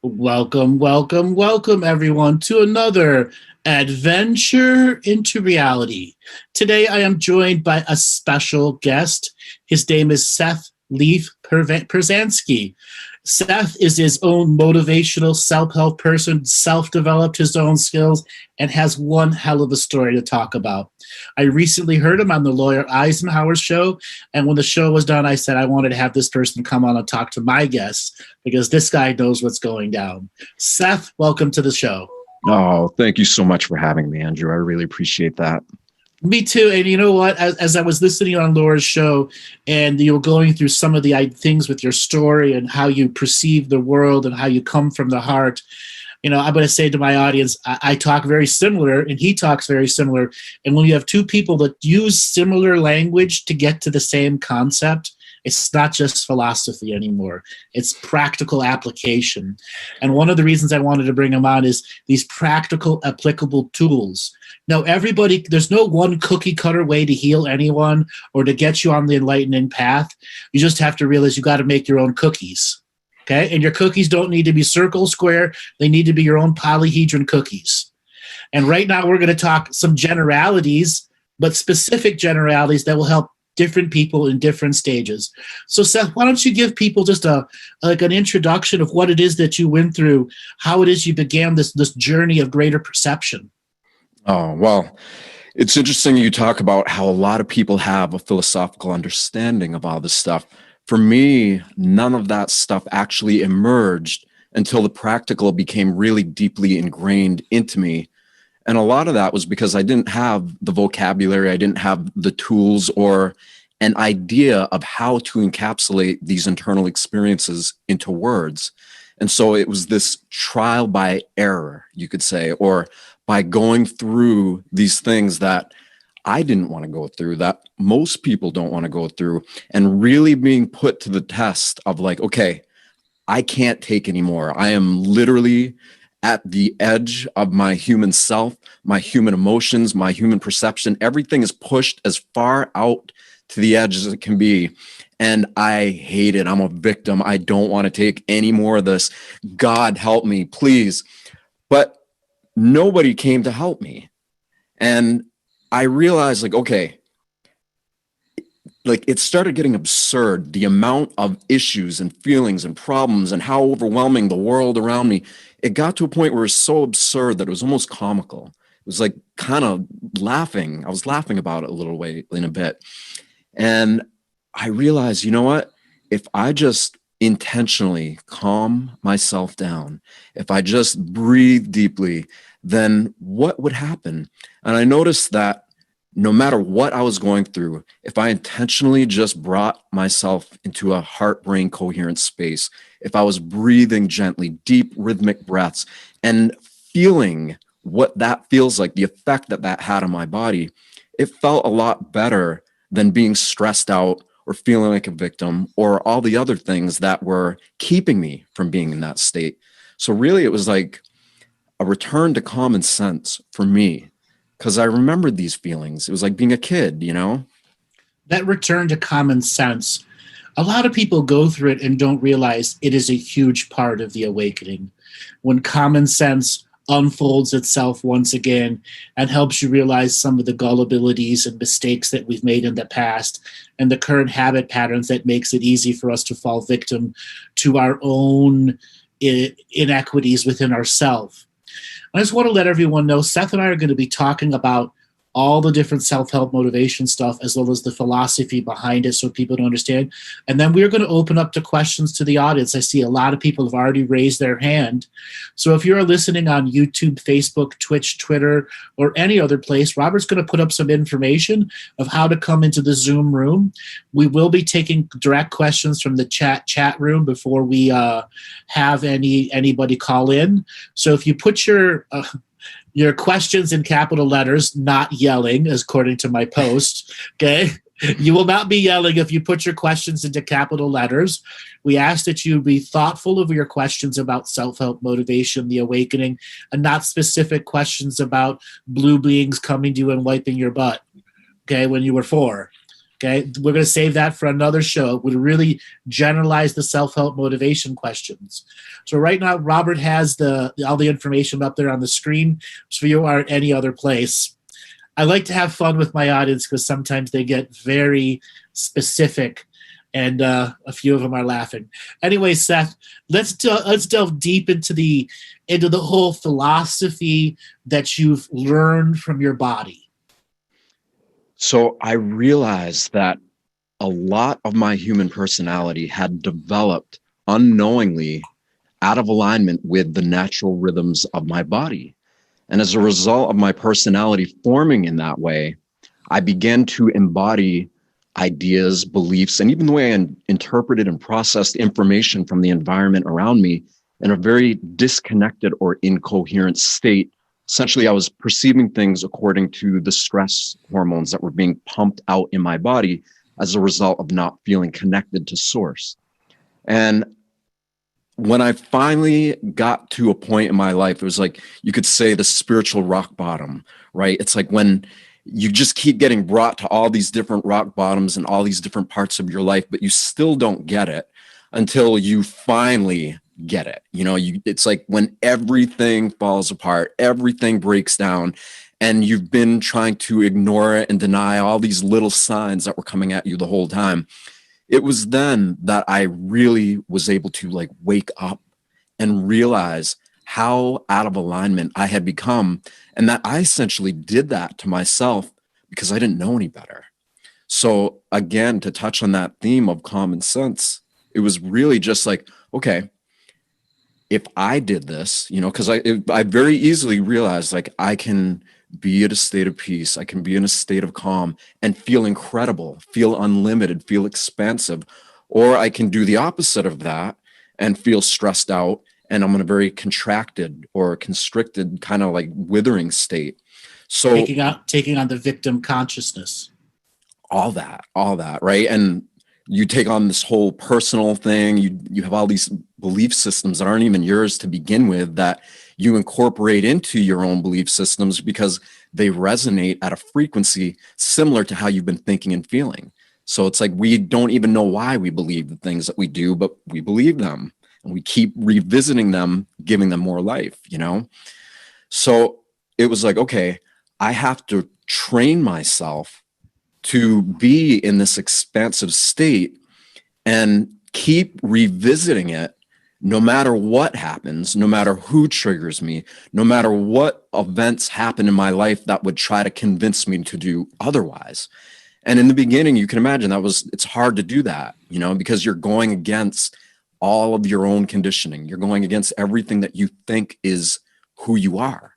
Welcome, welcome, welcome, everyone, to another adventure into reality. Today, I am joined by a special guest. His name is Seth Pruzansky. Seth is his own motivational self-help person, self-developed his own skills, and has one hell of a story to talk about. I recently heard him on the Lawyer Eisenhower's show, and when the show was done, I said I wanted to have this person come on and talk to my guests because this guy knows what's going down. Seth, welcome to the show. Oh, thank you so much for having me, Andrew. I really appreciate that. Me too. And you know what? As I was listening on Laura's show and you were going through some of the things with your story and how you perceive the world and how you come from the heart, you know, I'm going to say to my audience, I talk very similar and he talks very similar. And when you have two people that use similar language to get to the same concept, it's not just philosophy anymore. It's practical application. And one of the reasons I wanted to bring him on is these practical, applicable tools. Now, everybody, there's no one cookie cutter way to heal anyone or to get you on the enlightening path. You just have to realize you got to make your own cookies. Okay? And your cookies don't need to be circle, square. They need to be your own polyhedron cookies. And right now we're going to talk some generalities, but specific generalities that will help different people in different stages. So Seth, why don't you give people just an introduction of what it is that you went through, how it is you began this journey of greater perception? Oh, well, it's interesting you talk about how a lot of people have a philosophical understanding of all this stuff. For me, none of that stuff actually emerged until the practical became really deeply ingrained into me. And a lot of that was because I didn't have the vocabulary, I didn't have the tools or an idea of how to encapsulate these internal experiences into words. And so it was this trial by error, you could say, or by going through these things that I didn't want to go through, that most people don't want to go through, and really being put to the test of like, okay, I can't take anymore. I am literally at the edge of my human self, my human emotions, my human perception. Everything is pushed as far out to the edge as it can be. And I hate it. I'm a victim. I don't want to take any more of this. God help me, please. But nobody came to help me. And I realized like, okay, like it started getting absurd, the amount of issues and feelings and problems and how overwhelming the world around me. It got to a point where it was so absurd that it was almost comical. It was like kind of laughing. I was laughing about it a little way in a bit. And I realized, you know what? If I just intentionally calm myself down, if I just breathe deeply, then what would happen? And I noticed that no matter what I was going through, if I intentionally just brought myself into a heart-brain coherent space, if I was breathing gently, deep rhythmic breaths, and feeling what that feels like, the effect that that had on my body, it felt a lot better than being stressed out or feeling like a victim or all the other things that were keeping me from being in that state. So really, it was like a return to common sense for me, because I remembered these feelings. It was like being a kid, you know? That return to common sense, a lot of people go through it and don't realize it is a huge part of the awakening. When common sense unfolds itself once again and helps you realize some of the gullibilities and mistakes that we've made in the past and the current habit patterns that makes it easy for us to fall victim to our own inequities within ourselves. I just want to let everyone know Seth and I are going to be talking about all the different self-help motivation stuff as well as the philosophy behind it so people don't understand. And then we're going to open up to questions to the audience. I see a lot of people have already raised their hand. So if you're listening on YouTube, Facebook, Twitch, Twitter, or any other place, Robert's going to put up some information of how to come into the Zoom room. We will be taking direct questions from the chat room before we have anybody call in. So if you put your questions in capital letters, not yelling, according to my post, okay? You will not be yelling if you put your questions into capital letters. We ask that you be thoughtful of your questions about self-help, motivation, the awakening, and not specific questions about blue beings coming to you and wiping your butt, okay, when you were 4. Okay, we're going to save that for another show. It would really generalize the self-help motivation questions. So right now, Robert has all the information up there on the screen, so you aren't any other place. I like to have fun with my audience because sometimes they get very specific, and a few of them are laughing. Anyway, Seth, let's delve deep into the whole philosophy that you've learned from your body. So I realized that a lot of my human personality had developed unknowingly out of alignment with the natural rhythms of my body. And as a result of my personality forming in that way, I began to embody ideas, beliefs, and even the way I interpreted and processed information from the environment around me in a very disconnected or incoherent state. Essentially, I was perceiving things according to the stress hormones that were being pumped out in my body as a result of not feeling connected to source. And when I finally got to a point in my life, it was like, you could say the spiritual rock bottom, right? It's like when you just keep getting brought to all these different rock bottoms and all these different parts of your life, but you still don't get it until you finally get it. It's like when everything falls apart, everything breaks down, and you've been trying to ignore it and deny all these little signs that were coming at you the whole time. It was then that I really was able to wake up and realize how out of alignment I had become, and that I essentially did that to myself because I didn't know any better. So again, to touch on that theme of common sense, it was really just like, okay, if I did this, because I very easily realized I can be at a state of peace, I can be in a state of calm and feel incredible, feel unlimited, feel expansive, or I can do the opposite of that and feel stressed out, and I'm in a very contracted or constricted kind of withering state. So taking on the victim consciousness, all that, right? And you take on this whole personal thing. You have all these belief systems that aren't even yours to begin with, that you incorporate into your own belief systems because they resonate at a frequency similar to how you've been thinking and feeling. So it's like we don't even know why we believe the things that we do, but we believe them, and we keep revisiting them, giving them more life, So it was like, okay, I have to train myself to be in this expansive state and keep revisiting it no matter what happens, no matter who triggers me, no matter what events happen in my life that would try to convince me to do otherwise. And in the beginning, you can imagine it's hard to do that, because you're going against all of your own conditioning. You're going against everything that you think is who you are.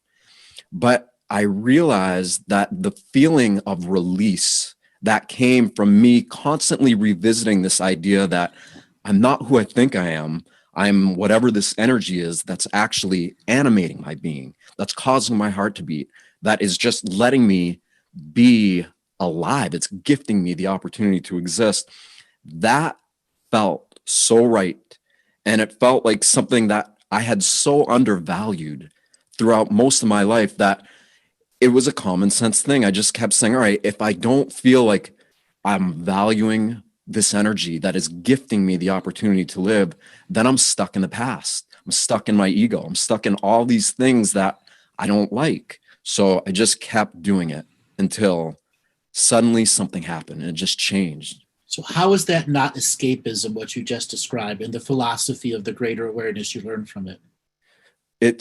But I realized that the feeling of release that came from me constantly revisiting this idea that I'm not who I think I am. I'm whatever this energy is that's actually animating my being, that's causing my heart to beat, that is just letting me be alive. It's gifting me the opportunity to exist. That felt so right. And it felt like something that I had so undervalued throughout most of my life that it was a common sense thing. I just kept saying, all right, if I don't feel like I'm valuing this energy that is gifting me the opportunity to live, then I'm stuck in the past. I'm stuck in my ego. I'm stuck in all these things that I don't like. So I just kept doing it until suddenly something happened and it just changed. So how is that not escapism, what you just described, and the philosophy of the greater awareness you learned from it? It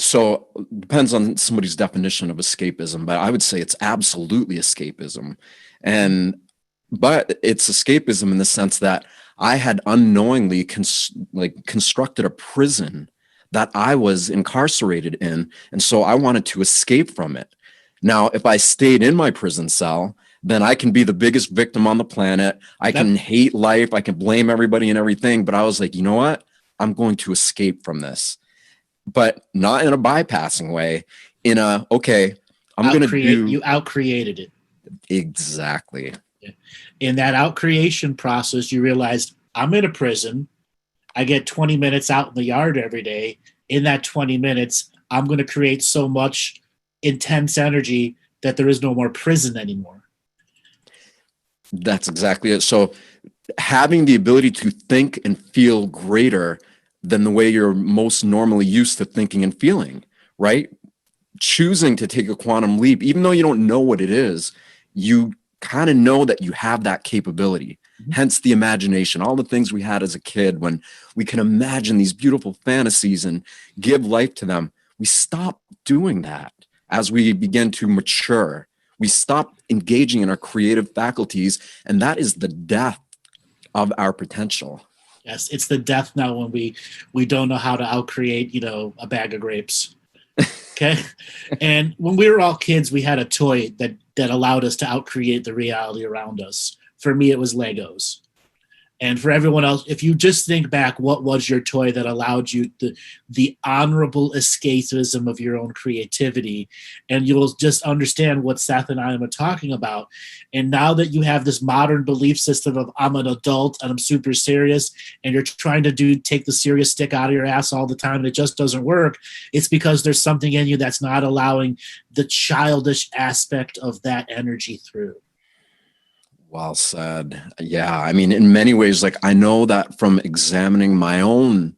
depends on somebody's definition of escapism, but I would say it's absolutely escapism. But it's escapism in the sense that I had unknowingly constructed a prison that I was incarcerated in. And so I wanted to escape from it. Now, if I stayed in my prison cell, then I can be the biggest victim on the planet. I can hate life. I can blame everybody and everything. But I was like, you know what? I'm going to escape from this. But not in a bypassing way, in a, okay, I'm going to do... You out-created it. Exactly. In that out creation process, you realized I'm in a prison. I get 20 minutes out in the yard every day. In that 20 minutes, I'm going to create so much intense energy that there is no more prison anymore. That's exactly it. So having the ability to think and feel greater than the way you're most normally used to thinking and feeling, right? Choosing to take a quantum leap, even though you don't know what it is, you kind of know that you have that capability. Hence the imagination, all the things we had as a kid when we can imagine these beautiful fantasies and give life to them. We stop doing that as we begin to mature. We stop engaging in our creative faculties, and that is the death of our potential. Yes, it's the death now when we don't know how to outcreate, a bag of grapes. Okay. And when we were all kids, we had a toy that allowed us to outcreate the reality around us. For me, it was Legos. And for everyone else, if you just think back, what was your toy that allowed you the honorable escapism of your own creativity? And you'll just understand what Seth and I am talking about. And now that you have this modern belief system of I'm an adult and I'm super serious, and you're trying to take the serious stick out of your ass all the time, and it just doesn't work, it's because there's something in you that's not allowing the childish aspect of that energy through. Well said. Yeah. I mean, in many ways, like I know that from examining my own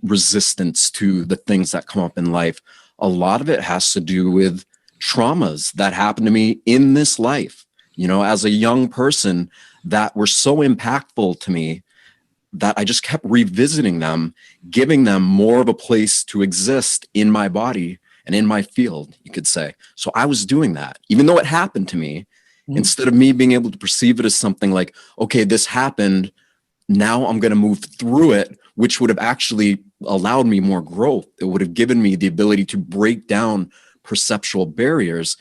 resistance to the things that come up in life, a lot of it has to do with traumas that happened to me in this life, as a young person that were so impactful to me that I just kept revisiting them, giving them more of a place to exist in my body and in my field, you could say. So I was doing that, even though it happened to me. Instead of me being able to perceive it as something like, okay, this happened, now I'm going to move through it, which would have actually allowed me more growth. It would have given me the ability to break down perceptual barriers.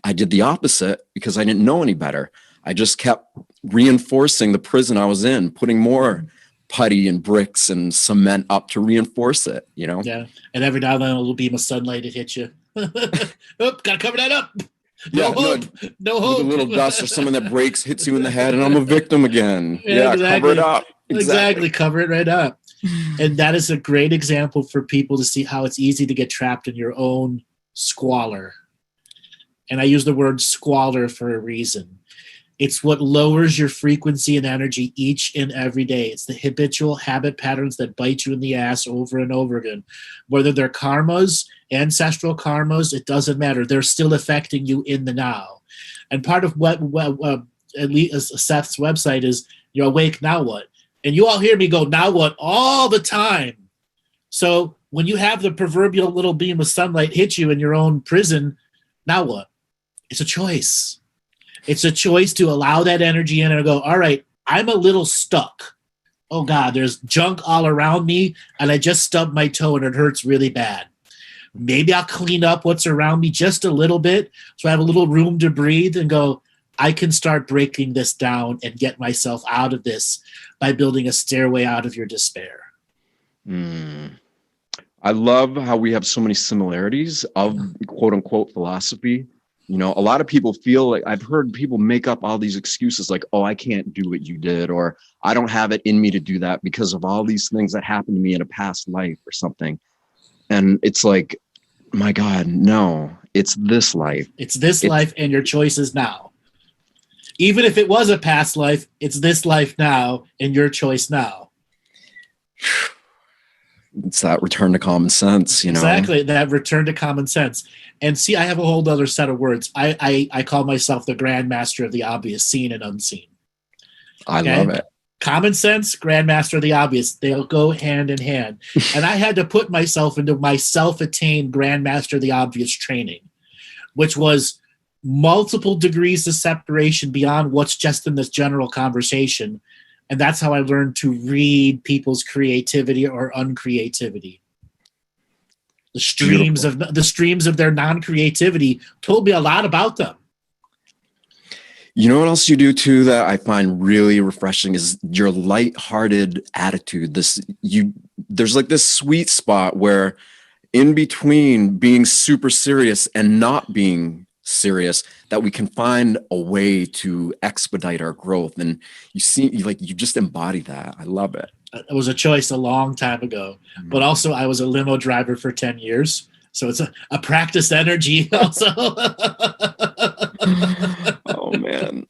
I did the opposite because I didn't know any better. I just kept reinforcing the prison I was in, putting more putty and bricks and cement up to reinforce it, Yeah. And every now and then a little beam of sunlight would hit you. Oop, gotta cover that up. No hope. No hope. With a little dust or something that breaks, hits you in the head, and I'm a victim again. Yeah, exactly. Cover it up. Exactly. Cover it right up. And that is a great example for people to see how it's easy to get trapped in your own squalor. And I use the word squalor for a reason. It's what lowers your frequency and energy each and every day. It's the habitual habit patterns that bite you in the ass over and over again. Whether they're karmas, ancestral karmas, it doesn't matter. They're still affecting you in the now. And part of what at least Seth's website is, you're awake, now what? And you all hear me go, now what? All the time. So when you have the proverbial little beam of sunlight hit you in your own prison, now what? It's a choice. It's a choice to allow that energy in and go, all right, I'm a little stuck. Oh, God, there's junk all around me, and I just stubbed my toe, and it hurts really bad. Maybe I'll clean up what's around me just a little bit so I have a little room to breathe and go, I can start breaking this down and get myself out of this by building a stairway out of your despair. I love how we have so many similarities of quote-unquote philosophy. A lot of people feel like, I've heard people make up all these excuses like, oh, I can't do what you did, or I don't have it in me to do that because of all these things that happened to me in a past life or something. And it's like, my God, no, it's this life. It's this life, and your choice is now. Even if it was a past life, it's this life now and your choice now. It's that return to common sense, Exactly, that return to common sense. And see, I have a whole other set of words. I call myself the grandmaster of the obvious, seen and unseen. I love it. Common sense, grandmaster of the obvious. They'll go hand in hand. And I had to put myself into my self-attained grandmaster of the obvious training, which was multiple degrees of separation beyond what's just in this general conversation. And that's how I learned to read people's creativity or uncreativity. The streams of their non-creativity told me a lot about them. You know what else you do too that I find really refreshing is your lighthearted attitude. There's like this sweet spot where in between being super serious and not being serious, that we can find a way to expedite our growth. And you just embody that. I love it. It was a choice a long time ago, but also I was a limo driver for 10 years. So it's a practice energy also. Oh man.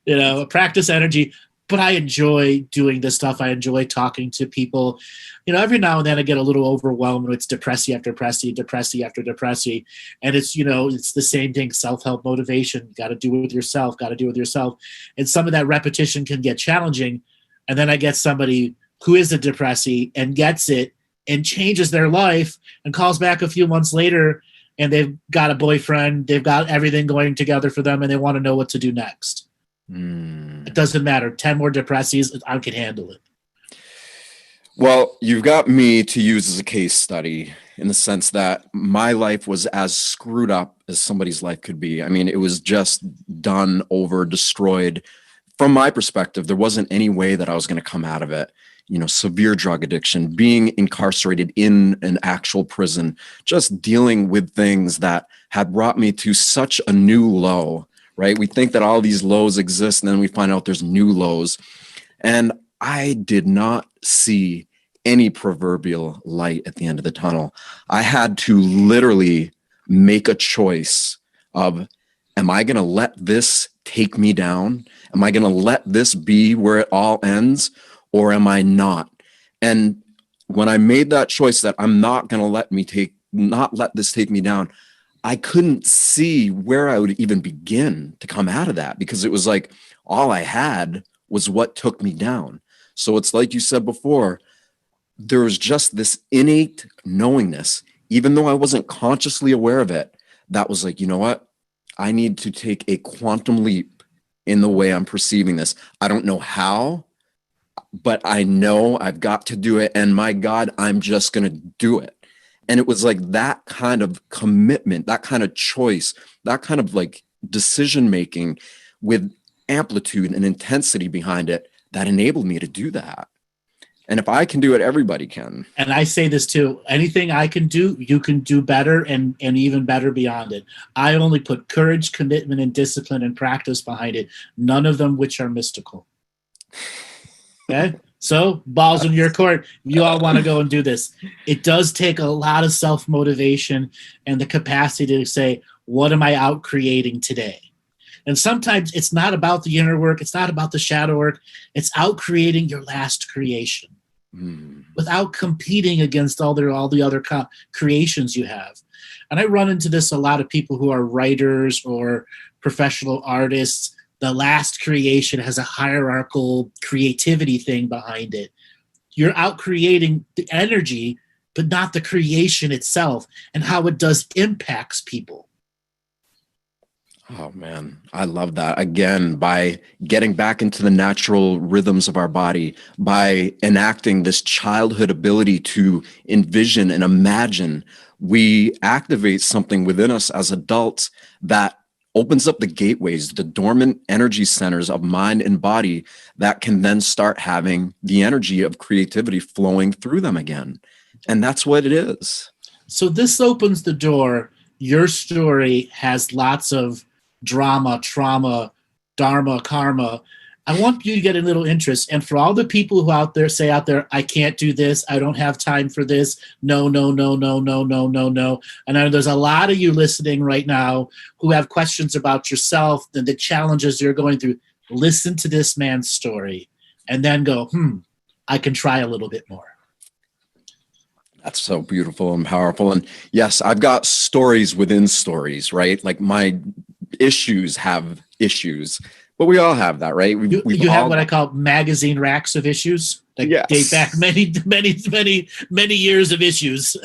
A practice energy, but I enjoy doing this stuff. I enjoy talking to people. Every now and then I get a little overwhelmed when it's depressy after depressy after depressy. And it's the same thing, self-help motivation. Got to do it with yourself, And some of that repetition can get challenging. And then I get somebody who is a depressee and gets it and changes their life and calls back a few months later and they've got a boyfriend, they've got everything going together for them and they want to know what to do next. It doesn't matter. 10 more depressies, I can handle it. Well, you've got me to use as a case study in the sense that my life was as screwed up as somebody's life could be. I mean, it was just done over, destroyed. From my perspective, there wasn't any way that I was going to come out of it. Severe drug addiction, being incarcerated in an actual prison, just dealing with things that had brought me to such a new low, right? We think that all these lows exist, and then we find out there's new lows. And I did not see any proverbial light at the end of the tunnel. I had to literally make a choice of, am I going to let this take me down? Am I going to let this be where it all ends? Or am I not? And when I made that choice that I'm not going to not let this take me down, I couldn't see where I would even begin to come out of that, because it was like all I had was what took me down. So it's like you said before, there was just this innate knowingness, even though I wasn't consciously aware of it, that was like, you know what? I need to take a quantum leap in the way I'm perceiving this. I don't know how, but I know I've got to do it. And my God, I'm just going to do it. And it was like that kind of commitment, that kind of choice, that kind of like decision-making with amplitude and intensity behind it that enabled me to do that. And if I can do it, everybody can. And I say this too, anything I can do, you can do better and even better beyond it. I only put courage, commitment, and discipline and practice behind it, none of them which are mystical. Okay? So, balls in your court. You all want to go and do this. It does take a lot of self-motivation and the capacity to say, what am I out creating today? And sometimes it's not about the inner work. It's not about the shadow work. It's out creating your last creation without competing against all the other creations you have. And I run into this a lot of people who are writers or professional artists. The last creation has a hierarchical creativity thing behind it. You're out creating the energy, but not the creation itself and how it does impacts people. Oh man, I love that. Again, by getting back into the natural rhythms of our body, by enacting this childhood ability to envision and imagine, we activate something within us as adults that opens up the gateways, the dormant energy centers of mind and body that can then start having the energy of creativity flowing through them again. And that's what it is. So this opens the door. Your story has lots of drama, trauma, dharma, karma. I want you to get a little interest. And for all the people who say out there, I can't do this, I don't have time for this, no. And I know there's a lot of you listening right now who have questions about yourself and the challenges you're going through. Listen to this man's story and then go, I can try a little bit more. That's so beautiful and powerful. And yes, I've got stories within stories, right? Like my issues have issues, but we all have that, right? You have what I call magazine racks of issues that date back many years of issues.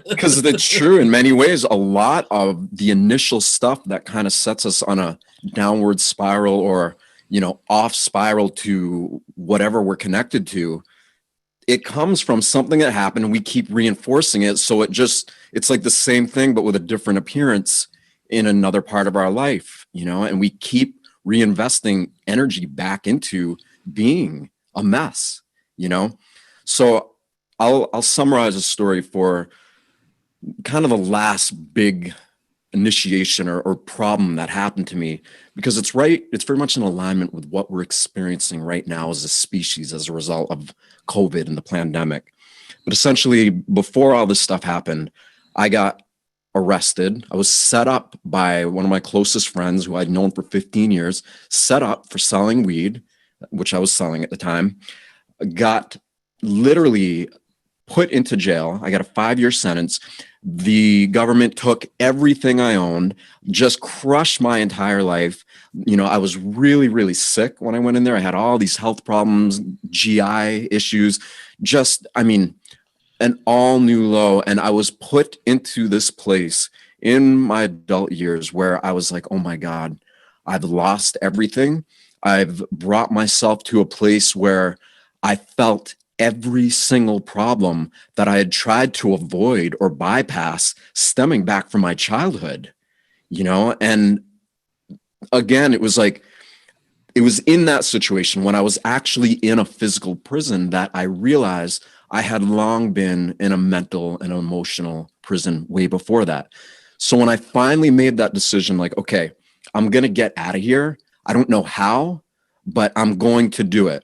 Because it's true in many ways. A lot of the initial stuff that kind of sets us on a downward spiral or, off spiral to whatever we're connected to, it comes from something that happened and we keep reinforcing it. So it's like the same thing, but with a different appearance in another part of our life, and we keep reinvesting energy back into being a mess, So I'll summarize a story for kind of the last big initiation or problem that happened to me, because it's very much in alignment with what we're experiencing right now as a species as a result of COVID and the pandemic. But essentially, before all this stuff happened, I got arrested. I was set up by one of my closest friends who I'd known for 15 years, set up for selling weed, which I was selling at the time. Got literally put into jail. I got a 5-year sentence. The government took everything I owned, just crushed my entire life. I was really, really sick when I went in there. I had all these health problems, GI issues, an all new low. And I was put into this place in my adult years where I was like, oh my God, I've lost everything. I've brought myself to a place where I felt every single problem that I had tried to avoid or bypass stemming back from my childhood, and again, it was in that situation when I was actually in a physical prison that I realized I had long been in a mental and emotional prison way before that. So when I finally made that decision, like, okay, I'm going to get out of here. I don't know how, but I'm going to do it.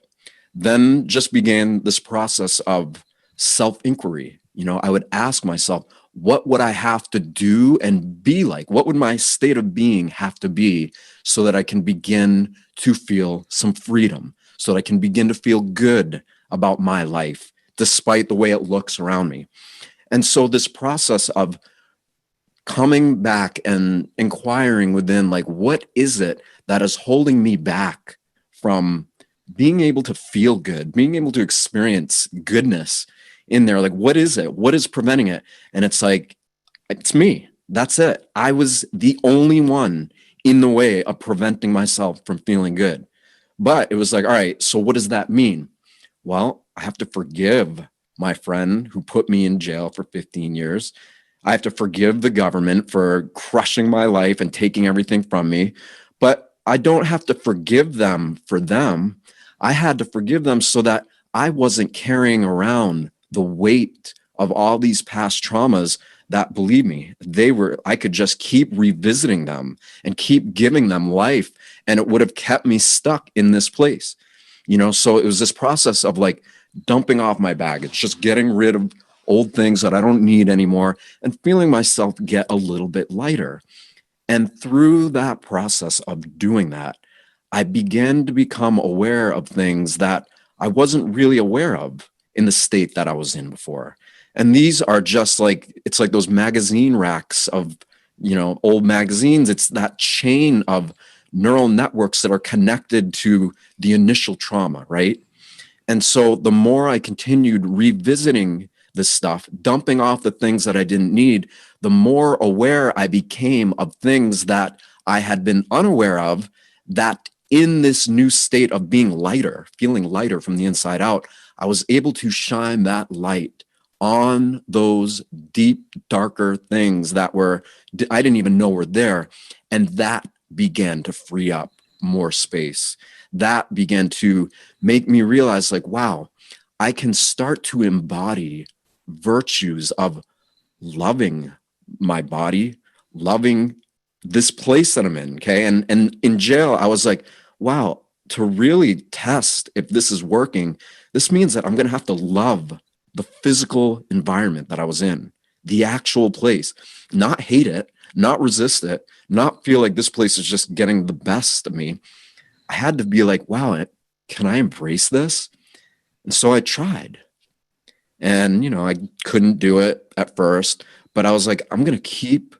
Then just began this process of self-inquiry. I would ask myself, what would I have to do and be like? What would my state of being have to be so that I can begin to feel some freedom, so that I can begin to feel good about my life, despite the way it looks around me? And so this process of coming back and inquiring within, like, what is it that is holding me back from being able to feel good, being able to experience goodness in there? Like, what is it? What is preventing it? And it's like, it's me. That's it. I was the only one in the way of preventing myself from feeling good. But it was like, all right, so what does that mean? Well, I have to forgive my friend who put me in jail for 15 years. I have to forgive the government for crushing my life and taking everything from me. But I don't have to forgive them for them. I had to forgive them so that I wasn't carrying around the weight of all these past traumas that, believe me, I could just keep revisiting them and keep giving them life, and it would have kept me stuck in this place. So it was this process of like dumping off my baggage, just getting rid of old things that I don't need anymore and feeling myself get a little bit lighter. And through that process of doing that, I began to become aware of things that I wasn't really aware of in the state that I was in before. And these are just like, it's like those magazine racks of, old magazines. It's that chain of neural networks that are connected to the initial trauma, right? And so the more I continued revisiting this stuff, dumping off the things that I didn't need, the more aware I became of things that I had been unaware of, that in this new state of being lighter, feeling lighter from the inside out, I was able to shine that light on those deep, darker things that I didn't even know were there. And that began to free up more space. That began to make me realize, like, wow, I can start to embody virtues of loving my body, loving this place that I'm in. Okay. And in jail, I was like, wow, to really test if this is working, this means that I'm going to have to love the physical environment that I was in, the actual place, not hate it, not resist it, not feel like this place is just getting the best of me. I had to be like, wow, can I embrace this? And so I tried. And, I couldn't do it at first, but I was like, I'm going to keep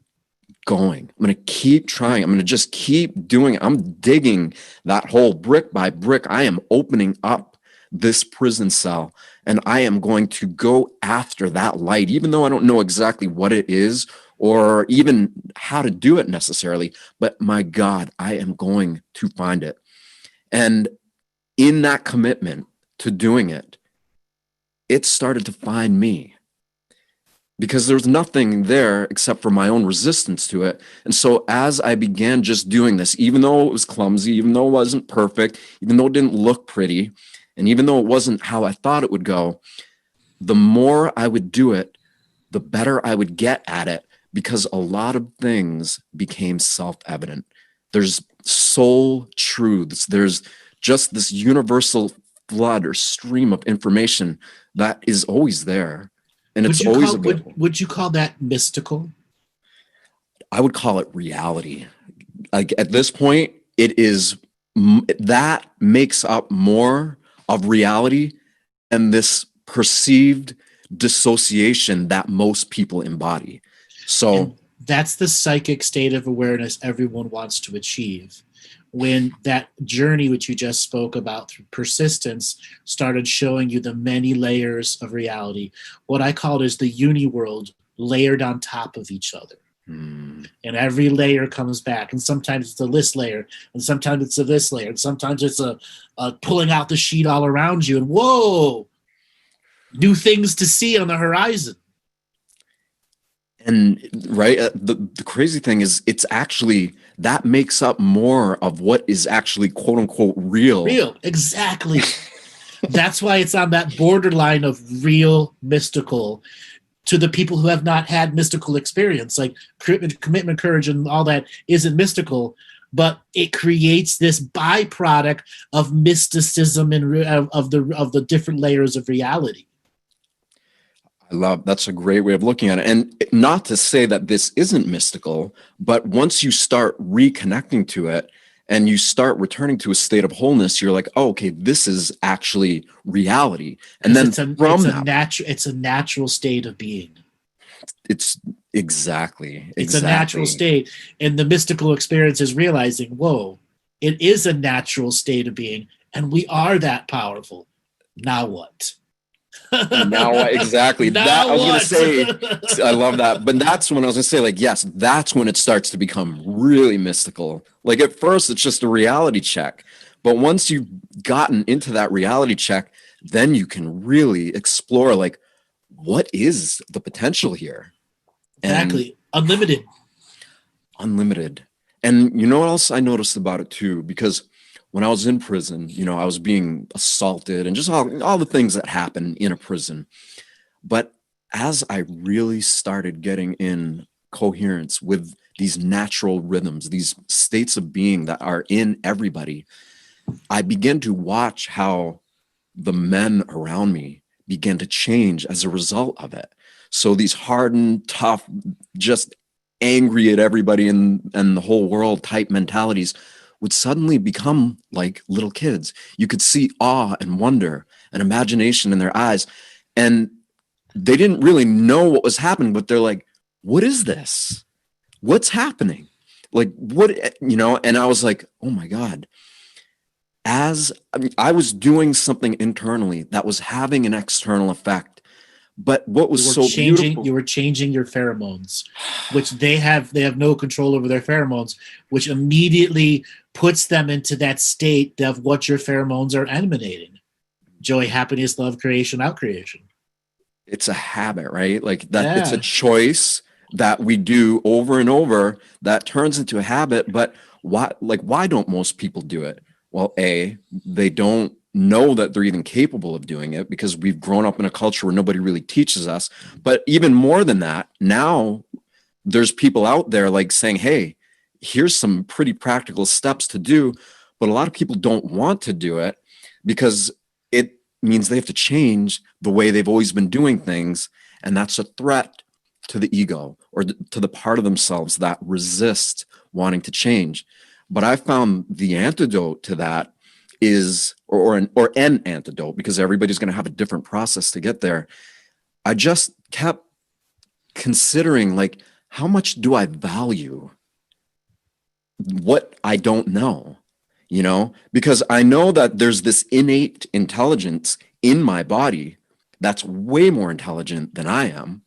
going. I'm going to keep trying. I'm going to just keep doing it. I'm digging that hole brick by brick. I am opening up this prison cell, and I am going to go after that light, even though I don't know exactly what it is or even how to do it necessarily. But my God, I am going to find it. And in that commitment to doing it, it started to find me, because there was nothing there except for my own resistance to it. And so as I began just doing this, even though it was clumsy, even though it wasn't perfect, even though it didn't look pretty, and even though it wasn't how I thought it would go, the more I would do it, the better I would get at it, because a lot of things became self-evident. There's soul truths. There's just this universal flood or stream of information that is always there, and it's always available. Would you call that mystical? I would call it reality. Like at this point, it is that makes up more of reality and this perceived dissociation that most people embody. So and that's the psychic state of awareness everyone wants to achieve. When that journey, which you just spoke about through persistence, started showing you the many layers of reality, what I call is the uni world layered on top of each other. And every layer comes back, and sometimes it's a this layer, and sometimes it's a this layer, and sometimes it's a pulling out the sheet all around you, and whoa, new things to see on the horizon. And right, the crazy thing is, it's actually that makes up more of what is actually quote unquote real. Real, exactly. That's why it's on that borderline of real, mystical. To the people who have not had mystical experience, like commitment, courage, and all that isn't mystical, but it creates this byproduct of mysticism and of the different layers of reality. That's a great way of looking at it. And not to say that this isn't mystical, but once you start reconnecting to it and you start returning to a state of wholeness, you're like, oh, okay, this is actually reality. And then it's a natural state of being. It's exactly. It's a natural state. And the mystical experience is realizing, whoa, it is a natural state of being. And we are that powerful. Now what? Now what? Exactly. I was going to say, I love that. But that's when I was going to say, like, yes, that's when it starts to become really mystical. Like at first, it's just a reality check. But once you've gotten into that reality check, then you can really explore, like, what is the potential here? Exactly. Unlimited. And you know what else I noticed about it too? Because when I was in prison, I was being assaulted and just all the things that happen in a prison. But as I really started getting in coherence with these natural rhythms, these states of being that are in everybody, I began to watch how the men around me began to change as a result of it. So these hardened, tough, just angry at everybody and the whole world type mentalities would suddenly become like little kids. You could see awe and wonder and imagination in their eyes. And they didn't really know what was happening, but they're like, what is this? What's happening? Like, what, and I was like, oh my God. I was doing something internally that was having an external effect. But what was beautiful, you were changing your pheromones, which they have no control over their pheromones, which immediately puts them into that state of what your pheromones are emanating. Joy, happiness, love, creation, outcreation. It's a habit, right? Like that. Yeah. It's a choice that we do over and over that turns into a habit. But why don't most people do it? Well, they don't know that they're even capable of doing it because we've grown up in a culture where nobody really teaches us. But even more than that, now there's people out there like saying, hey, here's some pretty practical steps to do. But a lot of people don't want to do it because it means they have to change the way they've always been doing things. And that's a threat to the ego or to the part of themselves that resist wanting to change. But I found the antidote to that is, or an antidote, because everybody's going to have a different process to get there. I just kept considering, like, how much do I value what I don't know, because I know that there's this innate intelligence in my body that's way more intelligent than I am.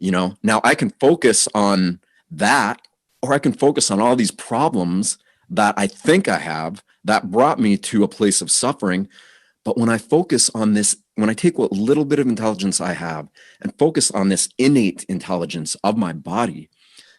Now I can focus on that, or I can focus on all these problems that I think I have that brought me to a place of suffering. But when I focus on this, when I take what little bit of intelligence I have and focus on this innate intelligence of my body,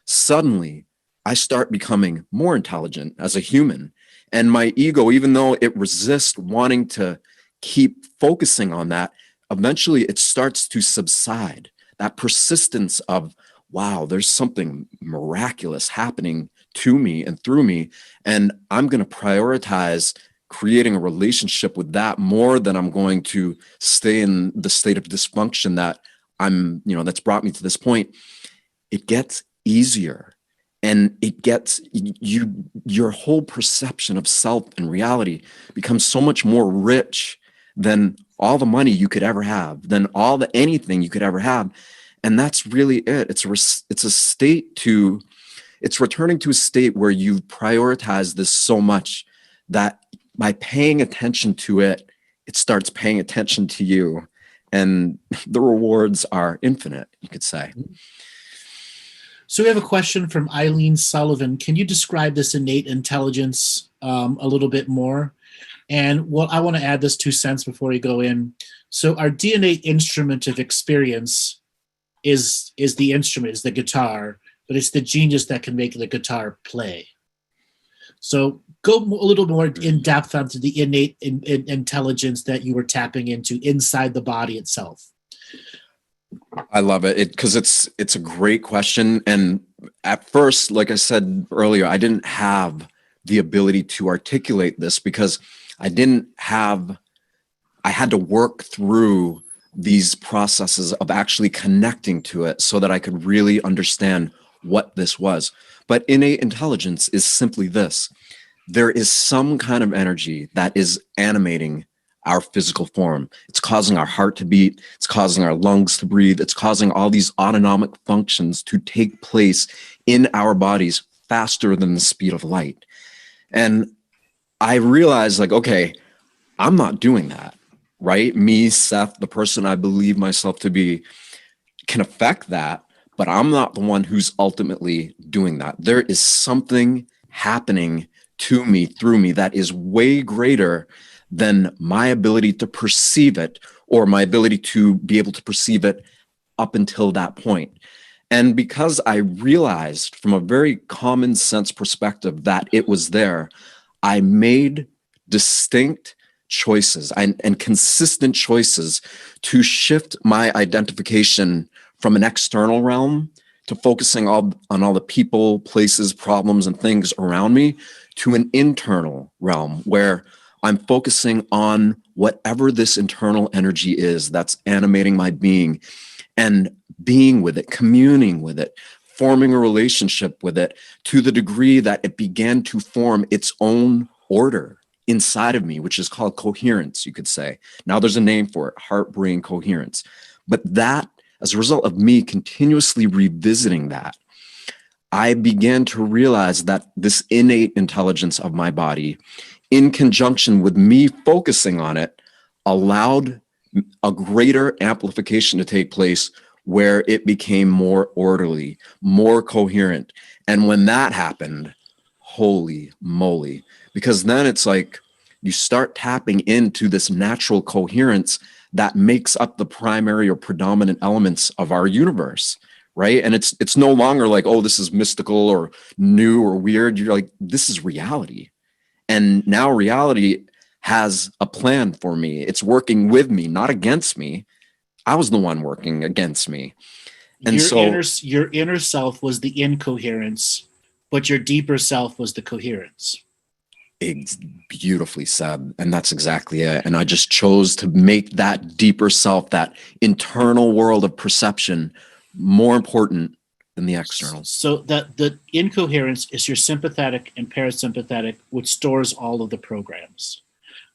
suddenly I start becoming more intelligent as a human. And my ego, even though it resists wanting to keep focusing on that, eventually it starts to subside. That persistence of wow, there's something miraculous happening to me and through me. And I'm going to prioritize creating a relationship with that more than I'm going to stay in the state of dysfunction that that's brought me to this point. It gets easier, and it gets your whole perception of self and reality becomes so much more rich than all the money you could ever have, than anything you could ever have. And that's really it. It's returning to a state where you prioritize this so much that by paying attention to it, it starts paying attention to you. And the rewards are infinite, you could say. So we have a question from Eileen Sullivan. Can you describe this innate intelligence a little bit more? And I want to add this 2 cents before we go in. So our DNA instrument of experience is the instrument, is the guitar, but it's the genius that can make the guitar play. So go a little more in depth onto the innate intelligence that you were tapping into inside the body itself. I love it because it's a great question. And at first, like I said earlier, I didn't have the ability to articulate this because I had to work through these processes of actually connecting to it so that I could really understand what this was. But innate intelligence is simply this. There is some kind of energy that is animating our physical form. It's causing our heart to beat. It's causing our lungs to breathe. It's causing all these autonomic functions to take place in our bodies faster than the speed of light. And I realized, okay, I'm not doing that, right? Me, Seth, the person I believe myself to be, can affect that, but I'm not the one who's ultimately doing that. There is something happening to me, through me, that is way greater than my ability to perceive it or my ability to be able to perceive it up until that point. And because I realized from a very common sense perspective that it was there, I made distinct choices and consistent choices to shift my identification from an external realm to focusing on all the people, places, problems, and things around me to an internal realm where I'm focusing on whatever this internal energy is that's animating my being and being with it, communing with it, forming a relationship with it to the degree that it began to form its own order inside of me, which is called coherence, you could say. Now there's a name for it, heart-brain coherence. But that, as a result of me continuously revisiting that, I began to realize that this innate intelligence of my body, in conjunction with me focusing on it, allowed a greater amplification to take place where it became more orderly, more coherent. And when that happened, holy moly, because then it's like you start tapping into this natural coherence that makes up the primary or predominant elements of our universe, right? And it's no longer like, oh, this is mystical or new or weird. You're like, this is reality. And now reality has a plan for me. It's working with me, not against me. I was the one working against me. And your inner self was the incoherence, but your deeper self was the coherence. It's beautifully said. And that's exactly it. And I just chose to make that deeper self, that internal world of perception, more important than the external. So that the incoherence is your sympathetic and parasympathetic, which stores all of the programs.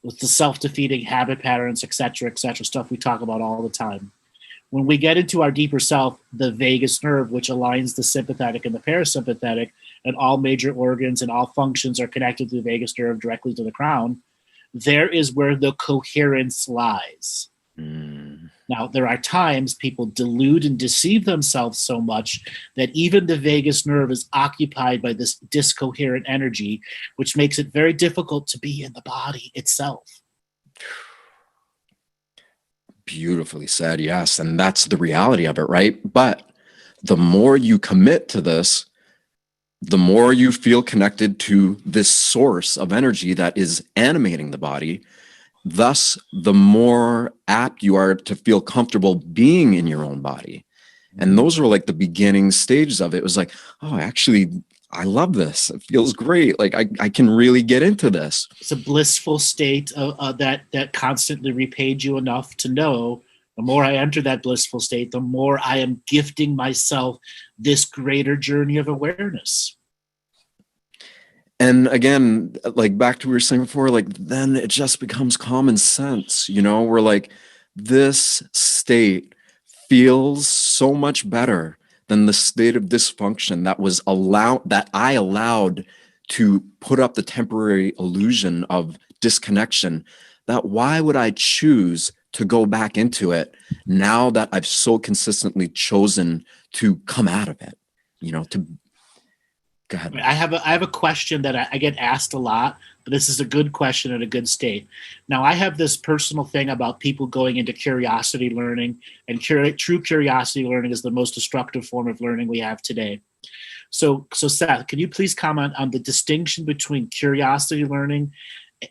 With the self-defeating habit patterns, et cetera, stuff we talk about all the time. When we get into our deeper self, the vagus nerve, which aligns the sympathetic and the parasympathetic, and all major organs and all functions are connected to the vagus nerve directly to the crown, there is where the coherence lies. Now, there are times people delude and deceive themselves so much that even the vagus nerve is occupied by this discoherent energy, which makes it very difficult to be in the body itself. Beautifully said, yes. And that's the reality of it, right? But the more you commit to this, the more you feel connected to this source of energy that is animating the body. Thus, the more apt you are to feel comfortable being in your own body. And those were like the beginning stages of it. It was like, oh, actually, I love this. It feels great. Like I can really get into this. It's a blissful state that constantly repaid you enough to know the more I enter that blissful state, the more I am gifting myself this greater journey of awareness. And again, like back to what we were saying before, like then it just becomes common sense, you know, we're like, this state feels so much better than the state of dysfunction that I allowed to put up the temporary illusion of disconnection. That why would I choose to go back into it now that I've so consistently chosen to come out of it, you know, to go ahead. I have a question that I get asked a lot, but this is a good question and a good state. Now, I have this personal thing about people going into curiosity learning, and true curiosity learning is the most destructive form of learning we have today. So Seth, can you please comment on the distinction between curiosity learning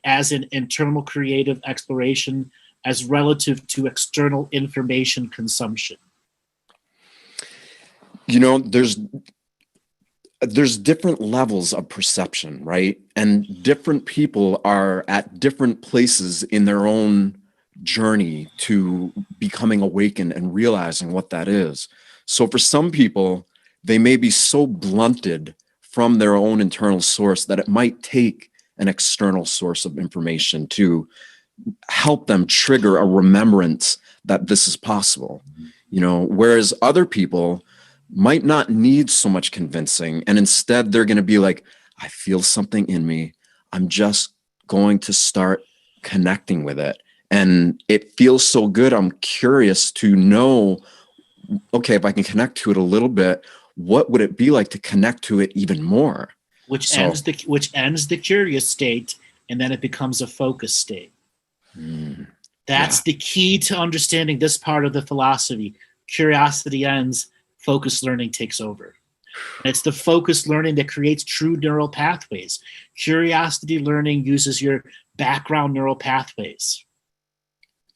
as an internal creative exploration as relative to external information consumption? You know, there's different levels of perception, right? And different people are at different places in their own journey to becoming awakened and realizing what that is. So for some people, they may be so blunted from their own internal source that it might take an external source of information to help them trigger a remembrance that this is possible, you know, whereas other people might not need so much convincing. And instead they're going to be like, I feel something in me. I'm just going to start connecting with it. And it feels so good. I'm curious to know, okay, if I can connect to it a little bit, what would it be like to connect to it even more? Which ends the curious state, and then it becomes a focus state. That's the key to understanding this part of the philosophy. Curiosity ends, focused learning takes over. And it's the focused learning that creates true neural pathways. Curiosity learning uses your background neural pathways.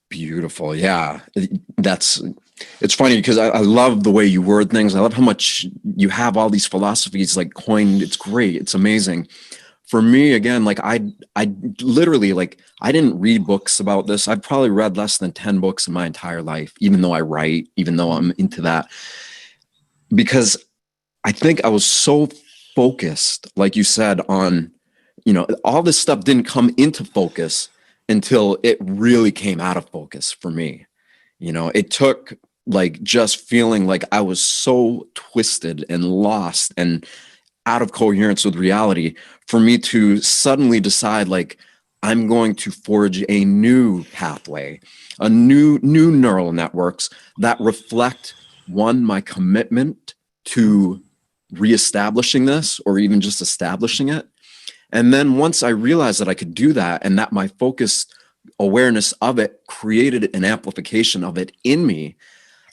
Beautiful. Yeah. It's funny because I love the way you word things. I love how much you have all these philosophies like coined. It's great. It's amazing. For me, again, like I literally, like, I didn't read books about this. I've probably read less than 10 books in my entire life, even though I write, even though I'm into that, because I think I was so focused, like you said, on, you know, all this stuff didn't come into focus until it really came out of focus for me. You know, it took like just feeling like I was so twisted and lost and out of coherence with reality for me to suddenly decide, like, I'm going to forge a new pathway, a new neural networks that reflect, one, my commitment to reestablishing this or even just establishing it. And then once I realized that I could do that and that my focused awareness of it created an amplification of it in me,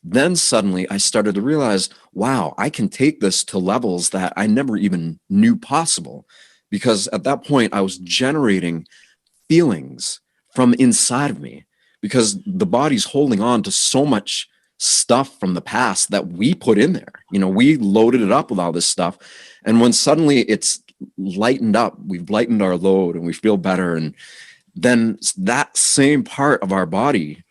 then suddenly I started to realize, wow, I can take this to levels that I never even knew possible. Because at that point I was generating feelings from inside of me, because the body's holding on to so much stuff from the past that we put in there. You know, we loaded it up with all this stuff. And when suddenly it's lightened up, we've lightened our load and we feel better. And then that same part of our body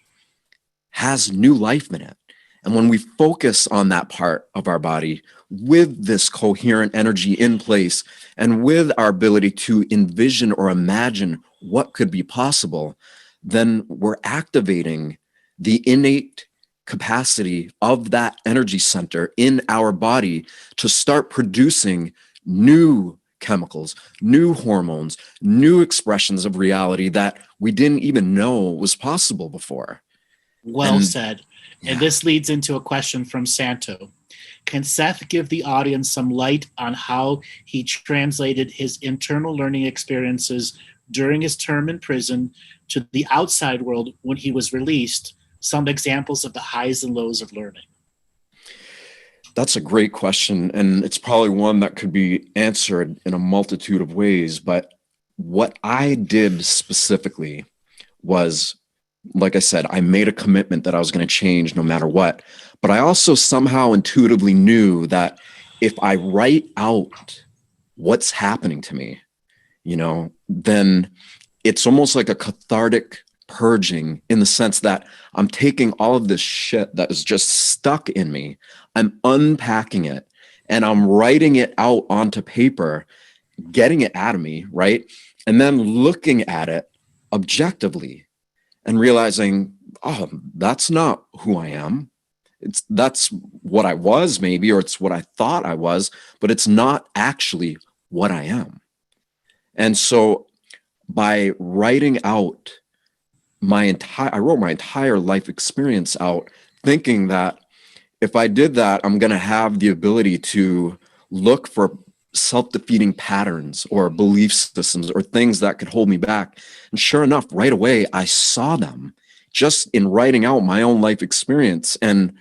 has new life in it. And when we focus on that part of our body with this coherent energy in place and with our ability to envision or imagine what could be possible, then we're activating the innate capacity of that energy center in our body to start producing new chemicals, new hormones, new expressions of reality that we didn't even know was possible before. Well said. Yeah. And this leads into a question from Santo. Can Seth give the audience some light on how he translated his internal learning experiences during his term in prison to the outside world when he was released? Some examples of the highs and lows of learning. That's a great question. And it's probably one that could be answered in a multitude of ways. But what I did specifically was, like I said, I made a commitment that I was going to change no matter what. But I also somehow intuitively knew that if I write out what's happening to me, then it's almost like a cathartic purging, in the sense that I'm taking all of this shit that is just stuck in me, I'm unpacking it, and I'm writing it out onto paper, getting it out of me, right? And then looking at it objectively and realizing, oh, that's not who I am. That's what I was, maybe, or it's what I thought I was, but it's not actually what I am. And so by writing out I wrote my entire life experience out, thinking that if I did that, I'm going to have the ability to look for self-defeating patterns or belief systems or things that could hold me back. And sure enough, right away, I saw them just in writing out my own life experience, and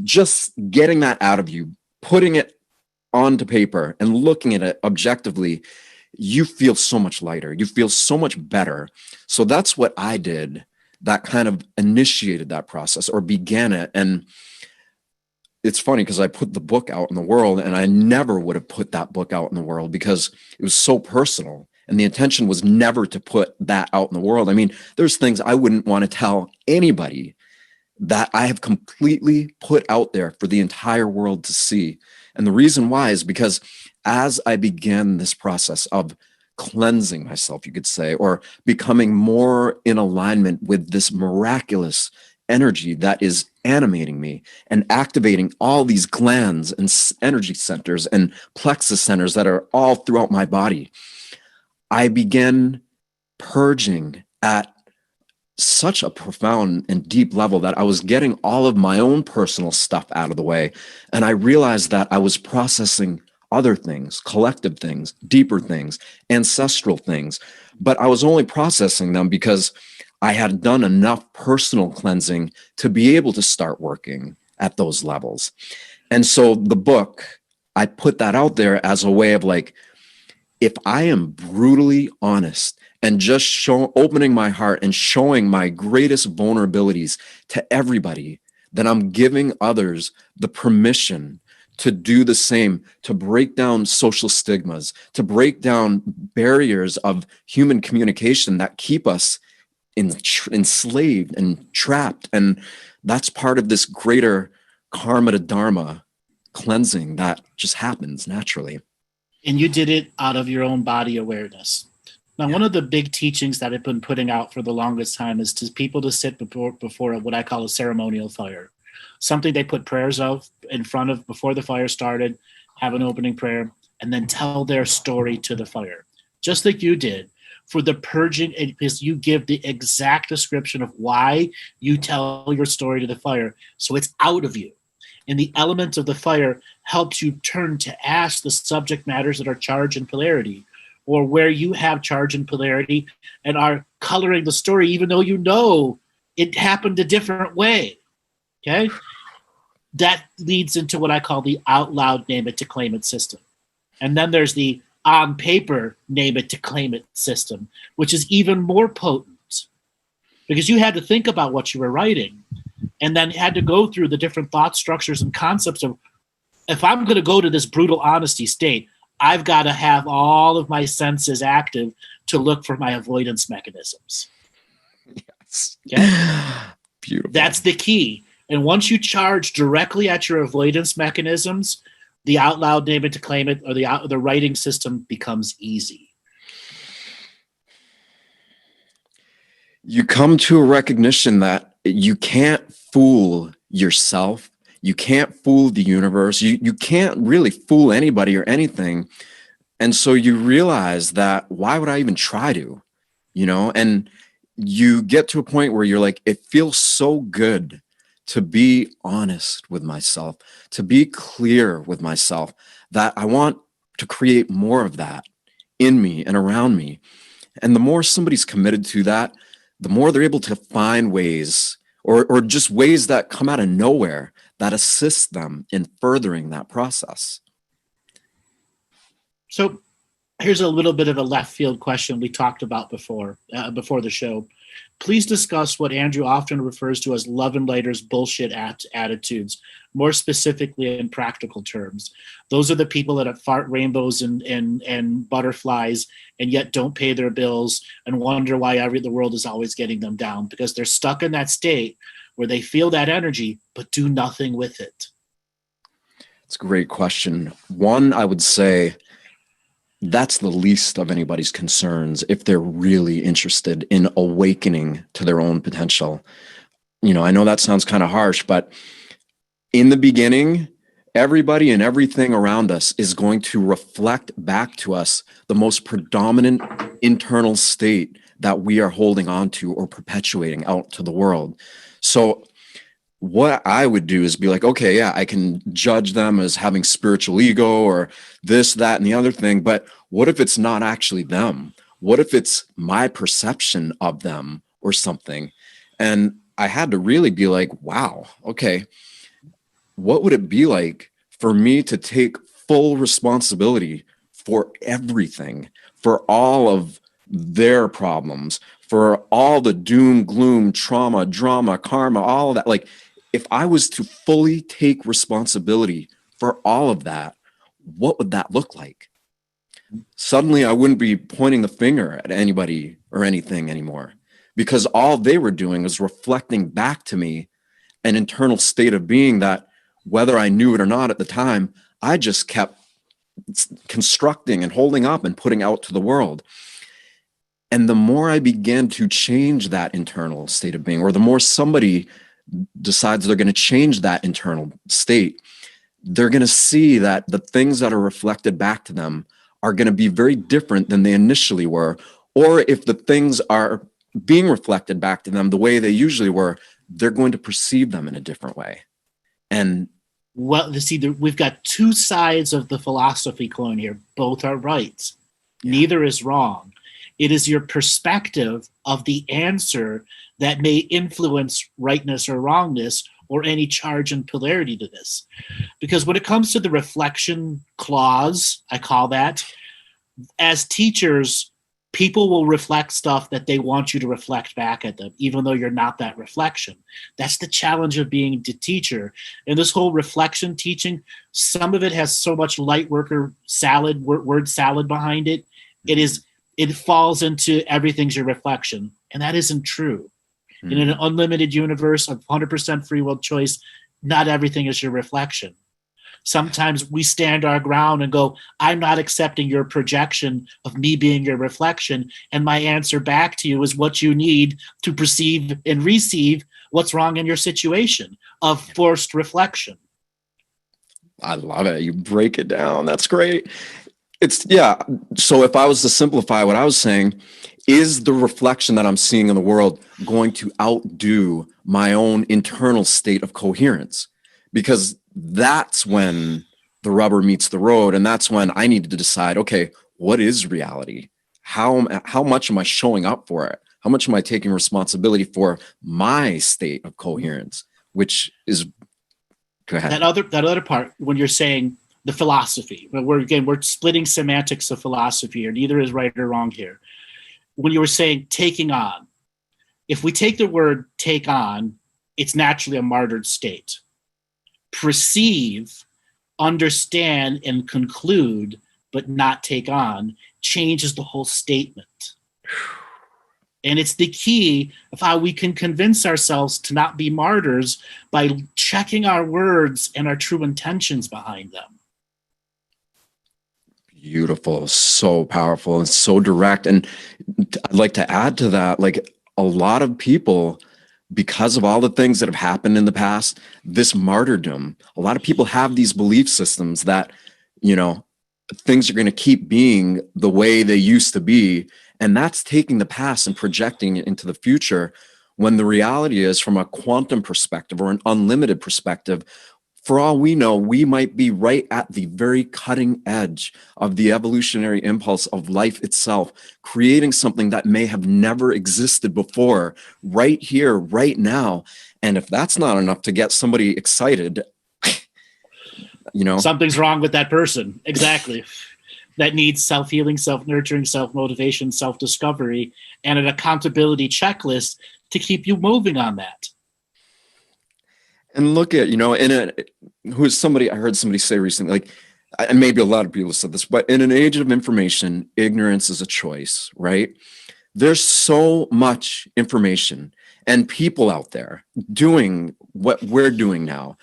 just getting that out of you, putting it onto paper and looking at it objectively, you feel so much lighter. You feel so much better. So that's what I did that kind of initiated that process or began it. And it's funny because I put the book out in the world, and I never would have put that book out in the world because it was so personal. And the intention was never to put that out in the world. I mean, there's things I wouldn't want to tell anybody that I have completely put out there for the entire world to see. And the reason why is because as I began this process of cleansing myself, you could say, or becoming more in alignment with this miraculous energy that is animating me and activating all these glands and energy centers and plexus centers that are all throughout my body, I began purging at such a profound and deep level that I was getting all of my own personal stuff out of the way. And I realized that I was processing other things, collective things, deeper things, ancestral things. But I was only processing them because I had done enough personal cleansing to be able to start working at those levels. And so the book, I put that out there as a way of like, if I am brutally honest and just opening my heart and showing my greatest vulnerabilities to everybody, then I'm giving others the permission to do the same, to break down social stigmas, to break down barriers of human communication that keep us enslaved and trapped. And that's part of this greater karma to dharma cleansing that just happens naturally. And you did it out of your own body awareness. Now, one of the big teachings that I've been putting out for the longest time is to people to sit before what I call a ceremonial fire, something they put prayers of in front of before the fire started, have an opening prayer, and then tell their story to the fire, just like you did for the purging, because you give the exact description of why you tell your story to the fire, so it's out of you. And the element of the fire helps you turn to ask the subject matters that are charge and polarity, or where you have charge and polarity and are coloring the story, even though you know it happened a different way. Okay? That leads into what I call the out loud name it to claim it system. And then there's the on paper name it to claim it system, which is even more potent because you had to think about what you were writing and then had to go through the different thought structures and concepts of, if I'm going to go to this brutal honesty state, I've got to have all of my senses active to look for my avoidance mechanisms. Yes. Okay? Beautiful. That's the key. And once you charge directly at your avoidance mechanisms, the out loud name it to claim it or the writing system becomes easy. You come to a recognition that you can't fool yourself. You can't fool the universe. You can't really fool anybody or anything. And so you realize that why would I even try to, and you get to a point where you're like, it feels so good to be honest with myself, to be clear with myself, that I want to create more of that in me and around me. And the more somebody's committed to that, the more they're able to find ways or just ways that come out of nowhere that assist them in furthering that process. So here's a little bit of a left field question we talked about before the show. please discuss what Andrew often refers to as love and lighters bullshit attitudes, more specifically in practical terms. Those are the people that fart rainbows and butterflies and yet don't pay their bills and wonder why the world is always getting them down, because they're stuck in that state where they feel that energy but do nothing with it. It's a great question. One, I would say that's the least of anybody's concerns if they're really interested in awakening to their own potential. You know, I know that sounds kind of harsh, but in the beginning, everybody and everything around us is going to reflect back to us the most predominant internal state that we are holding on to or perpetuating out to the world. So what I would do is be like, okay, yeah, I can judge them as having spiritual ego or this, that, and the other thing. But what if it's not actually them? What if it's my perception of them or something? And I had to really be like, wow, okay, what would it be like for me to take full responsibility for everything, for all of their problems, for all the doom, gloom, trauma, drama, karma, all of that? Like, if I was to fully take responsibility for all of that, what would that look like? Suddenly, I wouldn't be pointing the finger at anybody or anything anymore, because all they were doing was reflecting back to me an internal state of being that, whether I knew it or not at the time, I just kept constructing and holding up and putting out to the world. And the more I began to change that internal state of being, or the more somebody decides they're going to change that internal state, they're going to see that the things that are reflected back to them are going to be very different than they initially were. Or if the things are being reflected back to them the way they usually were, they're going to perceive them in a different way. And well, you see, we've got two sides of the philosophy coin here. Both are right. Yeah. Neither is wrong. It is your perspective of the answer that may influence rightness or wrongness or any charge and polarity to this. Because when it comes to the reflection clause, I call that, as teachers, people will reflect stuff that they want you to reflect back at them, even though you're not that reflection. That's the challenge of being the teacher. And this whole reflection teaching, some of it has so much light worker salad, word salad behind it. It falls into everything's your reflection. And that isn't true. In an unlimited universe of 100% free will choice, not everything is your reflection. Sometimes we stand our ground and go, I'm not accepting your projection of me being your reflection. And my answer back to you is what you need to perceive and receive what's wrong in your situation of forced reflection. I love it. You break it down. That's great. Yeah. So if I was to simplify what I was saying, is the reflection that I'm seeing in the world going to outdo my own internal state of coherence? Because that's when the rubber meets the road. And that's when I needed to decide, okay, what is reality? How much am I showing up for it? How much am I taking responsibility for my state of coherence? Which is, go ahead. That other part, when you're saying the philosophy, we're splitting semantics of philosophy here. Neither is right or wrong here. When you were saying taking on, if we take the word take on, it's naturally a martyred state. Perceive, understand, and conclude, but not take on, changes the whole statement. And it's the key of how we can convince ourselves to not be martyrs by checking our words and our true intentions behind them. Beautiful, so powerful and so direct. And I'd like to add to that, like a lot of people, because of all the things that have happened in the past, this martyrdom, a lot of people have these belief systems that, you know, things are going to keep being the way they used to be. And that's taking the past and projecting it into the future, when the reality is, from a quantum perspective or an unlimited perspective, for all we know, we might be right at the very cutting edge of the evolutionary impulse of life itself, creating something that may have never existed before, right here, right now. And if that's not enough to get somebody excited, you know, something's wrong with that person. Exactly. that needs self-healing, self-nurturing, self-motivation, self-discovery, and an accountability checklist to keep you moving on that. And look at, who is somebody, I heard somebody say recently, like, and maybe a lot of people said this, but in an age of information, ignorance is a choice, right? There's so much information and people out there doing what we're doing now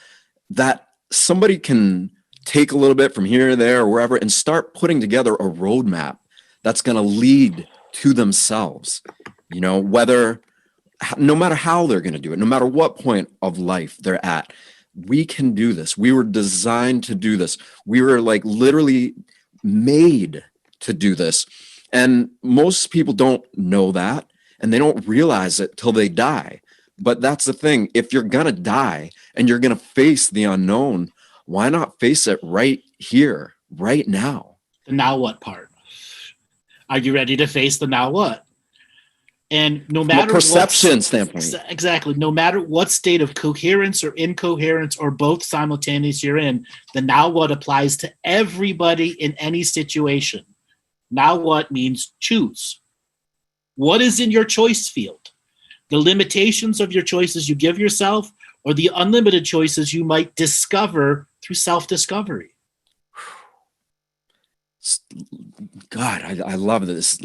that somebody can take a little bit from here or there or wherever and start putting together a roadmap that's going to lead to themselves, whether, no matter how they're going to do it, no matter what point of life they're at, we can do this. We were designed to do this. We were like literally made to do this. And most people don't know that, and they don't realize it till they die. But that's the thing. If you're going to die and you're going to face the unknown, why not face it right here, right now? The now what part. Are you ready to face the now what? And no matter from a perception standpoint, exactly, no matter what state of coherence or incoherence or both simultaneous you're in, the now what applies to everybody in any situation. Now what means choose. What is in your choice field? The limitations of your choices you give yourself, or the unlimited choices you might discover through self-discovery. God, I love this.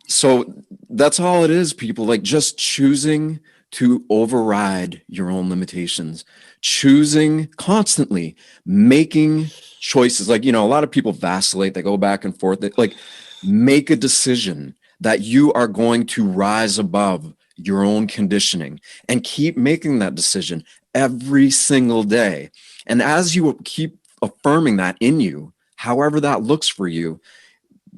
So that's all it is, people. Like, just choosing to override your own limitations, choosing constantly, making choices. Like, a lot of people vacillate, they go back and forth. Like, make a decision that you are going to rise above your own conditioning and keep making that decision every single day. And as you keep affirming that in you, however that looks for you,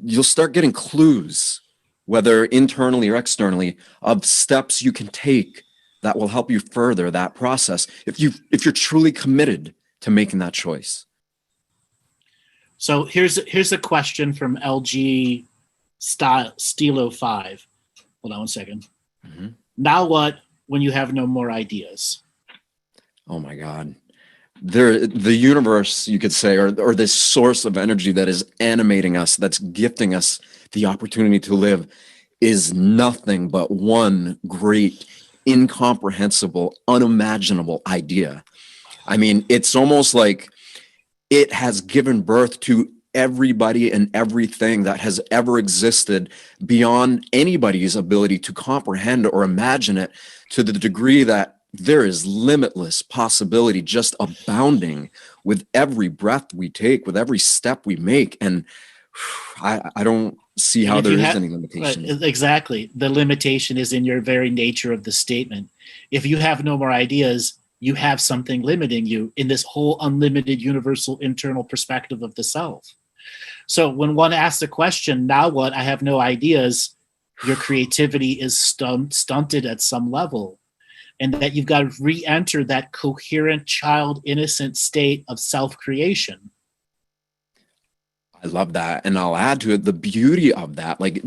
you'll start getting clues, whether internally or externally, of steps you can take that will help you further that process if you're truly committed to making that choice. So here's a question from LG Stilo 5. Hold on one second. Mm-hmm. Now what when you have no more ideas? Oh my God. The universe, you could say, or this source of energy that is animating us, that's gifting us the opportunity to live, is nothing but one great, incomprehensible, unimaginable idea. I mean, it's almost like it has given birth to everybody and everything that has ever existed beyond anybody's ability to comprehend or imagine it, to the degree that there is limitless possibility just abounding with every breath we take, with every step we make. And I don't see how there is any limitation. Right, exactly. The limitation is in your very nature of the statement. If you have no more ideas, you have something limiting you in this whole unlimited universal internal perspective of the self. So when one asks the question, now what, I have no ideas, your creativity is stunted at some level. And that you've got to re-enter that coherent, child, innocent state of self-creation. I love that. And I'll add to it the beauty of that. Like,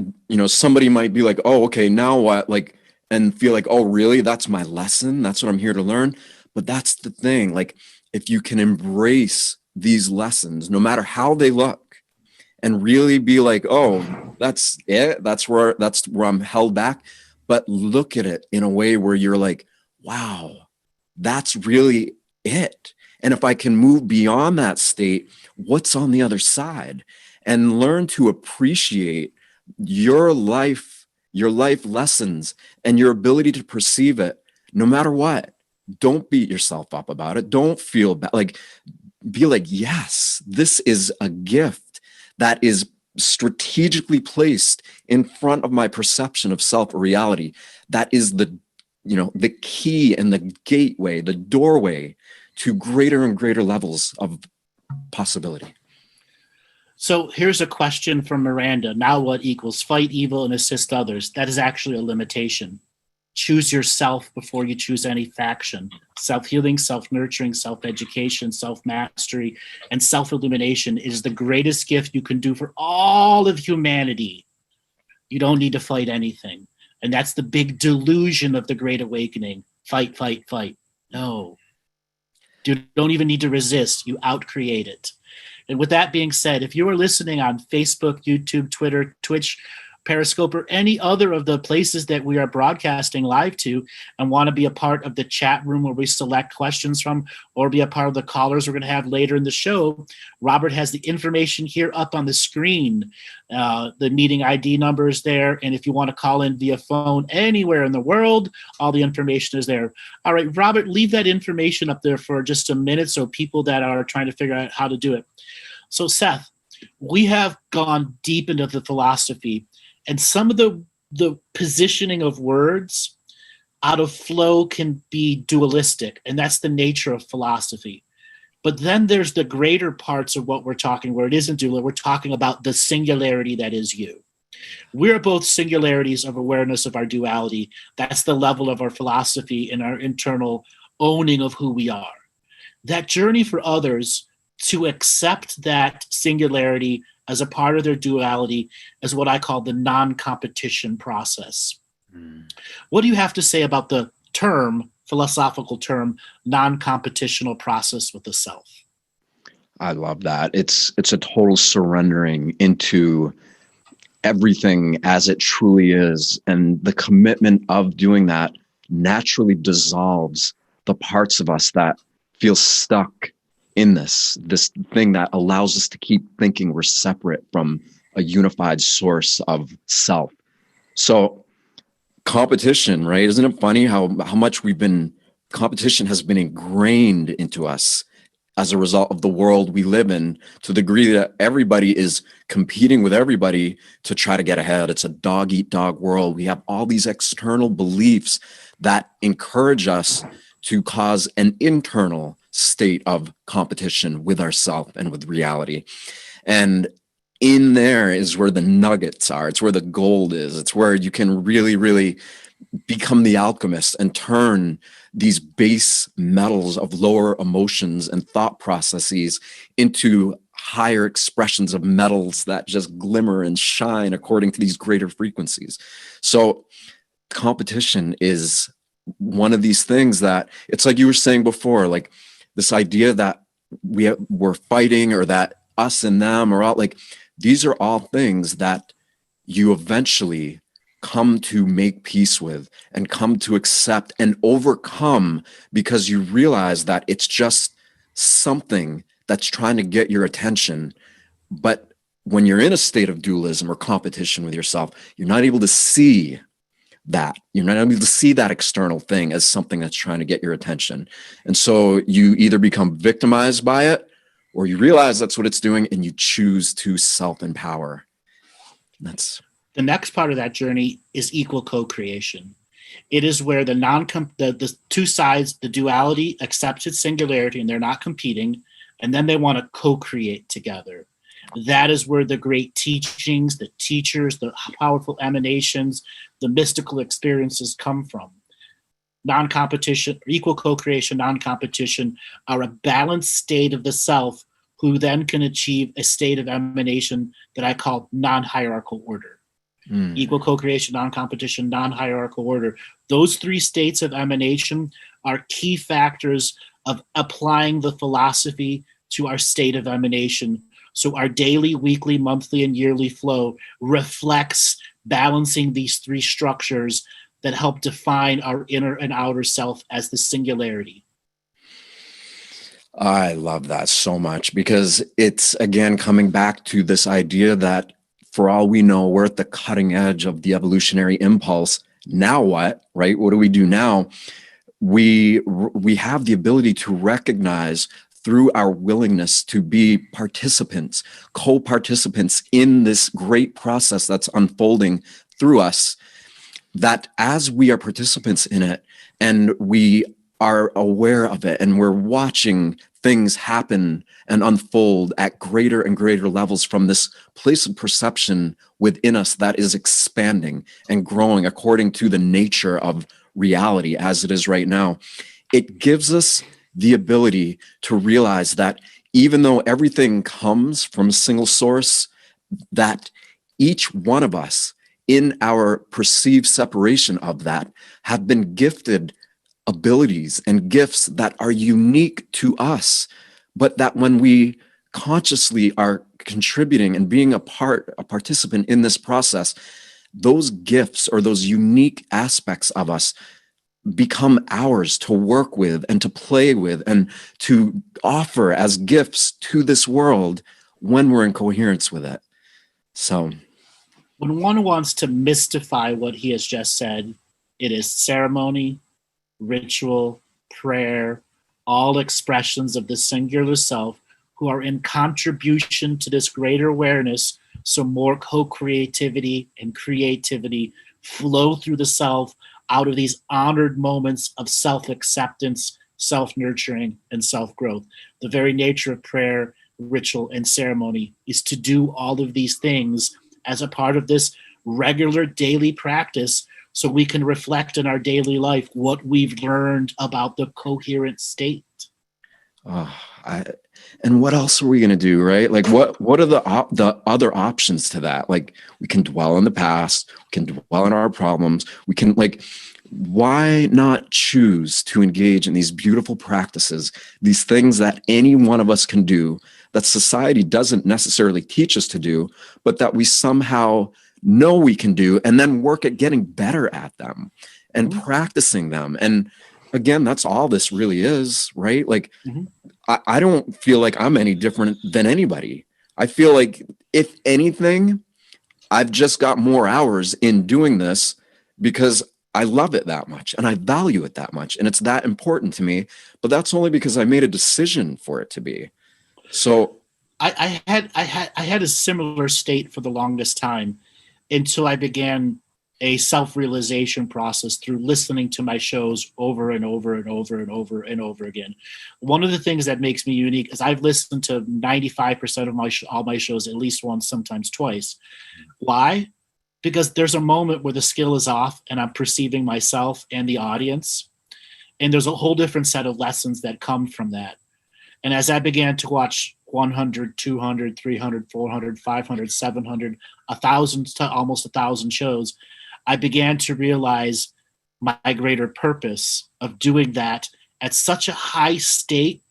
somebody might be like, oh, okay, now what? Like, and feel like, oh, really? That's my lesson. That's what I'm here to learn. But that's the thing. Like, if you can embrace these lessons, no matter how they look, and really be like, oh, that's it. That's where I'm held back. But look at it in a way where you're like, wow, that's really it. And if I can move beyond that state, what's on the other side? And learn to appreciate your life lessons and your ability to perceive it no matter what. Don't beat yourself up about it. Don't feel bad. Like, be like, yes, this is a gift that is strategically placed in front of my perception of self or reality. That is the key and the gateway, the doorway to greater and greater levels of possibility. So here's a question from Miranda. Now what equals fight evil and assist others? That is actually a limitation. Choose yourself before you choose any faction. Self-healing, self-nurturing, self-education, self-mastery, and self-illumination is the greatest gift you can do for all of humanity. You don't need to fight anything. And that's the big delusion of the Great Awakening. Fight, fight, fight. No. You don't even need to resist. You outcreate it. And with that being said, if you are listening on Facebook, YouTube, Twitter, Twitch, Periscope, or any other of the places that we are broadcasting live to, and want to be a part of the chat room where we select questions from, or be a part of the callers we're going to have later in the show, Robert has the information here up on the screen. The meeting ID number is there, and if you want to call in via phone anywhere in the world, all the information is there. All right, Robert, leave that information up there for just a minute so people that are trying to figure out how to do it. So, Seth, we have gone deep into the philosophy, and some of the positioning of words out of flow can be dualistic, and that's the nature of philosophy. But then there's the greater parts of what we're talking where it isn't dual. We're talking about the singularity that is you. We're both singularities of awareness of our duality. That's the level of our philosophy and our internal owning of who we are. That journey for others to accept that singularity as a part of their duality is what I call the non-competition process. What do you have to say about the philosophical term, non-competitional process with the self? I love that. It's a total surrendering into everything as it truly is. And the commitment of doing that naturally dissolves the parts of us that feel stuck in this thing that allows us to keep thinking we're separate from a unified source of self. So competition, right? Isn't it funny how much competition has been ingrained into us as a result of the world we live in, to the degree that everybody is competing with everybody to try to get ahead. It's a dog eat dog world. We have all these external beliefs that encourage us to cause an internal state of competition with ourselves and with reality. And in there is where the nuggets are. It's where the gold is. It's where you can really, really become the alchemist and turn these base metals of lower emotions and thought processes into higher expressions of metals that just glimmer and shine according to these greater frequencies. So competition is one of these things that, it's like you were saying before, like this idea that we're fighting, or that us and them are all, like, these are all things that you eventually come to make peace with and come to accept and overcome, because you realize that it's just something that's trying to get your attention. But when you're in a state of dualism or competition with yourself, you're not able to see that. You're not able to see that external thing as something that's trying to get your attention. And so you either become victimized by it, or you realize that's what it's doing and you choose to self-empower. That's the next part of that journey is equal co-creation. It is where the two sides, the duality, accepts its singularity and they're not competing, and then they want to co-create together. That is where the great teachings, the teachers, the powerful emanations, the mystical experiences come from. Non-competition, equal co-creation, non-competition are a balanced state of the self, who then can achieve a state of emanation that I call non-hierarchical order. Equal co-creation, non-competition, non-hierarchical order. Those three states of emanation are key factors of applying the philosophy to our state of emanation. So our daily, weekly, monthly, and yearly flow reflects balancing these three structures that help define our inner and outer self as the singularity. I love that so much, because it's, again, coming back to this idea that for all we know, we're at the cutting edge of the evolutionary impulse. Now what, right? What do we do now? We have the ability to recognize, through our willingness to be participants, co-participants in this great process that's unfolding through us, that as we are participants in it and we are aware of it and we're watching things happen and unfold at greater and greater levels from this place of perception within us that is expanding and growing according to the nature of reality as it is right now, it gives us the ability to realize that even though everything comes from a single source, that each one of us in our perceived separation of that have been gifted abilities and gifts that are unique to us, but that when we consciously are contributing and being a participant in this process, those gifts or those unique aspects of us become ours to work with and to play with and to offer as gifts to this world when we're in coherence with it. So when one wants to mystify what he has just said, it is ceremony, ritual, prayer, all expressions of the singular self who are in contribution to this greater awareness, so more co-creativity and creativity flow through the self out of these honored moments of self-acceptance, self-nurturing, and self-growth. The very nature of prayer, ritual, and ceremony is to do all of these things as a part of this regular daily practice, so we can reflect in our daily life what we've learned about the coherent state. And what else are we going to do, right? Like, what are the other options to that? Like, we can dwell on the past, we can dwell on our problems, we can, like, why not choose to engage in these beautiful practices, these things that any one of us can do, that society doesn't necessarily teach us to do, but that we somehow know we can do, and then work at getting better at them and practicing them. And again, that's all this really is, right? Like, I don't feel like I'm any different than anybody. I feel like, if anything, I've just got more hours in doing this because I love it that much and I value it that much. And it's that important to me, but that's only because I made a decision for it to be. So I had a similar state for the longest time until I began a self-realization process through listening to my shows over and over and over and over and over again. One of the things that makes me unique is I've listened to 95% of all my shows at least once, sometimes twice. Why? Because there's a moment where the skill is off and I'm perceiving myself and the audience. And there's a whole different set of lessons that come from that. And as I began to watch 100, 200, 300, 400, 500, 700, 1,000 to almost 1,000 shows, I began to realize my greater purpose of doing that at such a high state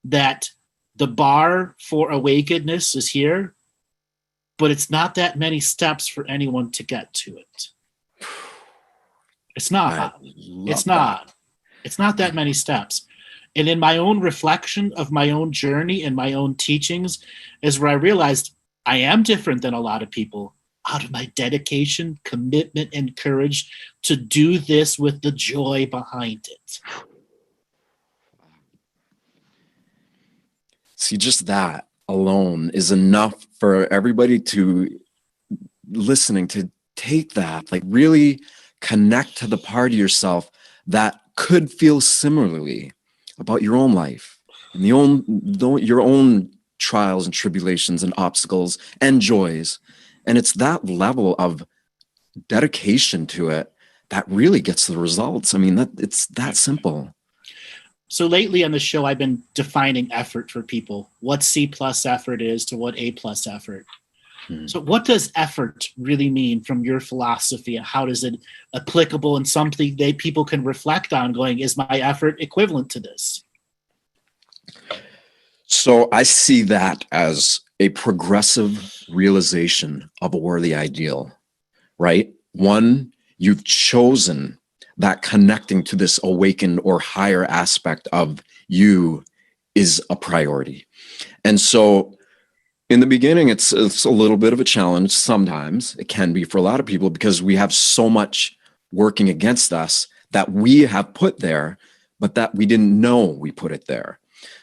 that the bar for awakenedness is here, but it's not that many steps for anyone to get to it. It's not. It's not. It's not that many steps. And in my own reflection of my own journey and my own teachings is where I realized I am different than a lot of people, out of my dedication, commitment, and courage to do this with the joy behind it. See, just that alone is enough for everybody to listening to take that, like, really connect to the part of yourself that could feel similarly about your own life and your own trials and tribulations and obstacles and joys. And it's that level of dedication to it that really gets the results. I mean, it's that simple. So lately on the show, I've been defining effort for people, what C+ effort is to what A+ effort. So what does effort really mean from your philosophy, and how is it applicable and something that people can reflect on going, is my effort equivalent to this? So I see that as a progressive realization of a worthy ideal, right? One, you've chosen that connecting to this awakened or higher aspect of you is a priority. And so in the beginning, it's a little bit of a challenge. Sometimes it can be for a lot of people because we have so much working against us that we have put there, but that we didn't know we put it there.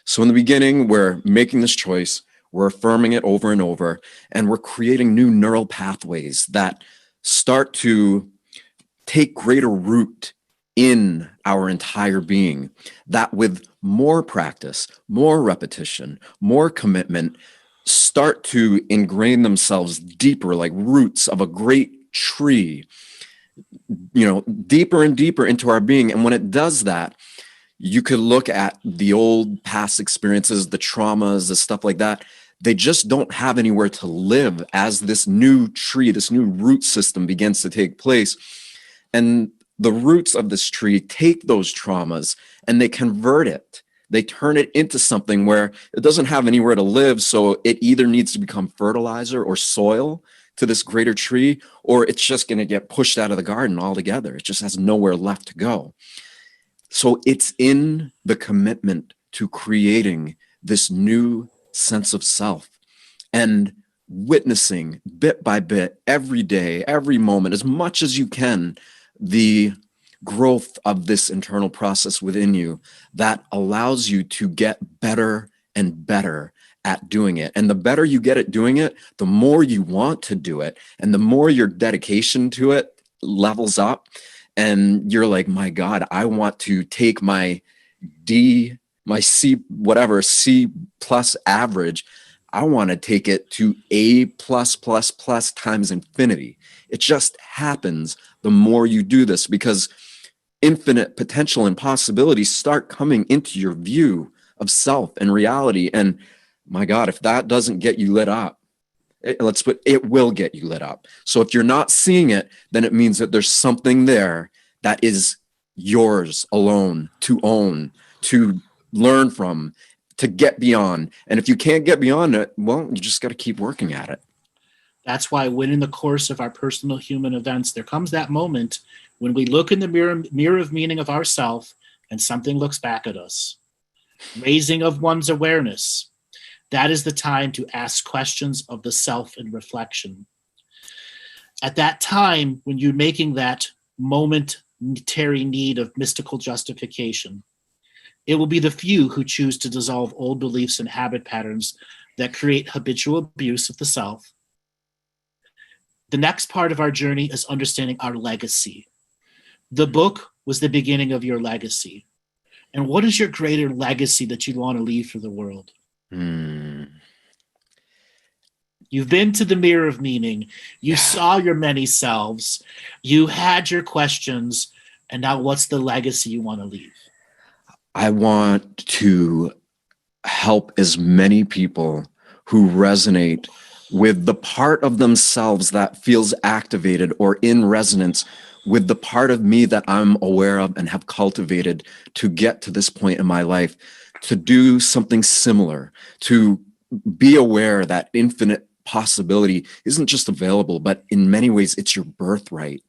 So in the beginning, we're making this choice, we're affirming it over and over, and we're creating new neural pathways that start to take greater root in our entire being, that with more practice, more repetition, more commitment, start to ingrain themselves deeper, like roots of a great tree, deeper and deeper into our being. And when it does that, you could look at the old past experiences, the traumas, the stuff like that. They just don't have anywhere to live as this new tree, this new root system begins to take place. And the roots of this tree take those traumas and they convert it They turn it into something where it doesn't have anywhere to live. So it either needs to become fertilizer or soil to this greater tree, or it's just going to get pushed out of the garden altogether. It just has nowhere left to go. So it's in the commitment to creating this new sense of self and witnessing bit by bit, every day, every moment, as much as you can, the growth of this internal process within you that allows you to get better and better at doing it. And the better you get at doing it, the more you want to do it, and the more your dedication to it levels up. And you're like, my God, I want to take my C, whatever, C plus average. I want to take it to A plus plus plus times infinity. It just happens the more you do this, because infinite potential and possibilities start coming into your view of self and reality. And my God, if that doesn't get you lit up, it will get you lit up. So if you're not seeing it, then it means that there's something there that is yours alone to own, to learn from, to get beyond. And if you can't get beyond it, well, you just got to keep working at it. That's why when in the course of our personal human events, there comes that moment when we look in the mirror of meaning of ourself and something looks back at us. Raising of one's awareness. That is the time to ask questions of the self and reflection. At that time, when you're making that momentary need of mystical justification, it will be the few who choose to dissolve old beliefs and habit patterns that create habitual abuse of the self. The next part of our journey is understanding our legacy. The book was the beginning of your legacy. And what is your greater legacy that you want to leave for the world? You've been to the mirror of meaning. You saw your many selves. You had your questions. And now what's the legacy you want to leave? I want to help as many people who resonate with the part of themselves that feels activated or in resonance with the part of me that I'm aware of and have cultivated to get to this point in my life, to do something similar, to be aware that infinite possibility isn't just available, but in many ways it's your birthright.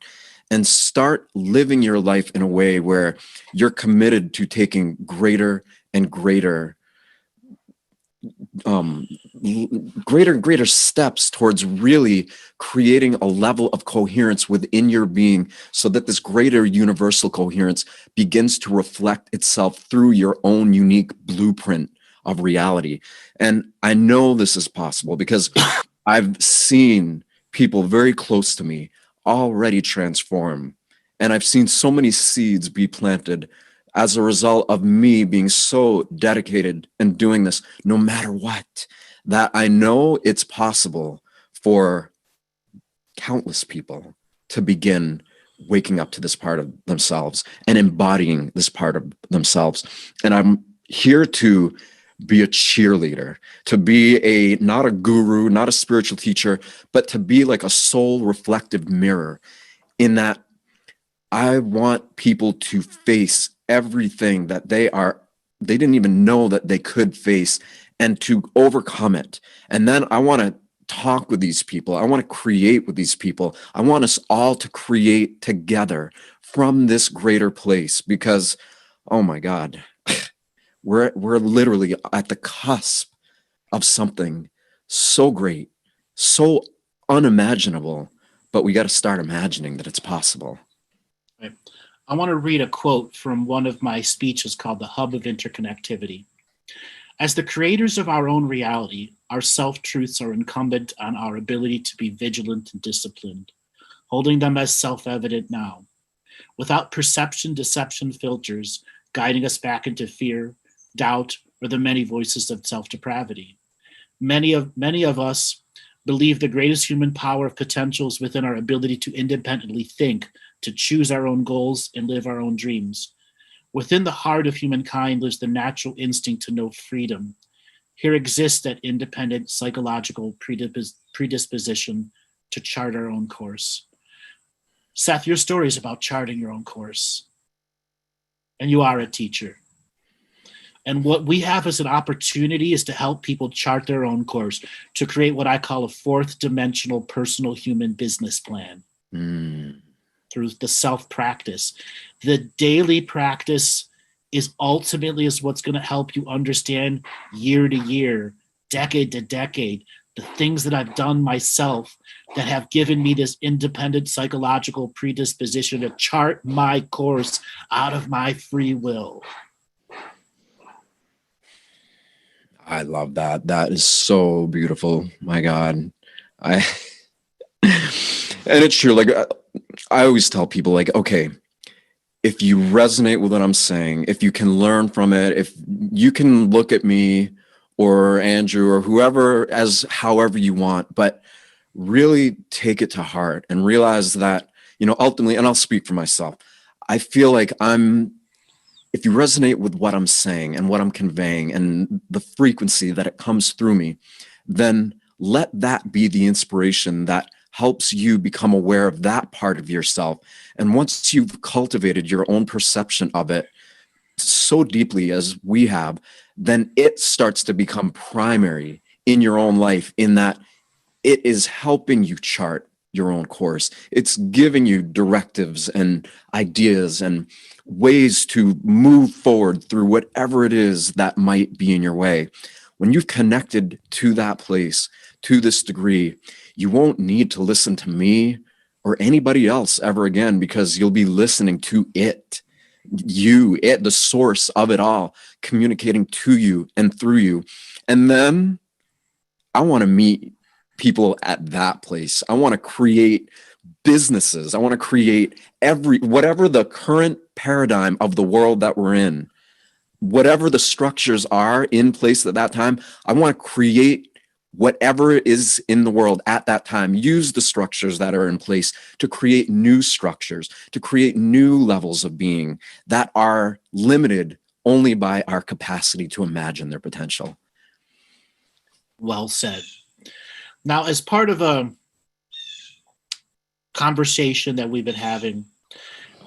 And start living your life in a way where you're committed to taking greater and greater greater steps towards really creating a level of coherence within your being, so that this greater universal coherence begins to reflect itself through your own unique blueprint of reality. And I know this is possible because I've seen people very close to me already transform, and I've seen so many seeds be planted as a result of me being so dedicated and doing this no matter what, that I know it's possible for countless people to begin waking up to this part of themselves and embodying this part of themselves. And I'm here to be a cheerleader, to be not a guru, not a spiritual teacher, but to be like a soul reflective mirror, in that I want people to face everything that they didn't even know that they could face, and to overcome it. And then I want to talk with these people. I want to create with these people. I want us all to create together from this greater place, because, oh my God, we're literally at the cusp of something so great, so unimaginable, but we got to start imagining that it's possible. Right. I want to read a quote from one of my speeches called The Hub of Interconnectivity. As the creators of our own reality, our self-truths are incumbent on our ability to be vigilant and disciplined, holding them as self-evident now, without perception, deception filters guiding us back into fear, doubt, or the many voices of self-depravity. Many of us believe the greatest human power of potential is within our ability to independently think, to choose our own goals and live our own dreams. Within the heart of humankind lives the natural instinct to know freedom. Here exists that independent psychological predisposition to chart our own course. Seth, your story is about charting your own course. And you are a teacher. And what we have as an opportunity is to help people chart their own course, to create what I call a fourth dimensional personal human business plan through the self-practice. The daily practice is ultimately is what's going to help you understand year to year, decade to decade, the things that I've done myself that have given me this independent psychological predisposition to chart my course out of my free will. I love that. That is so beautiful. My God. And it's true. Like, I always tell people, like, okay, if you resonate with what I'm saying, if you can learn from it, if you can look at me or Andrew or whoever as however you want, but really take it to heart and realize that, ultimately, and I'll speak for myself, I feel like if you resonate with what I'm saying and what I'm conveying and the frequency that it comes through me, then let that be the inspiration that helps you become aware of that part of yourself. And once you've cultivated your own perception of it so deeply as we have, then it starts to become primary in your own life, in that it is helping you chart your own course. It's giving you directives and ideas and ways to move forward through whatever it is that might be in your way. When you've connected to that place, to this degree, you won't need to listen to me or anybody else ever again, because you'll be listening to it, the source of it all, communicating to you and through you. And then I want to meet people at that place. I want to create businesses. I want to create whatever the current paradigm of the world that we're in, whatever the structures are in place at that time. I want to create whatever is in the world at that time, use the structures that are in place to create new structures, to create new levels of being that are limited only by our capacity to imagine their potential. Well said. Now, as part of a conversation that we've been having,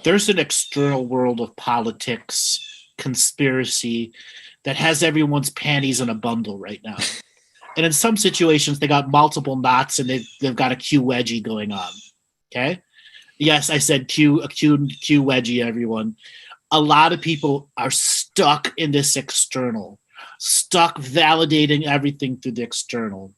there's an external world of politics, conspiracy that has everyone's panties in a bundle right now. And in some situations, they got multiple knots and they've got a Q wedgie going on. Okay? Yes, I said Q wedgie, everyone. A lot of people are stuck in this external, stuck validating everything through the external.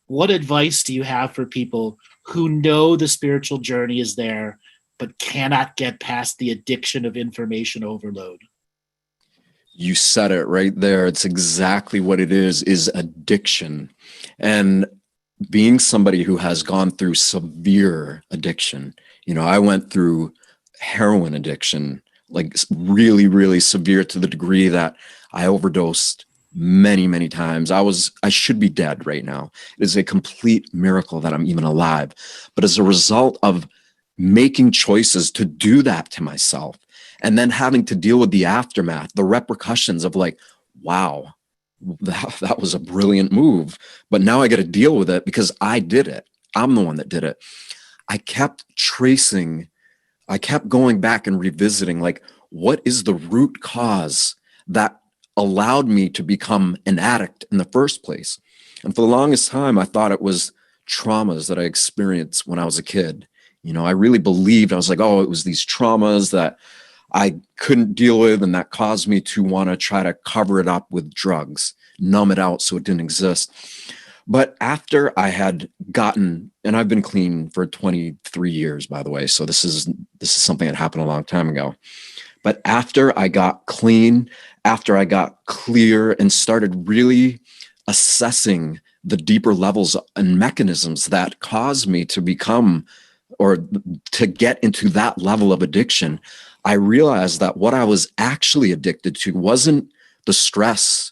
What advice do you have for people who know the spiritual journey is there, but cannot get past the addiction of information overload? You said it right there. It's exactly what it is addiction. And being somebody who has gone through severe addiction, I went through heroin addiction, like really, really severe, to the degree that I overdosed many, many times. I should be dead right now. It is a complete miracle that I'm even alive. But as a result of making choices to do that to myself, and then having to deal with the aftermath, the repercussions of like, wow, that was a brilliant move. But now I got to deal with it because I did it. I'm the one that did it. I kept going back and revisiting, like, what is the root cause that allowed me to become an addict in the first place? And for the longest time, I thought it was traumas that I experienced when I was a kid. I really believed, I was like, oh, it was these traumas that I couldn't deal with, and that caused me to want to try to cover it up with drugs, numb it out so it didn't exist. But after I had gotten, and I've been clean for 23 years, by the way, so this is something that happened a long time ago. But after I got clean, after I got clear and started really assessing the deeper levels and mechanisms that caused me to become, or to get into that level of addiction, I realized that what I was actually addicted to wasn't the stress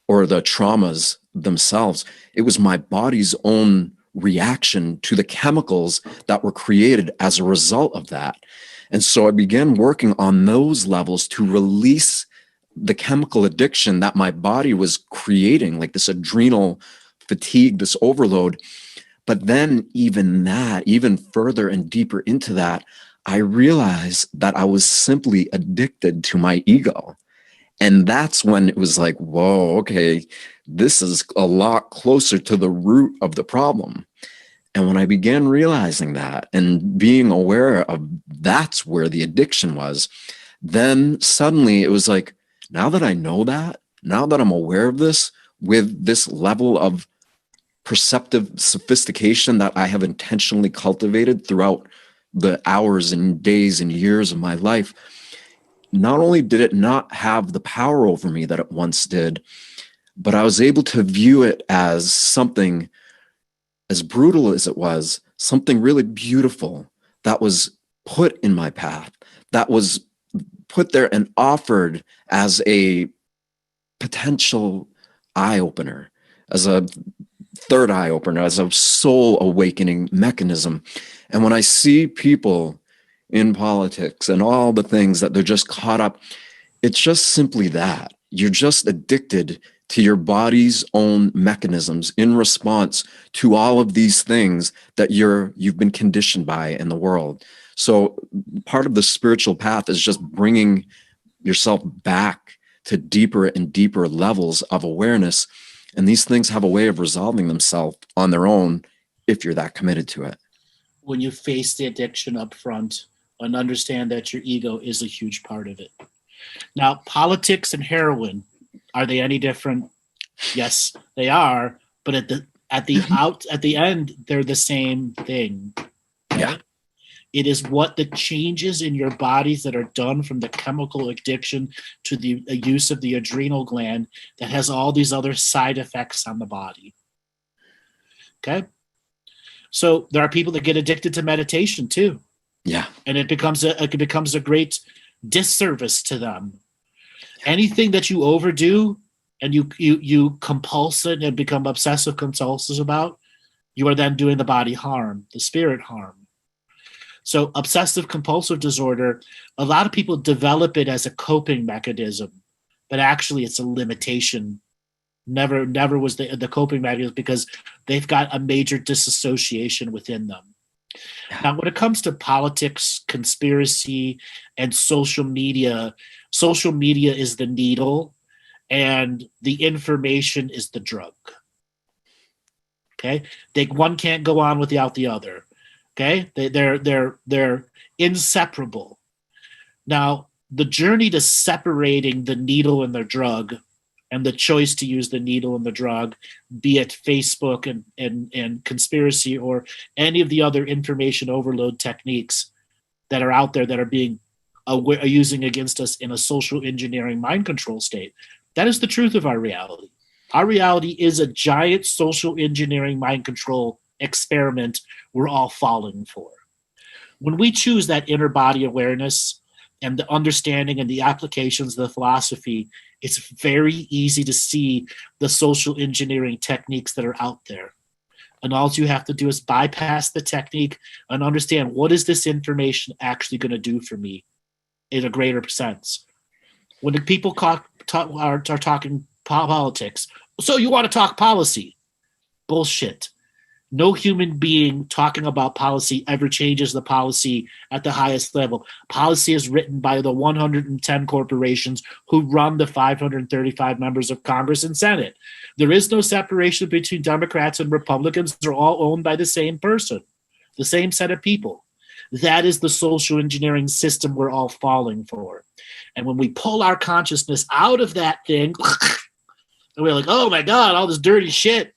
or the traumas themselves. It was my body's own reaction to the chemicals that were created as a result of that. And so I began working on those levels to release the chemical addiction that my body was creating, like this adrenal fatigue, this overload. But then even further and deeper into that, I realized that I was simply addicted to my ego. And that's when it was like, whoa, okay, this is a lot closer to the root of the problem. And when I began realizing that and being aware of that's where the addiction was, then suddenly it was like, now that I know that, now that I'm aware of this with this level of perceptive sophistication that I have intentionally cultivated throughout the hours and days and years of my life, not only did it not have the power over me that it once did, but I was able to view it as something, as brutal as it was, something really beautiful that was put in my path, that was put there and offered as a potential eye opener, as a third eye opener, as a soul awakening mechanism. And when I see people in politics and all the things that they're just caught up, it's just simply that. You're just addicted to your body's own mechanisms in response to all of these things that you've been conditioned by in the world. So part of the spiritual path is just bringing yourself back to deeper and deeper levels of awareness. And these things have a way of resolving themselves on their own if you're that committed to it. When you face the addiction up front and understand that your ego is a huge part of it. Now, politics and heroin, are they any different? Yes, they are. But at the end, they're the same thing. Right? Yeah. It is what the changes in your bodies that are done from the chemical addiction to the use of the adrenal gland that has all these other side effects on the body. Okay? So there are people that get addicted to meditation too. Yeah. And it becomes a great disservice to them. Anything that you overdo and you compulse it and become obsessive compulsive about, you are then doing the body harm, the spirit harm. So obsessive compulsive disorder, a lot of people develop it as a coping mechanism, but actually it's a limitation. Never was the coping mechanism because they've got a major disassociation within them. Now, when it comes to politics, conspiracy, and social media is the needle and the information is the drug. Okay? One can't go on without the other. Okay? They're inseparable. Now, the journey to separating the needle and the drug and the choice to use the needle and the drug, be it Facebook and conspiracy or any of the other information overload techniques that are out there that are being using against us in a social engineering mind control state. That is the truth of our reality. Our reality is a giant social engineering mind control experiment we're all falling for. When we choose that inner body awareness and the understanding and the applications of the philosophy, it's very easy to see the social engineering techniques that are out there. And all you have to do is bypass the technique and understand, what is this information actually going to do for me in a greater sense? When the people are talking politics, so you want to talk policy? Bullshit. No human being talking about policy ever changes the policy at the highest level. Policy is written by the 110 corporations who run the 535 members of Congress and Senate. There is no separation between Democrats and Republicans. They're all owned by the same person, the same set of people. That is the social engineering system we're all falling for. And when we pull our consciousness out of that thing, and we're like, oh my God, all this dirty shit,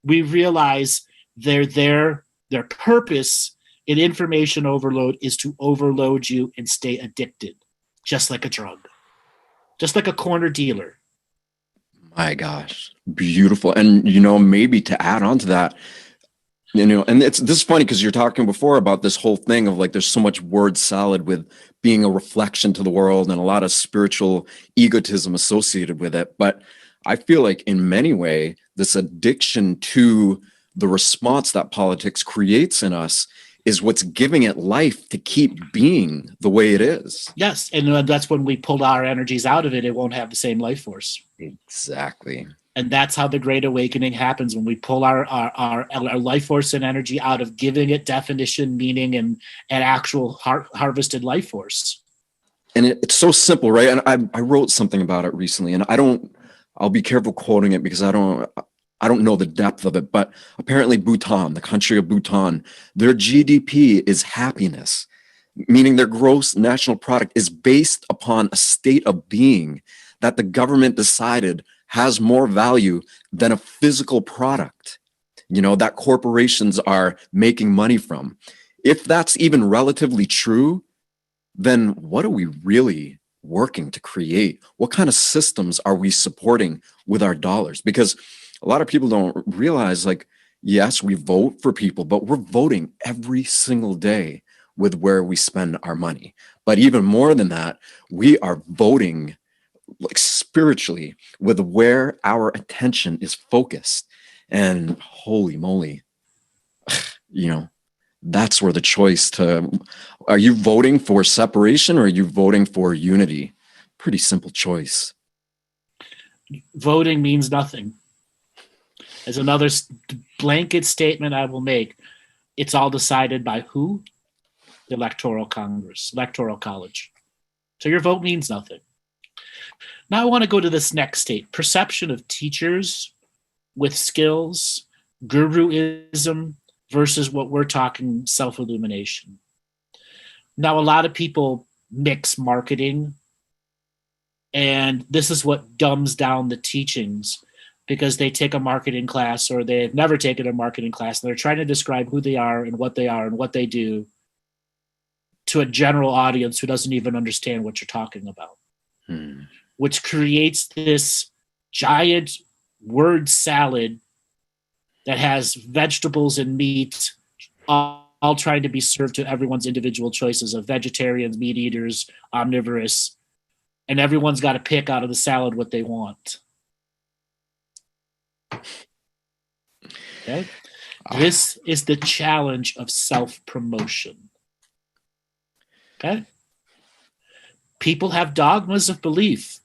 we realize their purpose in information overload is to overload you and stay addicted, just like a drug, just like a corner dealer. My gosh, beautiful. And maybe to add on to that, and this is funny because you're talking before about this whole thing of like there's so much word salad with being a reflection to the world and a lot of spiritual egotism associated with it. But I feel like in many ways, this addiction to the response that politics creates in us is what's giving it life to keep being the way it is. Yes, and that's when we pull our energies out of it, it won't have the same life force. Exactly. And that's how the Great Awakening happens, when we pull our life force and energy out of giving it definition, meaning, and actual harvested life force. and it's so simple, right? And I wrote something about it recently, and I'll be careful quoting it because I don't know the depth of it, but apparently Bhutan, the country of Bhutan, their GDP is happiness, meaning their gross national product is based upon a state of being that the government decided has more value than a physical product, that corporations are making money from. If that's even relatively true, then what are we really working to create? What kind of systems are we supporting with our dollars? Because a lot of people don't realize, like, yes, we vote for people, but we're voting every single day with where we spend our money. But even more than that, we are voting like spiritually with where our attention is focused. And holy moly, that's where the choice are you voting for separation or are you voting for unity? Pretty simple choice. Voting means nothing. As another blanket statement I will make, it's all decided by who? The Electoral Congress, Electoral College. So your vote means nothing. Now I want to go to this next state, perception of teachers with skills, guruism versus what we're talking, self-illumination. Now, a lot of people mix marketing, and this is what dumbs down the teachings because they take a marketing class or they've never taken a marketing class and they're trying to describe who they are and what they do to a general audience who doesn't even understand what you're talking about, which creates this giant word salad that has vegetables and meat all trying to be served to everyone's individual choices of vegetarians, meat eaters, omnivorous, and everyone's got to pick out of the salad what they want. Okay? This is the challenge of self-promotion. Okay? People have dogmas of belief.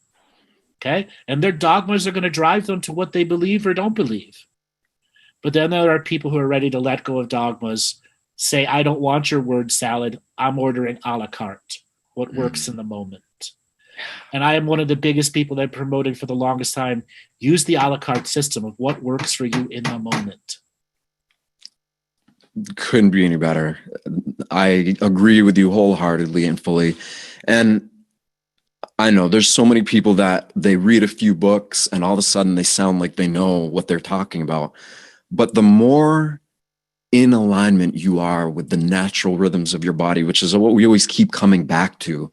Okay? And their dogmas are going to drive them to what they believe or don't believe. But then there are people who are ready to let go of dogmas, say, I don't want your word salad. I'm ordering a la carte, what works in the moment. And I am one of the biggest people that promoted for the longest time, use the a la carte system of what works for you in the moment. Couldn't be any better. I agree with you wholeheartedly and fully. And I know there's so many people that they read a few books and all of a sudden they sound like they know what they're talking about. But the more in alignment you are with the natural rhythms of your body, which is what we always keep coming back to,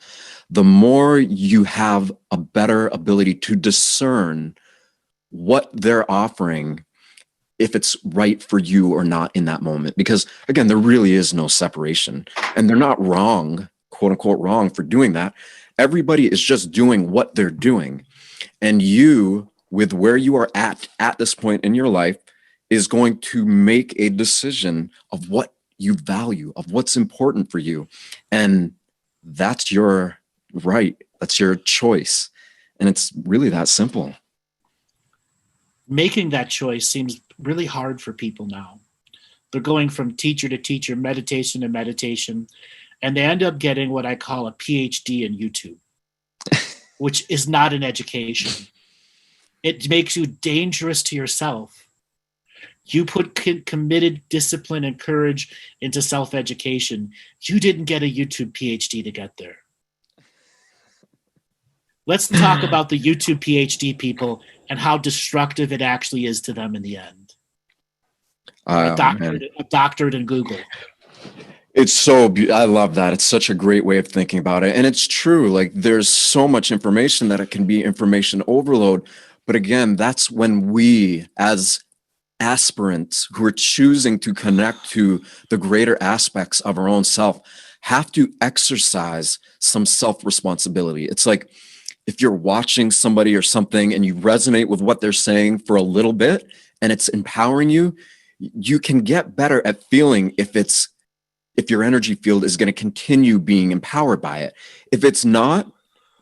the more you have a better ability to discern what they're offering, if it's right for you or not in that moment. Because again, there really is no separation, and they're not wrong, quote unquote wrong, for doing that. Everybody is just doing what they're doing. And you, with where you are at this point in your life, is going to make a decision of what you value, of what's important for you. And that's your right. That's your choice. And it's really that simple. Making that choice seems really hard for people now. They're going from teacher to teacher, meditation to meditation, and they end up getting what I call a PhD in YouTube, which is not an education. It makes you dangerous to yourself. You put committed discipline and courage into self-education. You didn't get a YouTube PhD to get there. Let's talk about the YouTube PhD people and how destructive it actually is to them in the end. A doctorate in Google. It's so I love that. It's such a great way of thinking about it. And it's true. Like, there's so much information that it can be information overload. But again, that's when we, as aspirants who are choosing to connect to the greater aspects of our own self, have to exercise some self-responsibility. It's like if you're watching somebody or something and you resonate with what they're saying for a little bit and it's empowering you, you can get better at feeling if your energy field is going to continue being empowered by it. If it's not,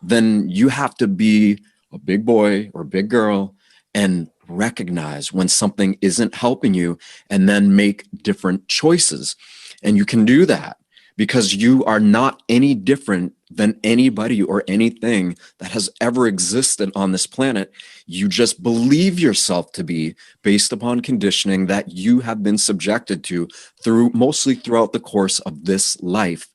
then you have to be a big boy or a big girl and recognize when something isn't helping you and then make different choices. And you can do that because you are not any different than anybody or anything that has ever existed on this planet. You just believe yourself to be based upon conditioning that you have been subjected to mostly throughout the course of this life.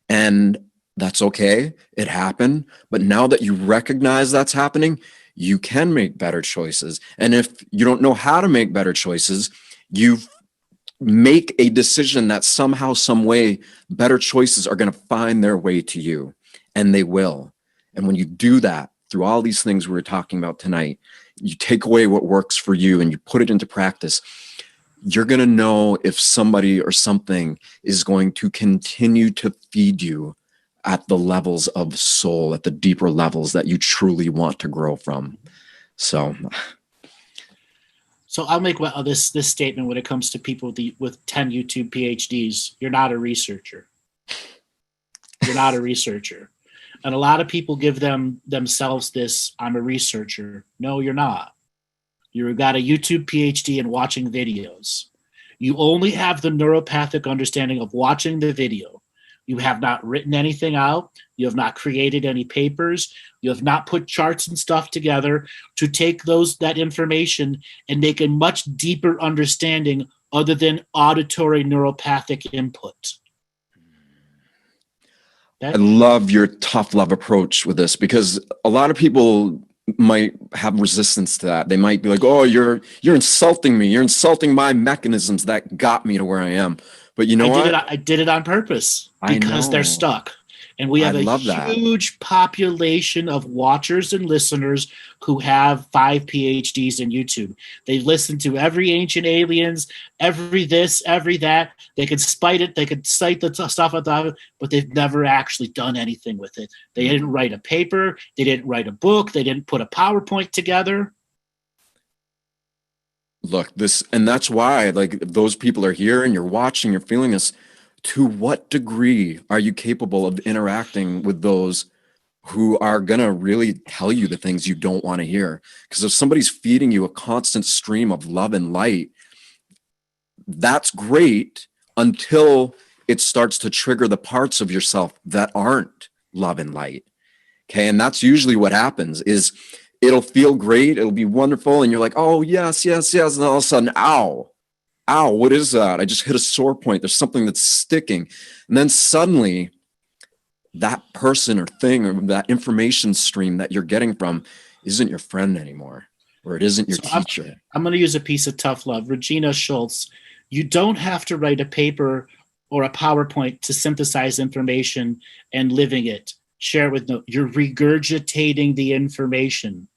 And that's okay. It happened. But now that you recognize that's happening, you can make better choices. And if you don't know how to make better choices, you make a decision that somehow, some way, better choices are going to find their way to you, and they will. And when you do that through all these things we were talking about tonight, you take away what works for you and you put it into practice, you're going to know if somebody or something is going to continue to feed you at the levels of soul, at the deeper levels that you truly want to grow from. So I'll make this statement when it comes to people with 10 YouTube PhDs. You're not a researcher. You're not a researcher. And a lot of people give themselves this, I'm a researcher. No, you're not. You've got a YouTube PhD in watching videos. You only have the neuropathic understanding of watching the video. You have not written anything out. You have not created any papers. You have not put charts and stuff together to take that information and make a much deeper understanding other than auditory neuropathic input. I love your tough love approach with this, because a lot of people might have resistance to that. They might be like, oh, you're insulting me. You're insulting my mechanisms that got me to where I am. But you know what? I did it on purpose because they're stuck. And we have a huge population of watchers and listeners who have 5 PhDs in YouTube. They've listened to every Ancient Aliens, every this, every that. They could cite it. They could cite the stuff about it, but they've never actually done anything with it. They didn't write a paper. They didn't write a book. They didn't put a PowerPoint together. Look, and that's why, like, those people are here and you're watching, you're feeling this. To what degree are you capable of interacting with those who are going to really tell you the things you don't want to hear? Because if somebody's feeding you a constant stream of love and light, that's great until it starts to trigger the parts of yourself that aren't love and light. Okay. And that's usually what happens is it'll feel great. It'll be wonderful. And you're like, oh, yes, yes, yes. And all of a sudden, ow, what is that? I just hit a sore point. There's something that's sticking. And then suddenly that person or thing or that information stream that you're getting from isn't your friend anymore, or it isn't your teacher. I'm going to use a piece of tough love. Regina Schultz, you don't have to write a paper or a PowerPoint to synthesize information and living it. Share it with no. You're regurgitating the information.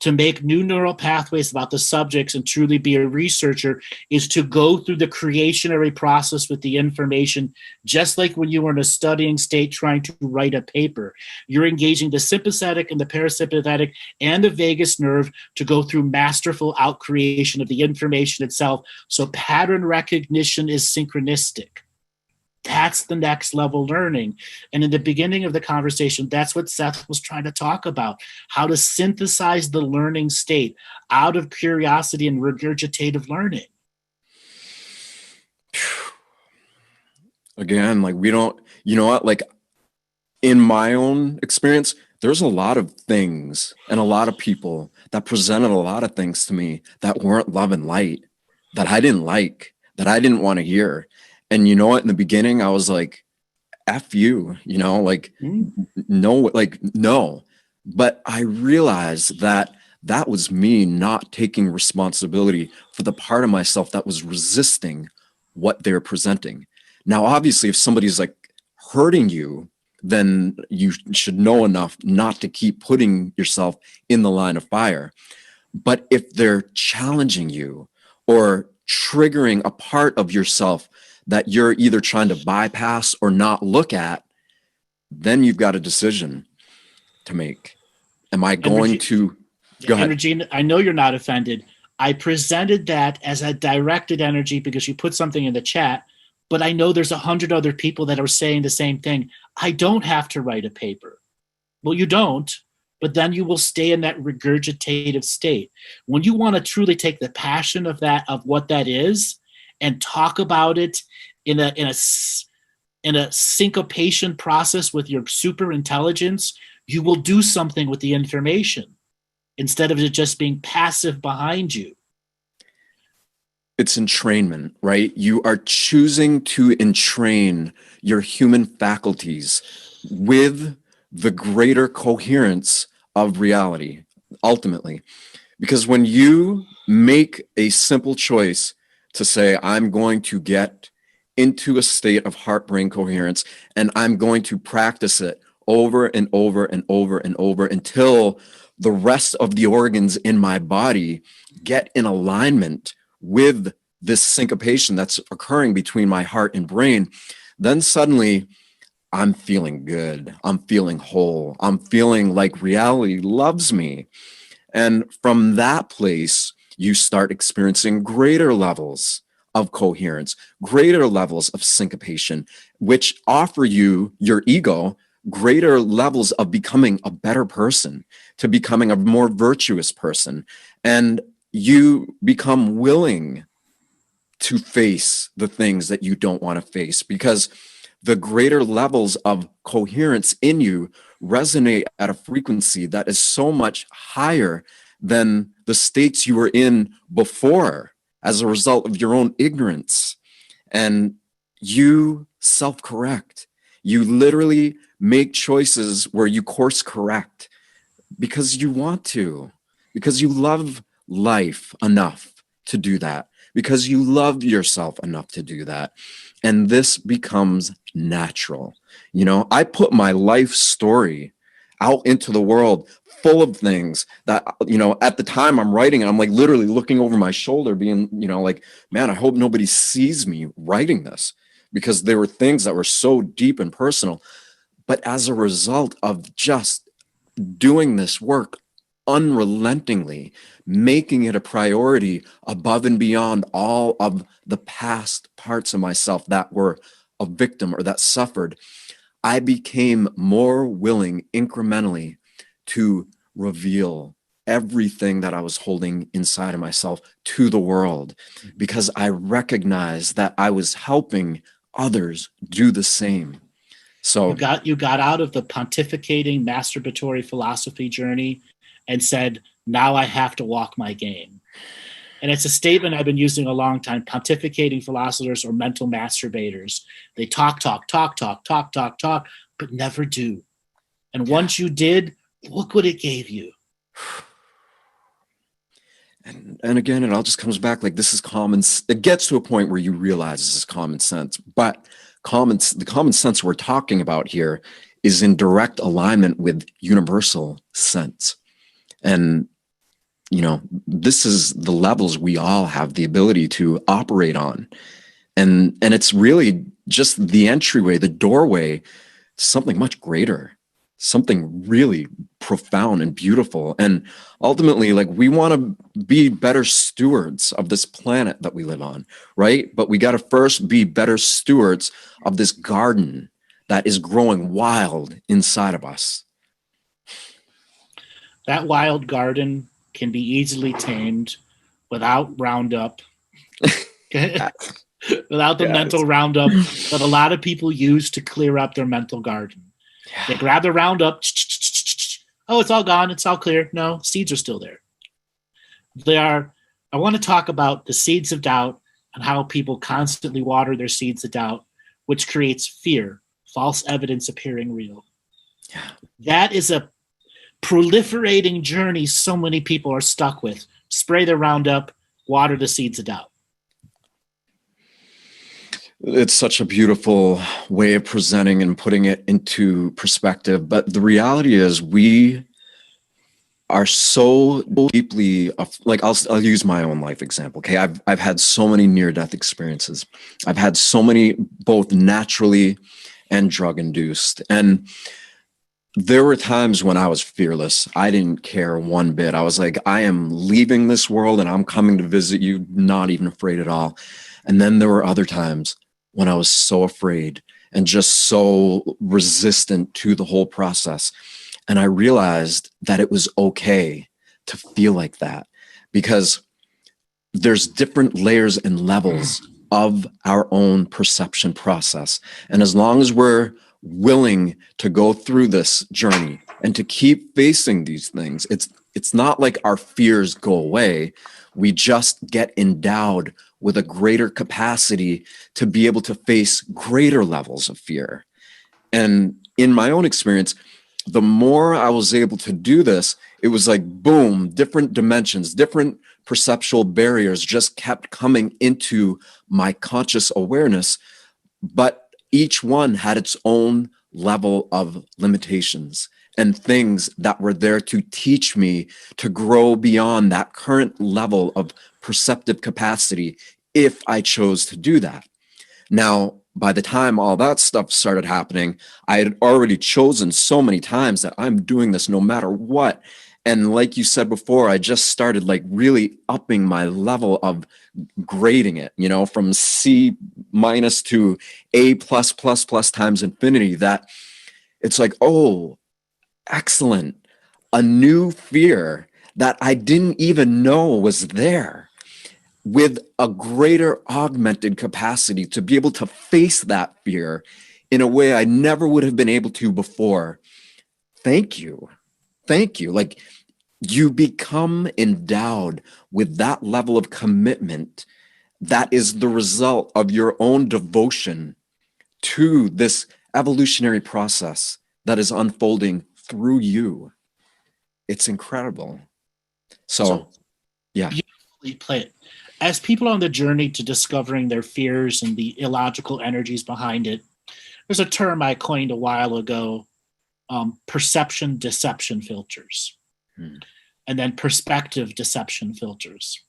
To make new neural pathways about the subjects and truly be a researcher is to go through the creationary process with the information, just like when you were in a studying state trying to write a paper. You're engaging the sympathetic and the parasympathetic and the vagus nerve to go through masterful out-creation of the information itself. So pattern recognition is synchronistic. That's the next level learning. And in the beginning of the conversation, that's what Seth was trying to talk about, how to synthesize the learning state out of curiosity and regurgitative learning. Again, like, we don't, you know what, like, in my own experience, there's a lot of things and a lot of people that presented a lot of things to me that weren't love and light, that I didn't like, that I didn't want to hear. And you know what, in the beginning, I was like, F you, like, no. But I realized that was me not taking responsibility for the part of myself that was resisting what they're presenting. Now, obviously, if somebody's like hurting you, then you should know enough not to keep putting yourself in the line of fire. But if they're challenging you or triggering a part of yourself that you're either trying to bypass or not look at, then you've got a decision to make. Am I going to go ahead? Regina, I know you're not offended. I presented that as a directed energy because you put something in the chat, but I know there's 100 other people that are saying the same thing. I don't have to write a paper. Well, you don't, but then you will stay in that regurgitative state. When you want to truly take the passion of what that is, and talk about it in a in a syncopation process with your super intelligence, you will do something with the information instead of it just being passive behind you. It's entrainment, right? You are choosing to entrain your human faculties with the greater coherence of reality, ultimately. Because when you make a simple choice to say, I'm going to get into a state of heart-brain coherence, and I'm going to practice it over and over and over and over until the rest of the organs in my body get in alignment with this syncopation that's occurring between my heart and brain, then suddenly I'm feeling good. I'm feeling whole. I'm feeling like reality loves me. And from that place, you start experiencing greater levels of coherence, greater levels of syncopation, which offer you, your ego, greater levels of becoming a better person, to becoming a more virtuous person. And you become willing to face the things that you don't want to face, because the greater levels of coherence in you resonate at a frequency that is so much higher than the states you were in before as a result of your own ignorance. And you self-correct. You literally make choices where you course correct because you want to, because you love life enough to do that, because you love yourself enough to do that. And this becomes natural. You know, I put my life story out into the world full of things that, you know, at the time I'm writing, and I'm like literally looking over my shoulder being, you know, like, man, I hope nobody sees me writing this, because there were things that were so deep and personal. But as a result of just doing this work unrelentingly, making it a priority above and beyond all of the past parts of myself that were a victim or that suffered, I became more willing incrementally to reveal everything that I was holding inside of myself to the world, because I recognized that I was helping others do the same. So you got out of the pontificating masturbatory philosophy journey and said, now I have to walk my game. And it's a statement I've been using a long time. Pontificating philosophers or mental masturbators. They talk, but never do. And once you did, look what it gave you. And again, it all just comes back like, this is common. It gets to a point where you realize this is common sense, but the common sense we're talking about here is in direct alignment with universal sense. And, you know, this is the levels we all have the ability to operate on. And it's really just the entryway, the doorway to something much greater, something really profound and beautiful. And ultimately, like, we want to be better stewards of this planet that we live on, right? But we got to first be better stewards of this garden that is growing wild inside of us. That wild garden can be easily tamed without Roundup, without the mental Roundup that a lot of people use to clear up their mental garden. Yeah. They grab the Roundup. Oh, it's all gone. It's all clear. No, seeds are still there. I want to talk about the seeds of doubt and how people constantly water their seeds of doubt, which creates fear, false evidence appearing real. Yeah. That is a proliferating journey so many people are stuck with. Spray the Roundup, water the seeds of doubt. It's such a beautiful way of presenting and putting it into perspective. But the reality is, we are so deeply, like, I'll use my own life example. Okay. I've had so many near-death experiences. I've had so many, both naturally and drug induced. And there were times when I was fearless. I didn't care one bit. I was like, I am leaving this world and I'm coming to visit you, not even afraid at all. And then there were other times when I was so afraid and just so resistant to the whole process. And I realized that it was okay to feel like that, because there's different layers and levels of our own perception process. And as long as we're willing to go through this journey and to keep facing these things, it's not like our fears go away. We just get endowed with a greater capacity to be able to face greater levels of fear. And in my own experience, the more I was able to do this, it was like, boom, different dimensions, different perceptual barriers just kept coming into my conscious awareness. But each one had its own level of limitations and things that were there to teach me to grow beyond that current level of perceptive capacity if I chose to do that. Now, by the time all that stuff started happening, I had already chosen so many times that I'm doing this no matter what. And like you said before, I just started like really upping my level of grading it, you know, from C minus to A plus plus plus times infinity, that it's like, oh, excellent. A new fear that I didn't even know was there, with a greater augmented capacity to be able to face that fear in a way I never would have been able to before. Thank you. Thank you. Like, you become endowed with that level of commitment that is the result of your own devotion to this evolutionary process that is unfolding through you. It's incredible. So yeah. Beautifully put. As people on the journey to discovering their fears and the illogical energies behind it, there's a term I coined a while ago, perception deception filters, and then perspective deception filters.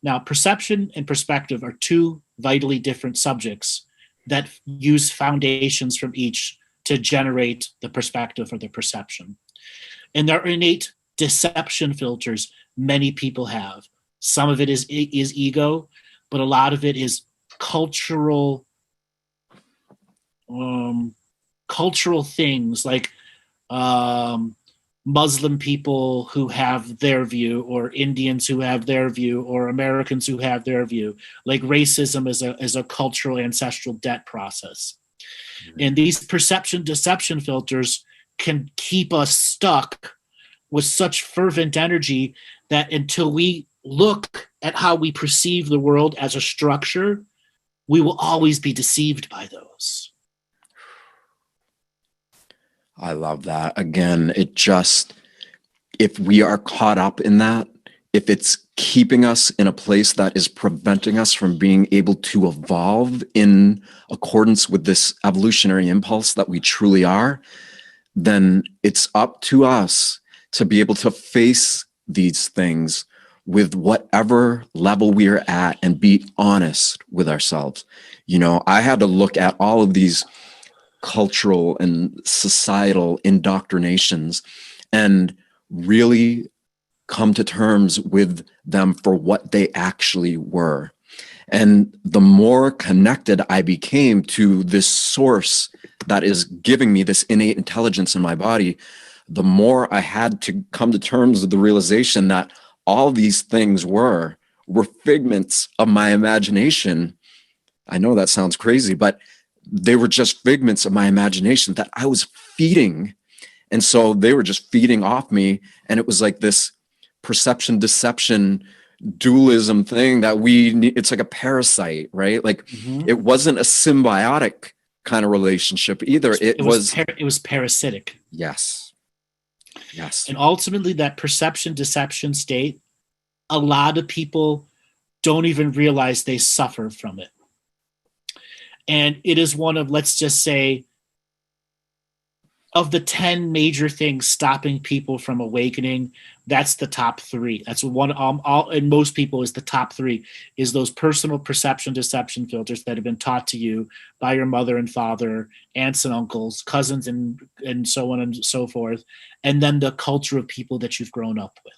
Now, perception and perspective are two vitally different subjects that use foundations from each to generate the perspective or the perception. And there are innate deception filters many people have. Some of it is ego, but a lot of it is cultural things, like Muslim people who have their view, or Indians who have their view, or Americans who have their view. Like racism is a cultural ancestral debt process. And these perception deception filters can keep us stuck with such fervent energy that until we look at how we perceive the world as a structure, we will always be deceived by those. I love that. Again, it just, if we are caught up in that, if it's keeping us in a place that is preventing us from being able to evolve in accordance with this evolutionary impulse that we truly are, then it's up to us to be able to face these things with whatever level we are at and be honest with ourselves. You know, I had to look at all of these cultural and societal indoctrinations and really come to terms with them for what they actually were. And the more connected I became to this source that is giving me this innate intelligence in my body, the more I had to come to terms with the realization that all these things were figments of my imagination. I know that sounds crazy, but they were just figments of my imagination that I was feeding. And so they were just feeding off me. And it was like this perception, deception, dualism thing that it's like a parasite, right? Like it wasn't a symbiotic kind of relationship either. It was parasitic. Yes. And ultimately that perception, deception state, a lot of people don't even realize they suffer from it. And it is one of, let's just say, of the 10 major things stopping people from awakening, that's the top 3. That's one, and most people is the top 3, is those personal perception deception filters that have been taught to you by your mother and father, aunts and uncles, cousins, and so on and so forth. And then the culture of people that you've grown up with.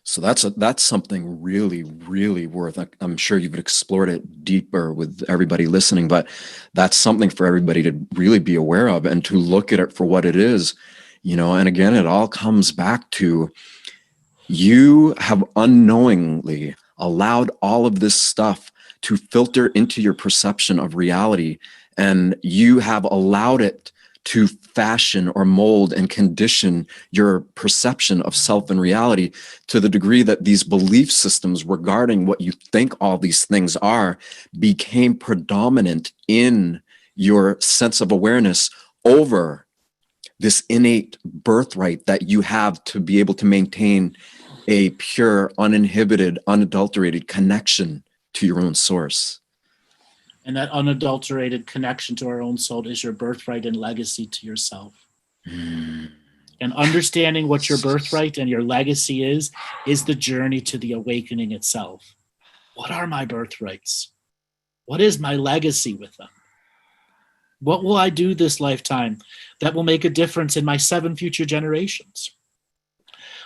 So that's something really, really worth. I'm sure you've explored it deeper with everybody listening, but that's something for everybody to really be aware of and to look at it for what it is, you know. And again, it all comes back to you have unknowingly allowed all of this stuff to filter into your perception of reality, and you have allowed it to fashion or mold and condition your perception of self and reality to the degree that these belief systems regarding what you think all these things are became predominant in your sense of awareness over this innate birthright that you have to be able to maintain a pure, uninhibited, unadulterated connection to your own source. And that unadulterated connection to our own soul is your birthright and legacy to yourself. And understanding what your birthright and your legacy is the journey to the awakening itself. What are my birthrights? What is my legacy with them? What will I do this lifetime that will make a difference in my 7 future generations?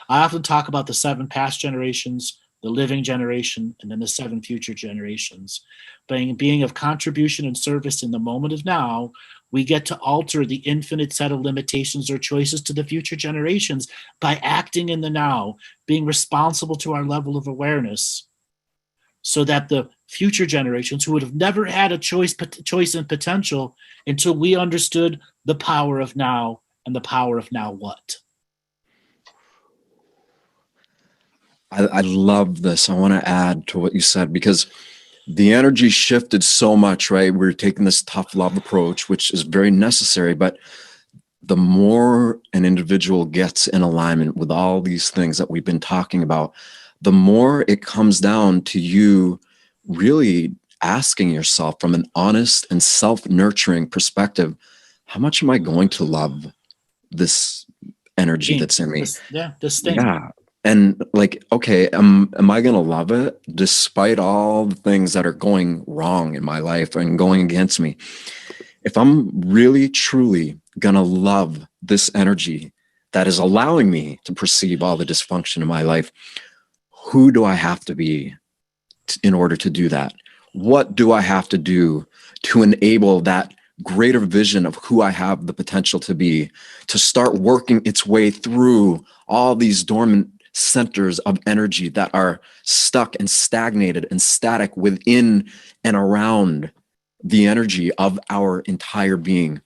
I often talk about the 7 past generations, the living generation, and then the 7 future generations. Being of contribution and service in the moment of now, we get to alter the infinite set of limitations or choices to the future generations by acting in the now, being responsible to our level of awareness, so that the future generations who would have never had a choice and potential until we understood the power of now and the power of now what. I love this. I want to add to what you said, because the energy shifted so much, right? We're taking this tough love approach, which is very necessary, but the more an individual gets in alignment with all these things that we've been talking about, the more it comes down to you really asking yourself from an honest and self-nurturing perspective, how much am I going to love this energy that's in me? This thing. Yeah. And like, okay, am I going to love it despite all the things that are going wrong in my life and going against me? If I'm really, truly going to love this energy that is allowing me to perceive all the dysfunction in my life, who do I have to be in order to do that? What do I have to do to enable that greater vision of who I have the potential to be, to start working its way through all these dormant centers of energy that are stuck and stagnated and static within and around the energy of our entire being?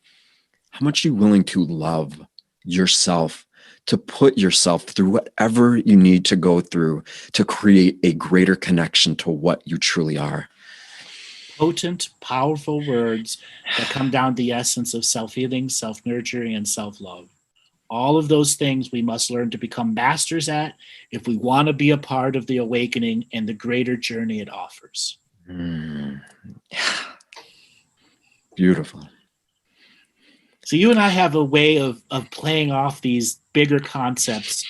How much are you willing to love yourself, to put yourself through whatever you need to go through to create a greater connection to what you truly are? Potent, powerful words that come down to the essence of self-healing, self-nurturing, and self-love. All of those things we must learn to become masters at if we want to be a part of the awakening and the greater journey it offers. Beautiful. So you and I have a way of playing off these bigger concepts.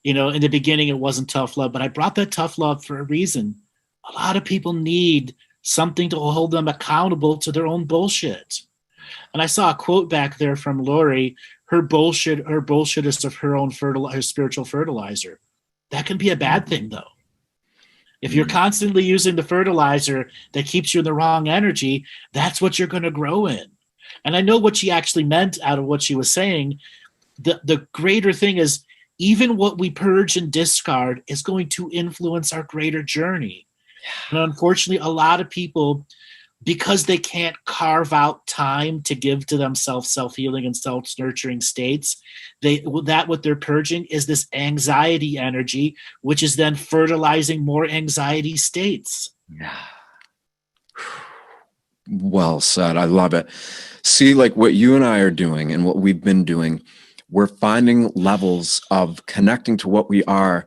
You know, in the beginning, it wasn't tough love, but I brought that tough love for a reason. A lot of people need something to hold them accountable to their own bullshit. And I saw a quote back there from Lori. Her bullshit is of her own her spiritual fertilizer. That can be a bad thing, though. If you're constantly using the fertilizer that keeps you in the wrong energy, that's what you're going to grow in. And I know what she actually meant out of what she was saying. The greater thing is, even what we purge and discard is going to influence our greater journey. And unfortunately, a lot of people, because they can't carve out time to give to themselves self-healing and self-nurturing states, what they're purging is this anxiety energy, which is then fertilizing more anxiety states. Yeah. Well said. I love it. See, like what you and I are doing and what we've been doing, we're finding levels of connecting to what we are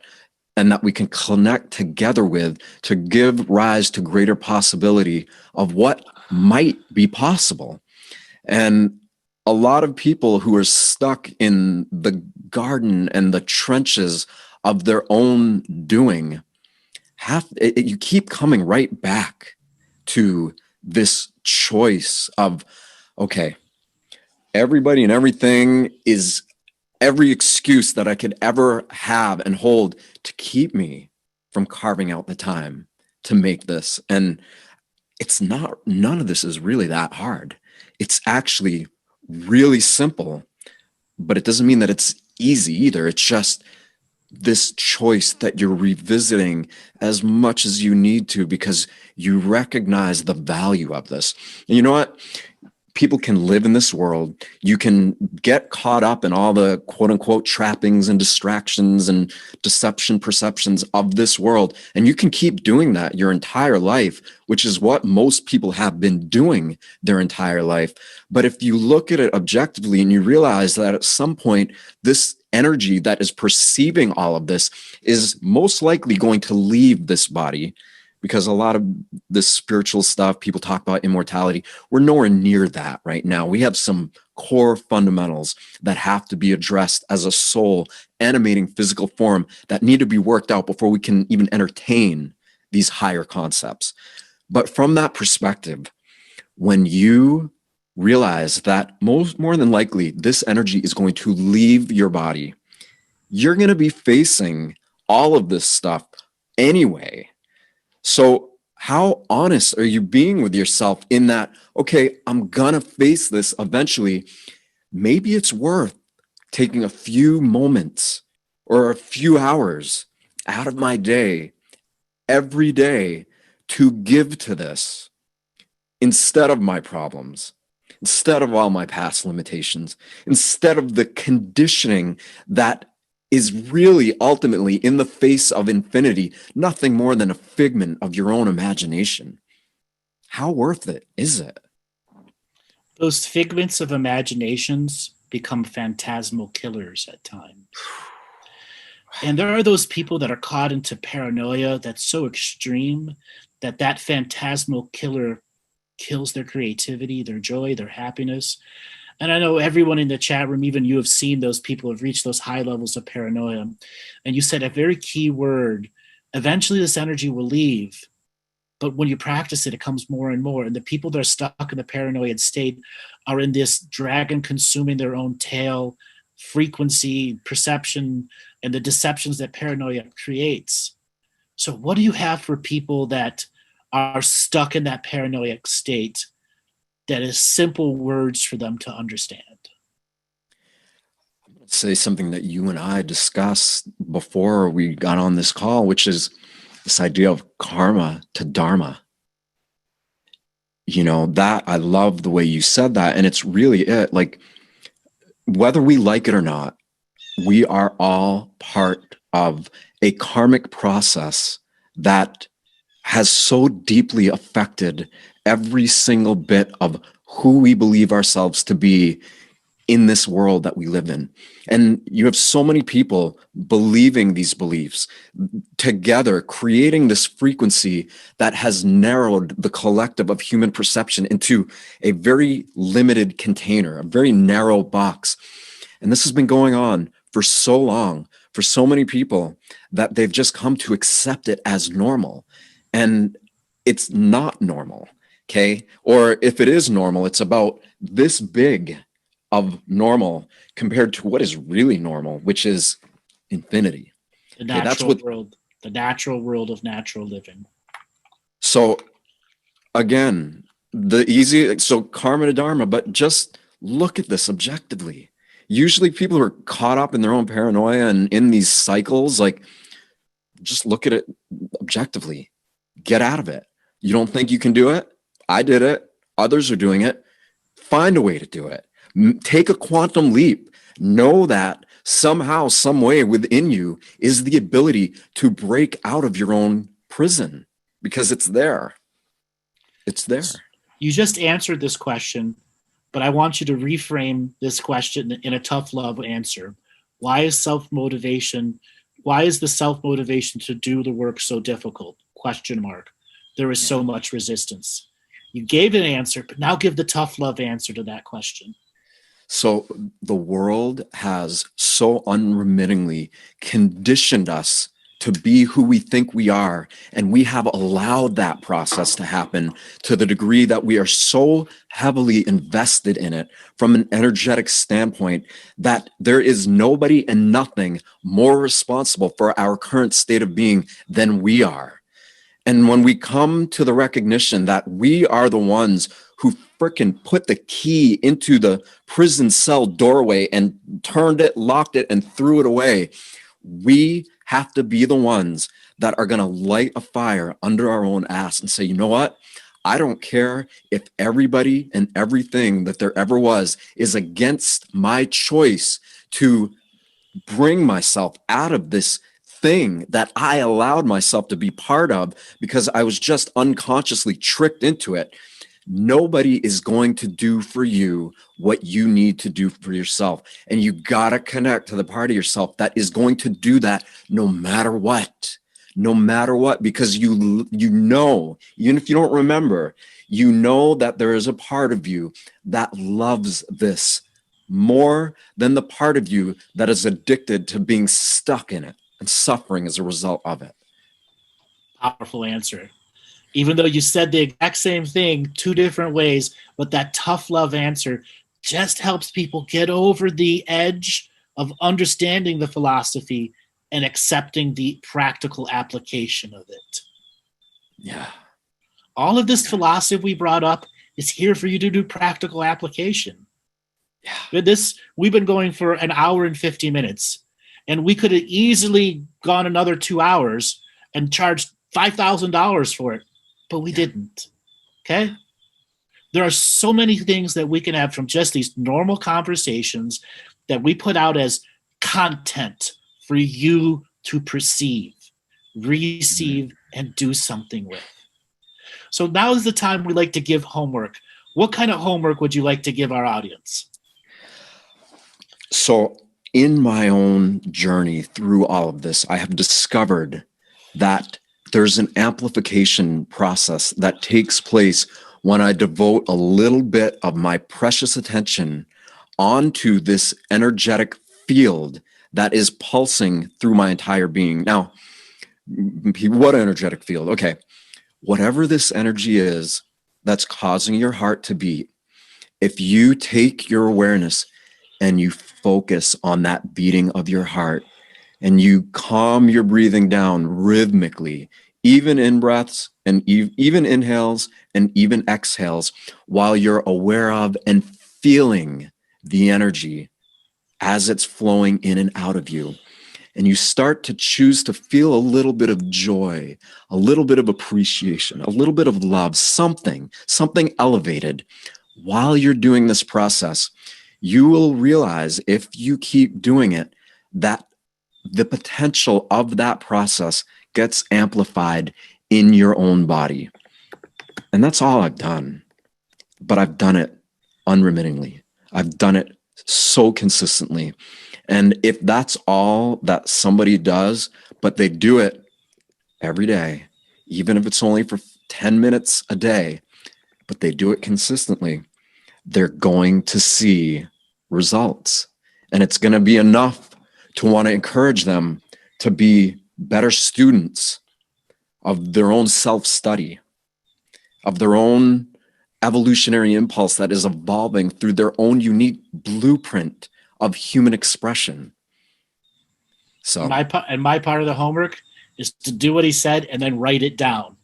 and that we can connect together with to give rise to greater possibility of what might be possible. And a lot of people who are stuck in the garden and the trenches of their own doing, you keep coming right back to this choice of, okay, everybody and everything is every excuse that I could ever have and hold to keep me from carving out the time to make this. And it's not, none of this is really that hard. It's actually really simple, but it doesn't mean that it's easy either. It's just this choice that you're revisiting as much as you need to, because you recognize the value of this. And you know what? People can live in this world. You can get caught up in all the quote unquote trappings and distractions and deception perceptions of this world. And you can keep doing that your entire life, which is what most people have been doing their entire life. But if you look at it objectively and you realize that at some point, this energy that is perceiving all of this is most likely going to leave this body, because a lot of this spiritual stuff, people talk about immortality. We're nowhere near that right now. We have some core fundamentals that have to be addressed as a soul animating physical form that need to be worked out before we can even entertain these higher concepts. But from that perspective, when you realize that more than likely this energy is going to leave your body, you're going to be facing all of this stuff anyway. So how honest are you being with yourself in that, okay, I'm gonna face this eventually. Maybe it's worth taking a few moments or a few hours out of my day every day to give to this instead of my problems, instead of all my past limitations, instead of the conditioning that is really ultimately, in the face of infinity, nothing more than a figment of your own imagination. How worth it is it? Those figments of imaginations become phantasmal killers at times. And there are those people that are caught into paranoia that's so extreme that that phantasmal killer kills their creativity, their joy, their happiness. And I know everyone in the chat room, even you, have seen those people have reached those high levels of paranoia. And you said a very key word. Eventually, this energy will leave. But when you practice it, it comes more and more. And the people that are stuck in the paranoid state are in this dragon consuming their own tail, frequency, perception, and the deceptions that paranoia creates. So what do you have for people that are stuck in that paranoid state that is simple words for them to understand? I'm going to say something that you and I discussed before we got on this call, which is this idea of karma to dharma. You know, that I love the way you said that. And it's really it. Like, whether we like it or not, we are all part of a karmic process that has so deeply affected every single bit of who we believe ourselves to be in this world that we live in. And you have so many people believing these beliefs together, creating this frequency that has narrowed the collective of human perception into a very limited container, a very narrow box. And this has been going on for so long, for so many people, that they've just come to accept it as normal. And it's not normal. Okay. Or if it is normal, it's about this big of normal compared to what is really normal, which is infinity. The natural world, the natural world of natural living. So again, so karma to dharma, but just look at this objectively. Usually people who are caught up in their own paranoia and in these cycles, like, just look at it objectively. Get out of it. You don't think you can do it? I did it. Others are doing it. Find a way to do it. Take a quantum leap. Know that somehow, some way within you is the ability to break out of your own prison, because it's there. It's there. You just answered this question, but I want you to reframe this question in a tough love answer. Why is self-motivation? Why is the self-motivation to do the work so difficult? Question mark. There is so much resistance. You gave an answer, but now give the tough love answer to that question. So the world has so unremittingly conditioned us to be who we think we are. And we have allowed that process to happen to the degree that we are so heavily invested in it from an energetic standpoint that there is nobody and nothing more responsible for our current state of being than we are. And when we come to the recognition that we are the ones who frickin' put the key into the prison cell doorway and turned it, locked it, and threw it away, We have to be the ones that are going to light a fire under our own ass and say, you know what? I don't care if everybody and everything that there ever was is against my choice to bring myself out of this thing that I allowed myself to be part of because I was just unconsciously tricked into it. Nobody is going to do for you what you need to do for yourself. And you got to connect to the part of yourself that is going to do that no matter what. No matter what, because you know, even if you don't remember, you know that there is a part of you that loves this more than the part of you that is addicted to being stuck in it and suffering as a result of it. Powerful answer. Even though you said the exact same thing 2 different ways, but that tough love answer just helps people get over the edge of understanding the philosophy and accepting the practical application of it. Yeah. All of this philosophy we brought up is here for you to do practical application. Yeah. We've been going for an hour and 50 minutes, and we could have easily gone another 2 hours and charged $5,000 for it, but we didn't. Okay? There are so many things that we can have from just these normal conversations that we put out as content for you to perceive, receive, and do something with. So now is the time we like to give homework. What kind of homework would you like to give our audience? So in my own journey through all of this, I have discovered that there's an amplification process that takes place when I devote a little bit of my precious attention onto this energetic field that is pulsing through my entire being. Now, what energetic field? Okay. Whatever this energy is that's causing your heart to beat, if you take your awareness and you focus on that beating of your heart and you calm your breathing down rhythmically, even in breaths and even inhales and even exhales, while you're aware of and feeling the energy as it's flowing in and out of you. And you start to choose to feel a little bit of joy, a little bit of appreciation, a little bit of love, something elevated. While you're doing this process, you will realize, if you keep doing it, that the potential of that process gets amplified in your own body. And that's all I've done. But I've done it unremittingly. I've done it so consistently. And if that's all that somebody does, but they do it every day, even if it's only for 10 minutes a day, but they do it consistently, they're going to see results. And it's going to be enough to want to encourage them to be better students of their own self-study, of their own evolutionary impulse that is evolving through their own unique blueprint of human expression. So my part of the homework is to do what he said and then write it down.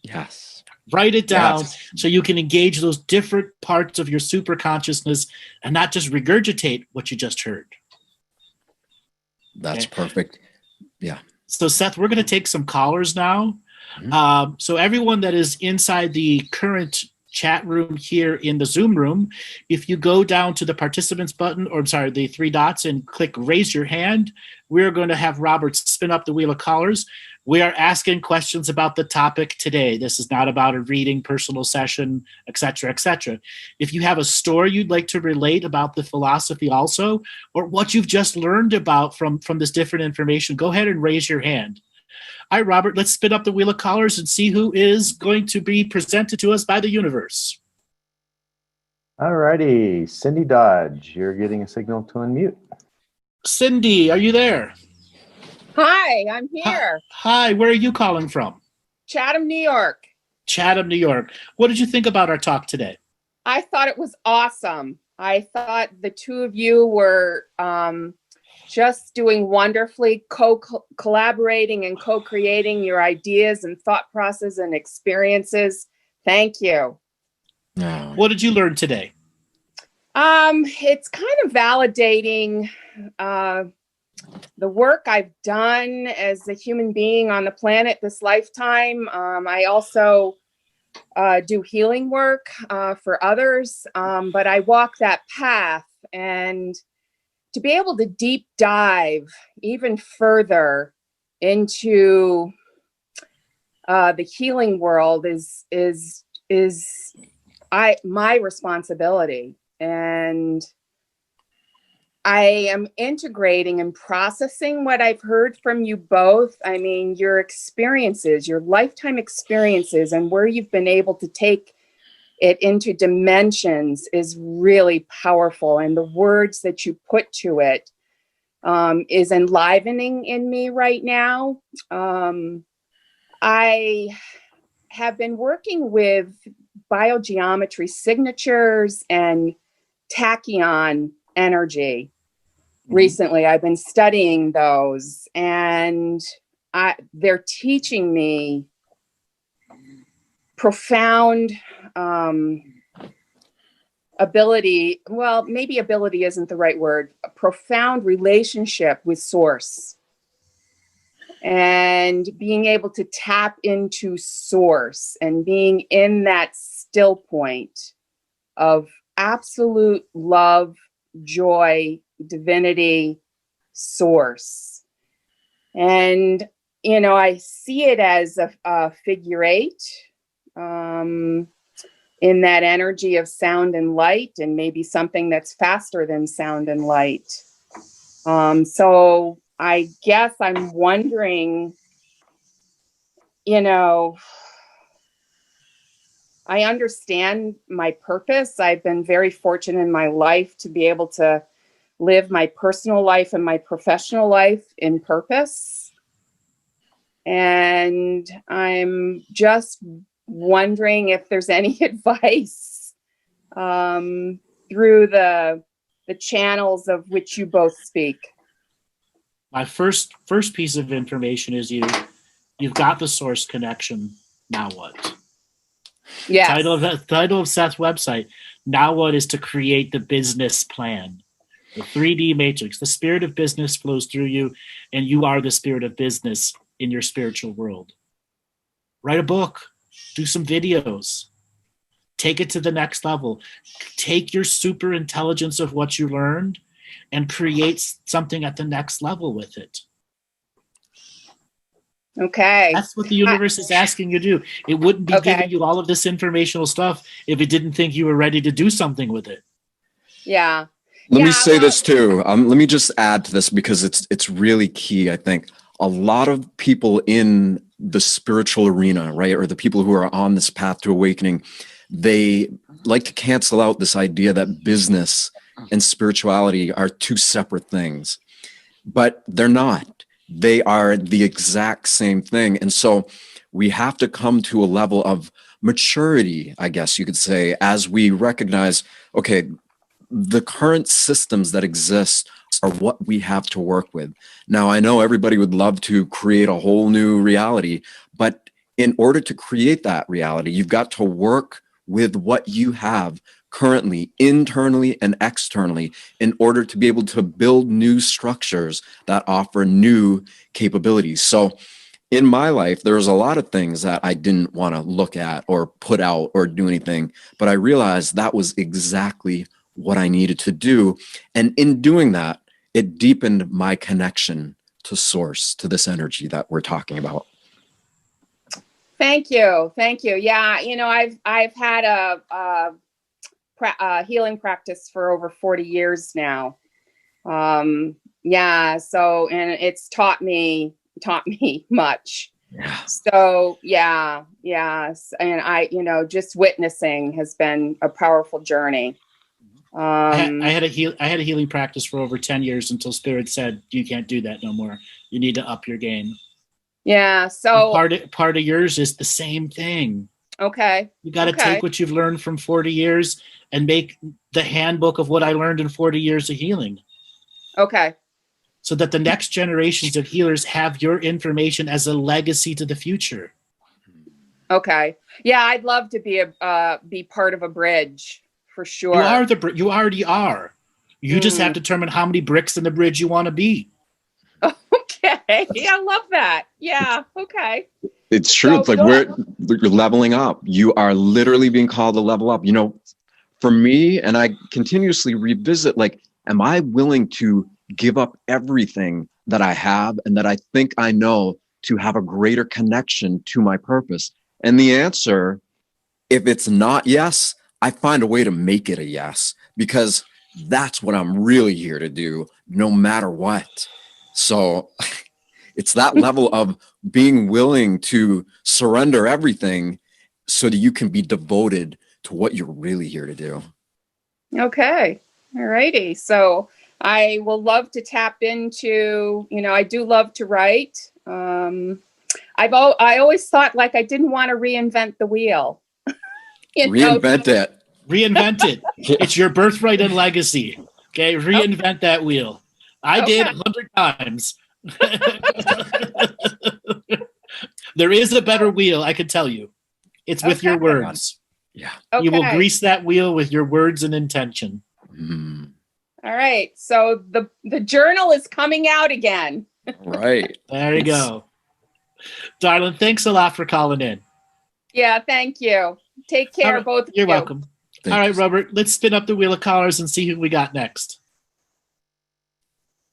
Yes. Write it down so you can engage those different parts of your super consciousness and not just regurgitate what you just heard. That's perfect. Yeah. So Seth, we're going to take some callers now. So everyone that is inside the current chat room here in the Zoom room, if you go down to the participants button, or I'm sorry, the 3 dots, and click raise your hand, we're going to have Robert spin up the wheel of callers. We are asking questions about the topic today. This is not about a reading, personal session, etc., etc. If you have a story you'd like to relate about the philosophy also, or what you've just learned about from this different information, go ahead and raise your hand. All right, Robert, let's spin up the wheel of callers and see who is going to be presented to us by the universe. All righty. Cindy Dodge, you're getting a signal to unmute. Cindy, are you there? Hi, I'm here. Hi, where are you calling from? Chatham, New York. Chatham, New York. What did you think about our talk today? I thought it was awesome. I thought the two of you were just doing wonderfully, collaborating and co-creating your ideas and thought process and experiences. Thank you. What did you learn today? It's kind of validating the work I've done as a human being on the planet this lifetime. I also do healing work for others, but I walk that path, and to be able to deep dive even further into the healing world is my responsibility. And I am integrating and processing what I've heard from you both. I mean, your experiences, your lifetime experiences, and where you've been able to take it into dimensions is really powerful. And the words that you put to it is enlivening in me right now. I have been working with biogeometry signatures and tachyon energy. Recently, I've been studying those, and they're teaching me profound ability. Well, maybe ability isn't the right word. A profound relationship with source, and being able to tap into source and being in that still point of absolute love, joy, divinity, source. And, you know, I see it as a figure eight in that energy of sound and light, and maybe something that's faster than sound and light. So I guess I'm wondering, you know, I understand my purpose. I've been very fortunate in my life to be able to live my personal life and my professional life in purpose. And I'm just wondering if there's any advice through the channels of which you both speak. My first piece of information is you've got the source connection. Now what? Yes. Title of Seth's website. Now what is to create the business plan, the 3D matrix. The spirit of business flows through you, and you are the spirit of business in your spiritual world. Write a book, do some videos, take it to the next level. Take your super intelligence of what you learned and create something at the next level with it. Okay. That's what the universe is asking you to do. It wouldn't be giving you all of this informational stuff if it didn't think you were ready to do something with it. Yeah. Let me say this too. Let me just add to this because it's really key. I think a lot of people in the spiritual arena, right, or the people who are on this path to awakening, they like to cancel out this idea that business and spirituality are two separate things, but they're not. They are the exact same thing. And so we have to come to a level of maturity, I guess you could say, as we recognize, okay, the current systems that exist are what we have to work with. Now, I know everybody would love to create a whole new reality, but in order to create that reality, you've got to work with what you have currently, internally and externally, in order to be able to build new structures that offer new capabilities. So in my life, there's a lot of things that I didn't want to look at or put out or do anything, but I realized that was exactly what I needed to do. And in doing that, it deepened my connection to source, to this energy that we're talking about. Thank you. Thank you. Yeah. You know, I've had a healing practice for over 40 years now. Yeah. So, and it's taught me much. Yeah. So yes. And I, you know, just witnessing has been a powerful journey. I had a healing practice for over 10 years until Spirit said, you can't do that no more. You need to up your game. Yeah. So part of yours is the same thing. Okay. You got to take what you've learned from 40 years and make the handbook of what I learned in 40 years of healing. Okay. So that the next generations of healers have your information as a legacy to the future. Okay. Yeah, I'd love to be part of a bridge for sure. You already are. You just have to determine how many bricks in the bridge you want to be. I love that. Yeah. Okay. It's true. So It's like you're leveling up. You are literally being called to level up. For me, and I continuously revisit, like, am I willing to give up everything that I have and that I think I know to have a greater connection to my purpose? And the answer, if it's not yes, I find a way to make it a yes, because that's what I'm really here to do, no matter what. So it's that level of being willing to surrender everything so that you can be devoted to what you're really here to do. Okay. All righty. So I will love to tap into, I do love to write. I always thought like I didn't want to reinvent the wheel. Reinvent it. Reinvent it. It's your birthright and legacy. Okay, reinvent that wheel. I did 100 times. There is a better wheel, I can tell you. It's with your words. Yeah. Okay. You will grease that wheel with your words and intention. Mm. All right. So the journal is coming out again. Right. There you go. Darling, thanks a lot for calling in. Yeah, thank you. Take care, both of you. You're welcome. All right, Robert, let's spin up the wheel of callers and see who we got next.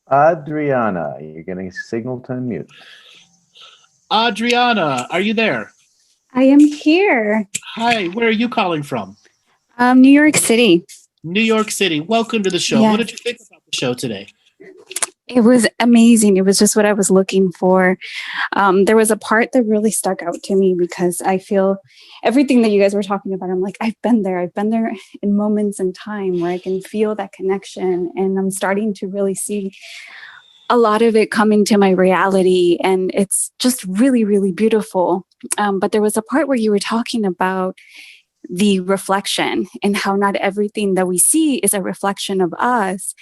Adriana, you're getting a signal to unmute. Adriana, are you there? I am here. Hi, where are you calling from? New York City. New York City. Welcome to the show. Yes. What did you think about the show today? It was amazing. It was just what I was looking for. There was a part that really stuck out to me because I feel everything that you guys were talking about. I'm like, I've been there. I've been there in moments in time where I can feel that connection. And I'm starting to really see a lot of it come into my reality. And it's just really, really beautiful. But there was a part where you were talking about the reflection and how not everything that we see is a reflection of us.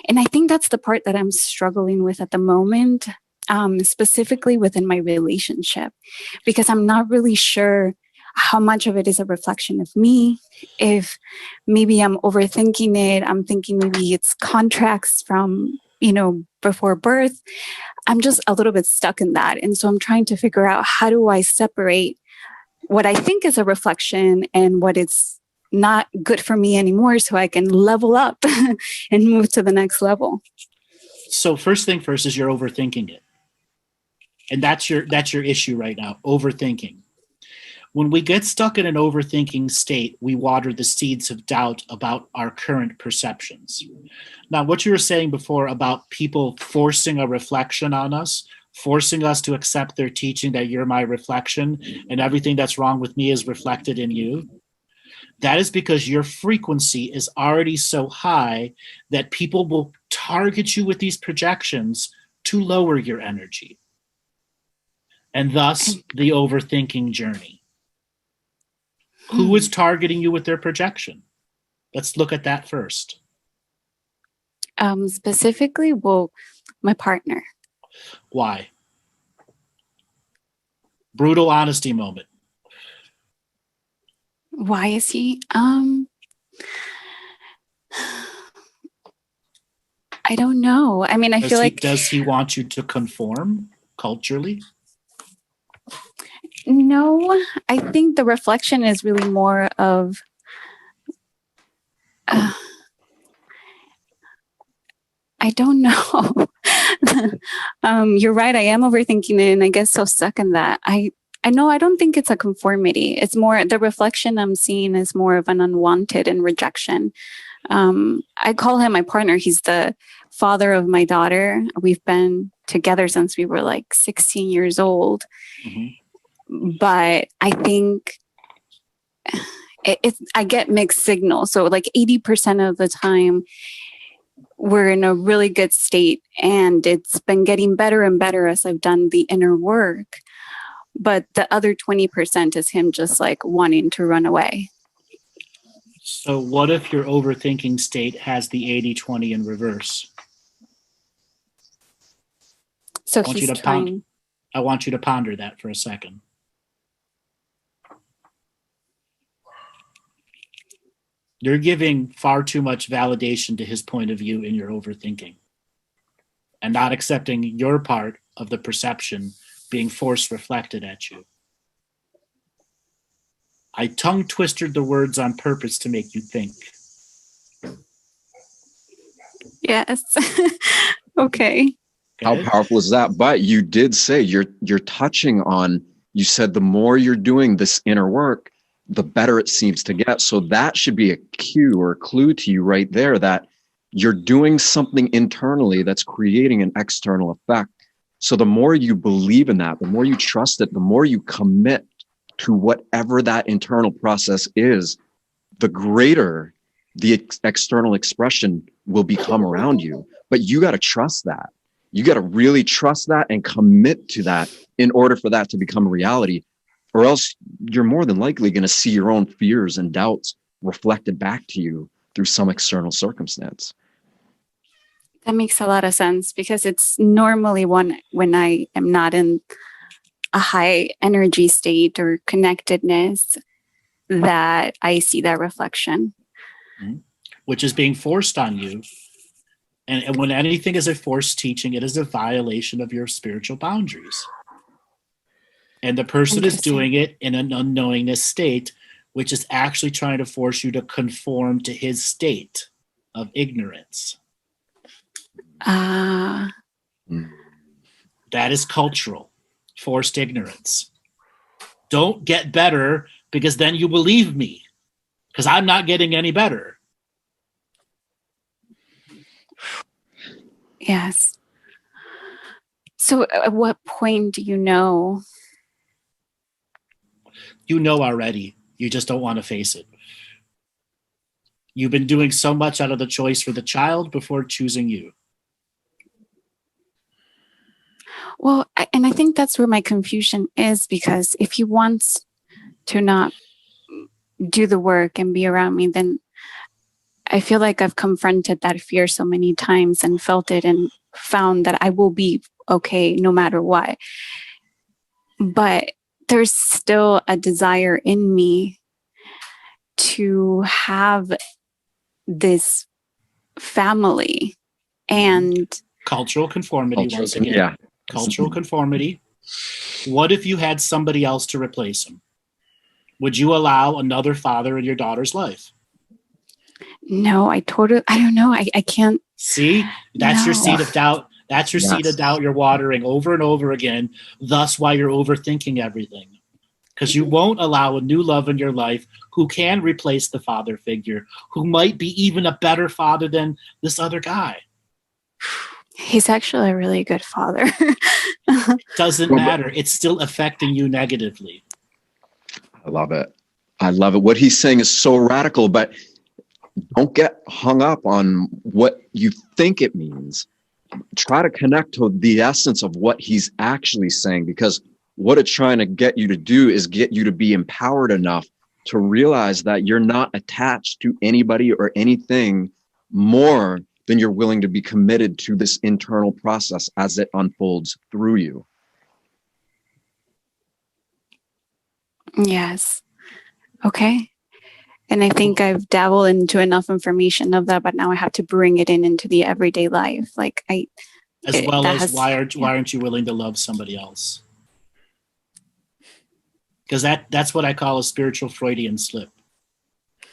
And I think that's the part that I'm struggling with at the moment, specifically within my relationship, because I'm not really sure how much of it is a reflection of me. If maybe I'm overthinking it, I'm thinking maybe it's contracts from, before birth. I'm just a little bit stuck in that. And so I'm trying to figure out, how do I separate what I think is a reflection and what is not good for me anymore, so I can level up and move to the next level? So first thing first is you're overthinking it. And that's your issue right now, overthinking. When we get stuck in an overthinking state, we water the seeds of doubt about our current perceptions. Now, what you were saying before about people forcing a reflection on us, forcing us to accept their teaching that you're my reflection and everything that's wrong with me is reflected in you, that is because your frequency is already so high that people will target you with these projections to lower your energy. And thus, the overthinking journey. Who is targeting you with their projection? Let's look at that first. Specifically, my partner. Why? Brutal honesty moment. Why is he? I don't know. I mean, I feel like... Does he want you to conform culturally? No, I think the reflection is really more of... I don't know. You're right. I am overthinking it, and I guess so stuck in that. I know I don't think it's a conformity. It's more the reflection I'm seeing is more of an unwanted and rejection. I call him my partner. He's the father of my daughter. We've been together since we were like 16 years old. Mm-hmm. But I think I get mixed signals. So like 80% of the time, we're in a really good state, and it's been getting better and better as I've done the inner work. But the other 20% is him just like wanting to run away. So what if your overthinking state has the 80-20 in reverse? So I want you to ponder that for a second. You're giving far too much validation to his point of view in your overthinking and not accepting your part of the perception being force reflected at you. I tongue twisted the words on purpose to make you think. Yes. Okay. How powerful is that? But you did say you're touching on, you said the more you're doing this inner work, the better it seems to get. So that should be a cue or a clue to you right there that you're doing something internally that's creating an external effect. So the more you believe in that, the more you trust it, the more you commit to whatever that internal process is, the greater the external expression will become around you. But you got to trust that. You got to really trust that and commit to that in order for that to become a reality, or else you're more than likely going to see your own fears and doubts reflected back to you through some external circumstance. That makes a lot of sense, because it's normally when I am not in a high energy state or connectedness that I see that reflection. Which is being forced on you. And when anything is a forced teaching, it is a violation of your spiritual boundaries. And the person is doing it in an unknowingness state, which is actually trying to force you to conform to his state of ignorance. That is cultural, forced ignorance. Don't get better, because then you will leave me, because I'm not getting any better. Yes. So at what point do you know? You know already. You just don't want to face it. You've been doing so much out of the choice for the child before choosing you. Well, and I think that's where my confusion is, because if he wants to not do the work and be around me, then I feel like I've confronted that fear so many times and felt it and found that I will be okay no matter what. But there's still a desire in me to have this family and cultural conformity. Once again, yeah. Cultural conformity. What if you had somebody else to replace him? Would you allow another father in your daughter's life? No, I don't know. I can't. See, that's your seed of doubt. That's your seed of Yes. doubt you're watering over and over again. Thus why you're overthinking everything. Because you won't allow a new love in your life who can replace the father figure, who might be even a better father than this other guy. He's actually a really good father. Doesn't matter. It's still affecting you negatively. I love it. I love it. What he's saying is so radical, but don't get hung up on what you think it means. Try to connect to the essence of what he's actually saying, because what it's trying to get you to do is get you to be empowered enough to realize that you're not attached to anybody or anything more than you're willing to be committed to this internal process as it unfolds through you. Yes. Okay. And I think I've dabbled into enough information of that, but now I have to bring it into the everyday life. Like why aren't you willing to love somebody else? Because that's what I call a spiritual Freudian slip.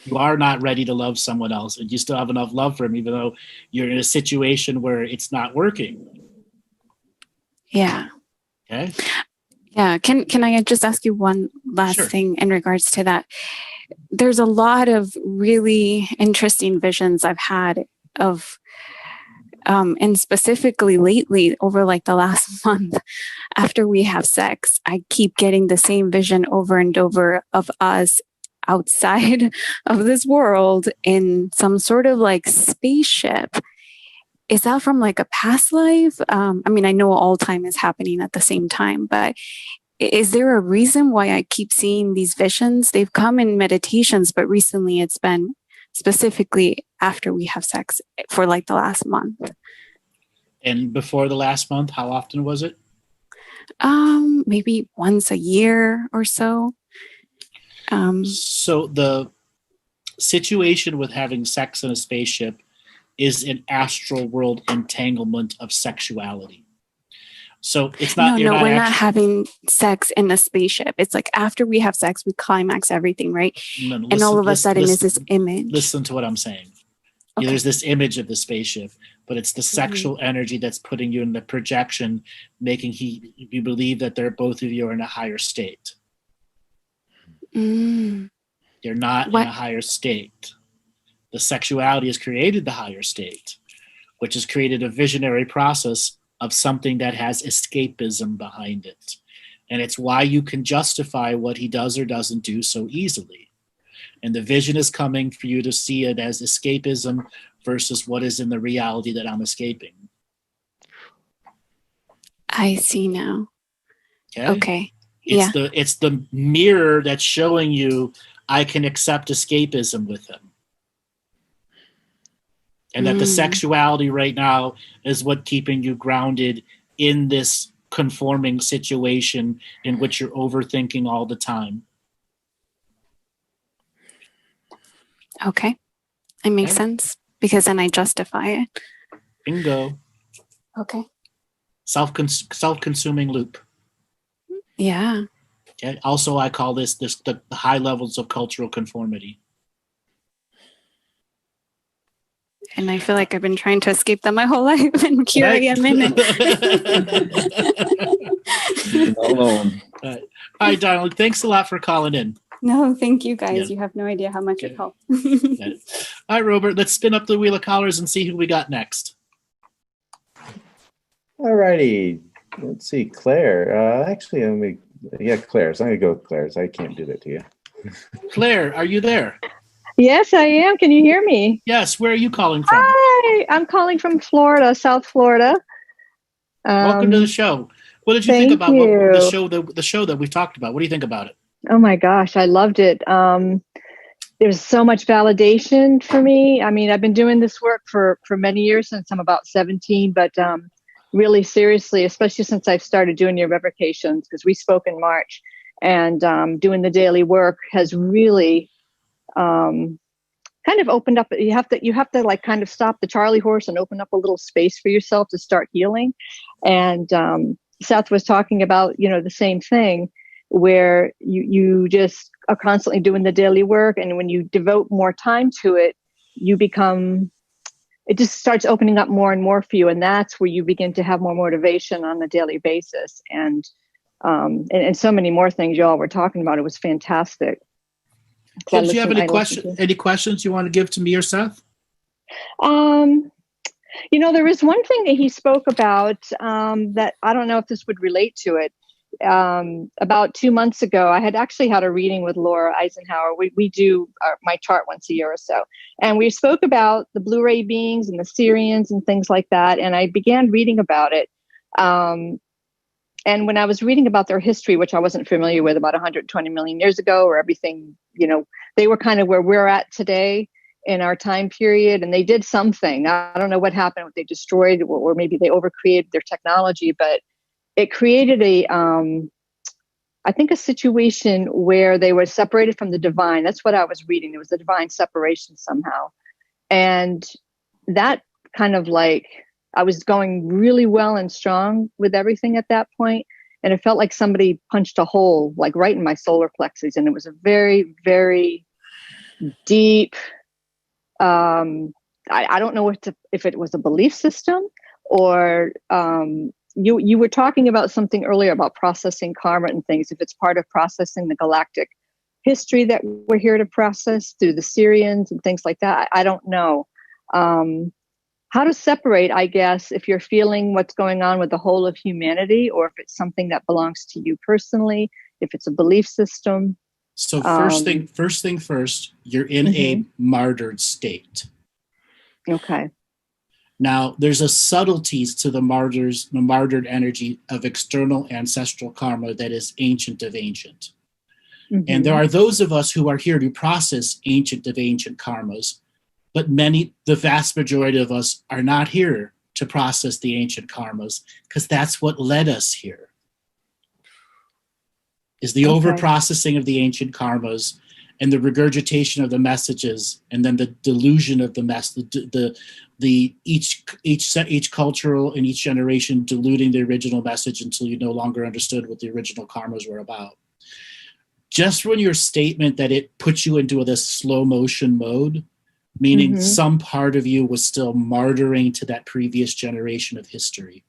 You are not ready to love someone else, and you still have enough love for him, even though you're in a situation where it's not working. Yeah. Okay. Yeah. Can I just ask you one last thing in regards to that? There's a lot of really interesting visions I've had of, and specifically lately over like the last month after we have sex, I keep getting the same vision over and over of us outside of this world in some sort of like spaceship. Is that from like a past life? I mean, I know all time is happening at the same time, but is there a reason why I keep seeing these visions? They've come in meditations, but recently it's been specifically after we have sex for like the last month. And before the last month, how often was it? Maybe once a year or so. So the situation with having sex in a spaceship is an astral world entanglement of sexuality. So it's not. No, we're not having sex in a spaceship. It's like after we have sex, we climax everything, right? No, And all of a sudden is this image. Listen to what I'm saying. Okay. There's this image of the spaceship, but it's the sexual energy that's putting you in the projection, making you believe that both of you are in a higher state. Mm. You're not in a higher state. The sexuality has created the higher state, which has created a visionary process of something that has escapism behind it. And it's why you can justify what he does or doesn't do so easily. And the vision is coming for you to see it as escapism versus what is in the reality that I'm escaping. I see now. Okay. It's the mirror that's showing you I can accept escapism with him. And that the sexuality right now is what keeping you grounded in this conforming situation in which you're overthinking all the time. Okay. It makes sense because then I justify it. Bingo. Okay. Self-consuming loop. Yeah. Okay. Also, I call this the high levels of cultural conformity. And I feel like I've been trying to escape them my whole life, and here I am in it. Alone. All right, Donald, thanks a lot for calling in. No, thank you guys. You have no idea how much it helped. All right, Robert, let's spin up the wheel of callers and see who we got next. All righty. Let's see, Claire. Claire's. I'm going to go with Claire's. I can't do that to you. Claire, are you there? Yes, I am. Can you hear me? Yes. Where are you calling from? Hi, I'm calling from Florida, South Florida. Welcome to the show. What did you think about the show that we've talked about? What do you think about it? Oh my gosh, I loved it. There's so much validation for me. I mean, I've been doing this work for many years, since I'm about 17, but really seriously, especially since I've started doing your revocations, because we spoke in March, and doing the daily work has really kind of opened up. You have to like kind of stop the Charlie horse and open up a little space for yourself to start healing. And Seth was talking about, the same thing, where you just are constantly doing the daily work. And when you devote more time to it, it just starts opening up more and more for you. And that's where you begin to have more motivation on a daily basis. And so many more things y'all were talking about. It was fantastic. Do you have any questions you want to give to me or Seth? There was one thing that he spoke about that I don't know if this would relate to it. About 2 months ago, I had actually had a reading with Laura Eisenhower. We do my chart once a year or so. And we spoke about the Blu-ray beings and the Syrians and things like that. And I began reading about it. And when I was reading about their history, which I wasn't familiar with, about 120 million years ago, or everything, they were kind of where we're at today in our time period. And they did something. I don't know what happened. They destroyed, or maybe they overcreated their technology, but it created I think a situation where they were separated from the divine. That's what I was reading. There was a divine separation somehow. And that kind of like, I was going really well and strong with everything at that point. And it felt like somebody punched a hole, like right in my solar plexus. And it was a very, very deep, I don't know if it was a belief system or, you were talking about something earlier about processing karma and things. If it's part of processing the galactic history that we're here to process through the Syrians and things like that, I don't know. How to separate, I guess, if you're feeling what's going on with the whole of humanity, or if it's something that belongs to you personally, if it's a belief system. So first thing first, you're in a martyred state. Okay. Now, there's a subtleties to the martyred energy of external ancestral karma that is ancient of ancient. And there are those of us who are here to process ancient of ancient karmas, but the vast majority of us are not here to process the ancient karmas, because that's what led us here, is the over-processing of the ancient karmas and the regurgitation of the messages, and then the delusion of the each cultural and each generation diluting the original message until you no longer understood what the original karmas were about. Just when your statement that it puts you into this slow motion mode, meaning some part of you was still martyring to that previous generation of history.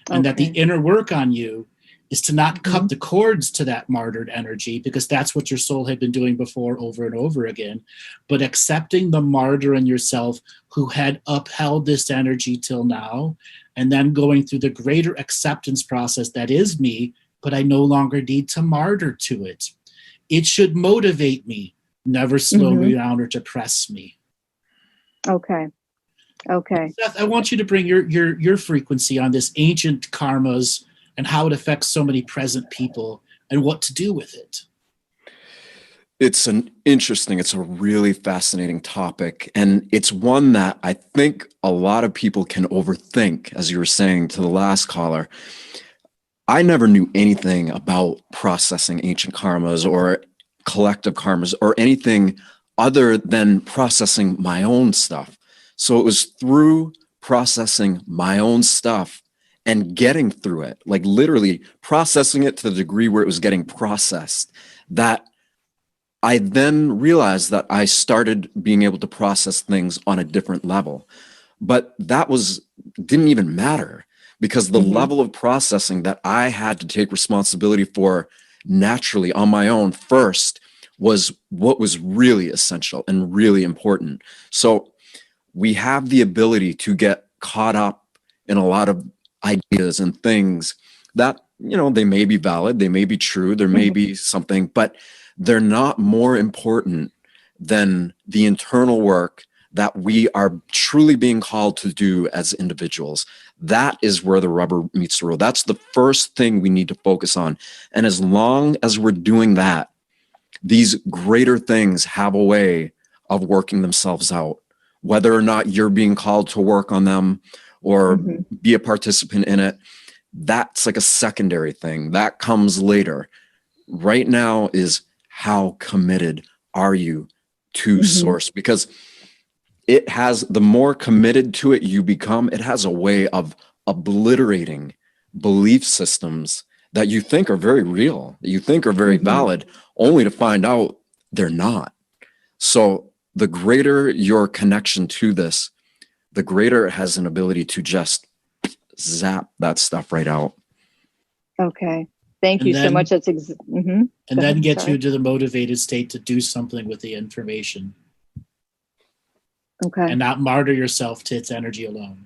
And that the inner work on you is to not cut the cords to that martyred energy, because that's what your soul had been doing before over and over again, but accepting the martyr in yourself who had upheld this energy till now, and then going through the greater acceptance process that is me, but I no longer need to martyr to it. It should motivate me, never slow me down or depress me. Okay. Seth, I want you to bring your frequency on this ancient karmas and how it affects so many present people and what to do with it. It's a really fascinating topic. And it's one that I think a lot of people can overthink, as you were saying to the last caller. I never knew anything about processing ancient karmas or collective karmas or anything other than processing my own stuff. So it was through processing my own stuff and getting through it, like literally processing it to the degree where it was getting processed, that I then realized that I started being able to process things on a different level. But that didn't even matter, because the level of processing that I had to take responsibility for naturally on my own first was what was really essential and really important. So we have the ability to get caught up in a lot of ideas and things that, they may be valid, they may be true, there may be something, but they're not more important than the internal work that we are truly being called to do as individuals. That is where the rubber meets the road. That's the first thing we need to focus on. And as long as we're doing that, these greater things have a way of working themselves out. Whether or not you're being called to work on them or be a participant in it, that's like a secondary thing. That comes later. Right now is how committed are you to source? Because it has, the more committed to it you become, it has a way of obliterating belief systems that you think are very real, that you think are very valid, only to find out they're not. So the greater your connection to this, the greater it has an ability to just zap that stuff right out. Okay. Thank you so much. That's and then get you to the motivated state to do something with the information. Okay. And not martyr yourself to its energy alone.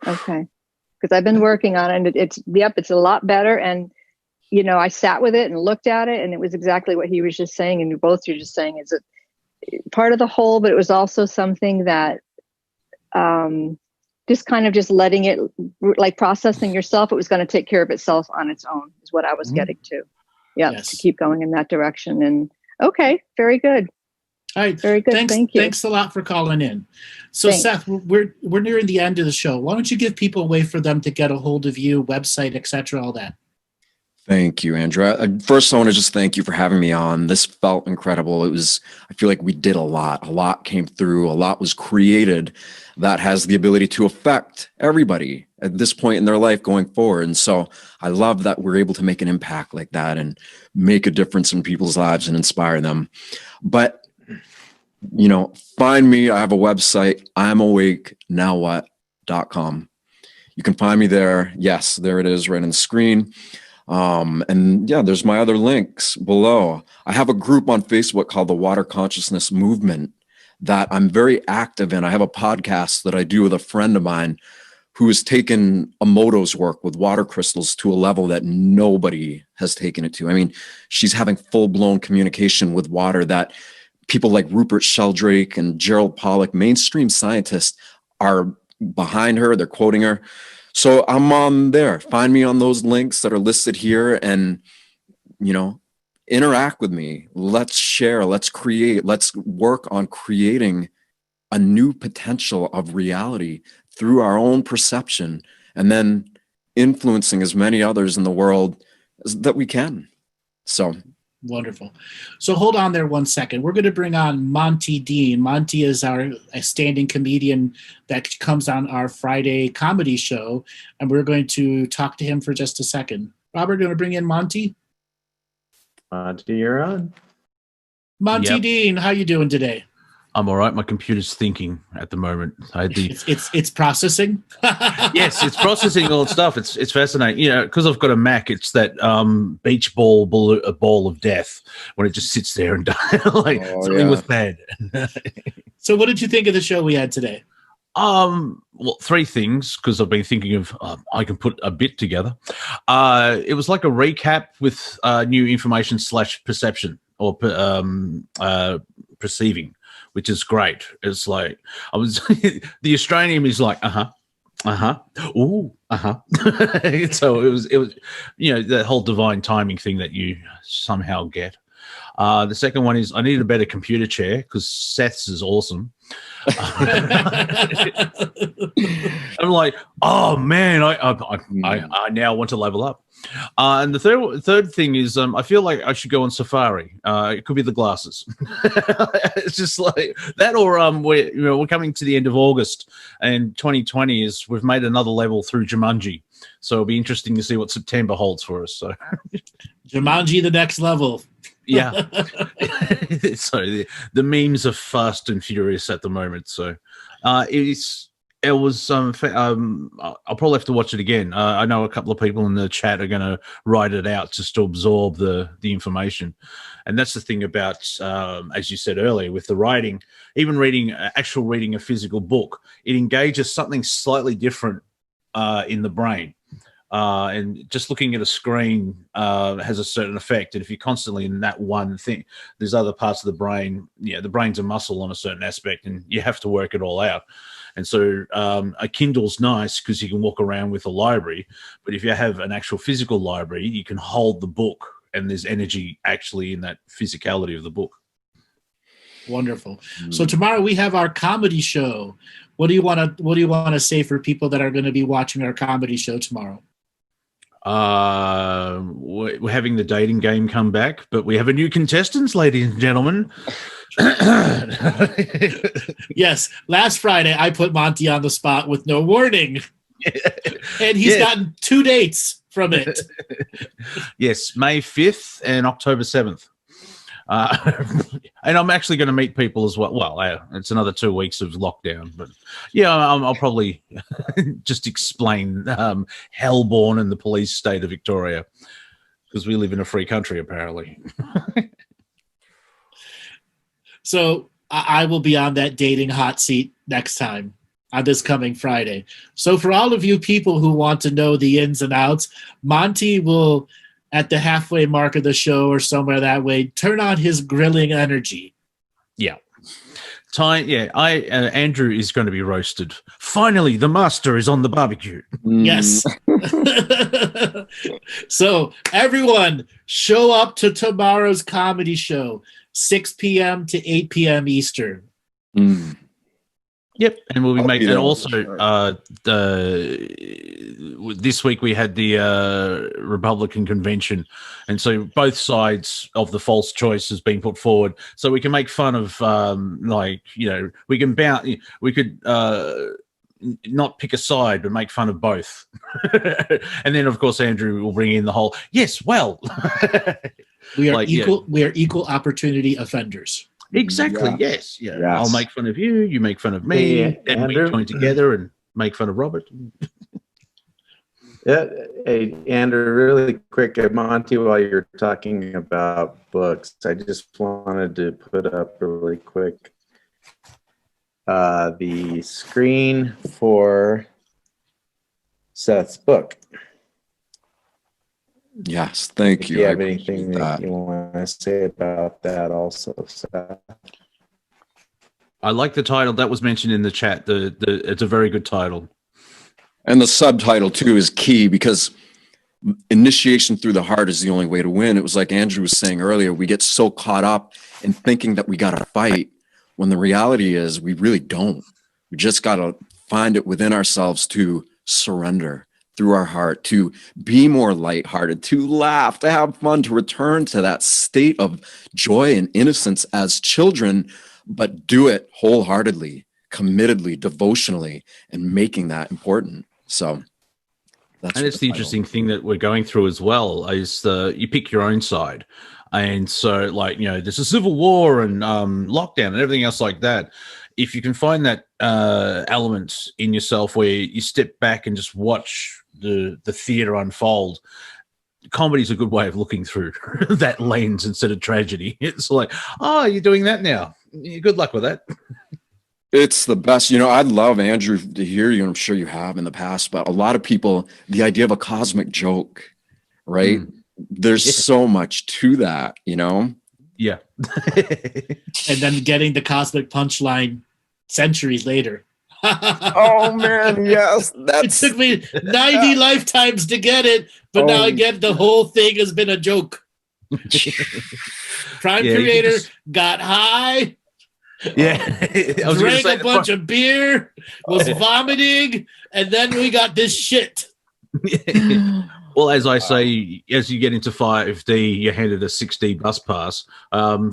Okay. Because I've been working on it, and it's a lot better. And, I sat with it and looked at it, and it was exactly what he was just saying. And you're just saying is it part of the whole, but it was also something that just kind of just letting it, like processing yourself, it was going to take care of itself on its own is what I was getting to. Yeah, yes. To keep going in that direction. And okay, very good. All right. Very good. Thank you. Thanks a lot for calling in. So thanks. Seth, we're nearing the end of the show. Why don't you give people a way for them to get a hold of you, website, etc., all that? Thank you, Andrew. First, I want to just thank you for having me on. This felt incredible. I feel like we did a lot came through, a lot was created that has the ability to affect everybody at this point in their life going forward. And so I love that we're able to make an impact like that and make a difference in people's lives and inspire them. But, find me. I have a website, I'mAwakeNowWhat.com. You can find me there. Yes, there it is right on the screen. And yeah, there's my other links below. I have a group on Facebook called the Water Consciousness Movement that I'm very active in. I have a podcast that I do with a friend of mine who has taken Emoto's work with water crystals to a level that nobody has taken it to. I mean, she's having full-blown communication with water that people like Rupert Sheldrake and Gerald Pollack, mainstream scientists, are behind her. They're quoting her. So I'm on there. Find me on those links that are listed here and, interact with me. Let's share, let's create, let's work on creating a new potential of reality through our own perception and then influencing as many others in the world that we can. So Wonderful. So hold on there one second. We're going to bring on Monty Dean. Monty is a standing comedian that comes on our Friday comedy show, and we're going to talk to him for just a second. Robert, going to bring in Monty? Monty, you're on. Monty Yep. Dean, how you doing today? I'm all right. My computer's thinking at the moment. I had the It's processing. yes, it's processing all the stuff. It's fascinating. You know, because I've got a Mac. It's that beach ball a ball of death when it just sits there and like something was bad. So, what did you think of the show we had today? Well, three things, because I've been thinking of I can put a bit together. It was like a recap with new information / perception or perceiving, which is great. It's like I was the Australian is like ooh so it was you know, the whole divine timing thing that you somehow get. The second one is I need a better computer chair because Seth's is awesome. I'm like, oh man, I now want to level up. And the third thing is I feel like I should go on safari. It could be the glasses. It's just like that, or we're coming to the end of August, and 2020 is we've made another level through Jumanji, so it'll be interesting to see what September holds for us. So Jumanji, the next level. yeah. So the memes are fast and furious at the moment. So it was I'll probably have to watch it again. I know a couple of people in the chat are going to write it out just to absorb the information. And that's the thing about, as you said earlier, with the writing, even reading a physical book, it engages something slightly different in the brain. And just looking at a screen has a certain effect. And if you're constantly in that one thing, there's other parts of the brain. Yeah, the brain's a muscle on a certain aspect, and you have to work it all out. And so a Kindle's nice because you can walk around with a library. But if you have an actual physical library, you can hold the book, and there's energy actually in that physicality of the book. Wonderful. So tomorrow we have our comedy show. What do you want to say for people that are going to be watching our comedy show tomorrow? We're having the dating game come back, but we have a new contestants, ladies and gentlemen. Yes, last Friday I put Monty on the spot with no warning, and he's gotten 2 dates from it. Yes, May 5th and October 7th. And I'm actually going to meet people as well. Well, it's another 2 weeks of lockdown, but yeah, I'll probably just explain Hellborn and the police state of Victoria, because we live in a free country, apparently. So I will be on that dating hot seat next time on this coming Friday. So for all of you people who want to know the ins and outs, Monty will, at the halfway mark of the show or somewhere that way, turn on his grilling energy. Yeah. Andrew is going to be roasted. Finally, the master is on the barbecue. Yes. So everyone, show up to tomorrow's comedy show, 6 p.m. to 8 p.m. Eastern. Yep, and we'll be making. And also, Sure. this week we had the Republican convention, and so both sides of the false choice has been put forward. So we can make fun of, we can bounce. We could not pick a side, but make fun of both. And then, of course, Andrew will bring in the whole. Yes, well, We are Like, equal. We are equal opportunity offenders. exactly. Yeah. Yes. Yeah. Yes. I'll make fun of you. You make fun of me, Hey, and we Andrew. join together and make fun of Robert. Yeah, hey, Andrew, really quick, Monty, while you're talking about books, I just wanted to put up really quick the screen for Seth's book. Yes, thank If you. you I have appreciate anything that you want to say about that also, Seth? I like the title that was mentioned in the chat. It's a very good title. And the subtitle too is key, because initiation through the heart is the only way to win. It was like Andrew was saying earlier, we get so caught up in thinking that we got to fight when the reality is we really don't. We just got to find it within ourselves to surrender. through our heart, to be more lighthearted, to laugh, to have fun, to return to that state of joy and innocence as children, but do it wholeheartedly, committedly, devotionally, and making that important. So that's and it's the interesting thing that we're going through as well is you pick your own side. And so, like, you know, there's a civil war and lockdown and everything else like that. If you can find that element in yourself where you step back and just watch the theater unfold, comedy's a good way of looking through that lens instead of tragedy. It's like, oh, you're doing that now. Good luck with that. It's the best. You know, I'd love, Andrew, to hear you, and I'm sure you have in the past, but a lot of people, the idea of a cosmic joke, right? There's so much to that, you know? Yeah. And then getting the cosmic punchline centuries later. Oh, man, yes. It took me 90 lifetimes to get it, but now again, the whole thing has been a joke. Prime Creator got high. Yeah. Drank a bunch of beer, was vomiting, and then we got this shit. Well, as I say, as you get into 5D, you're handed a 6D bus pass.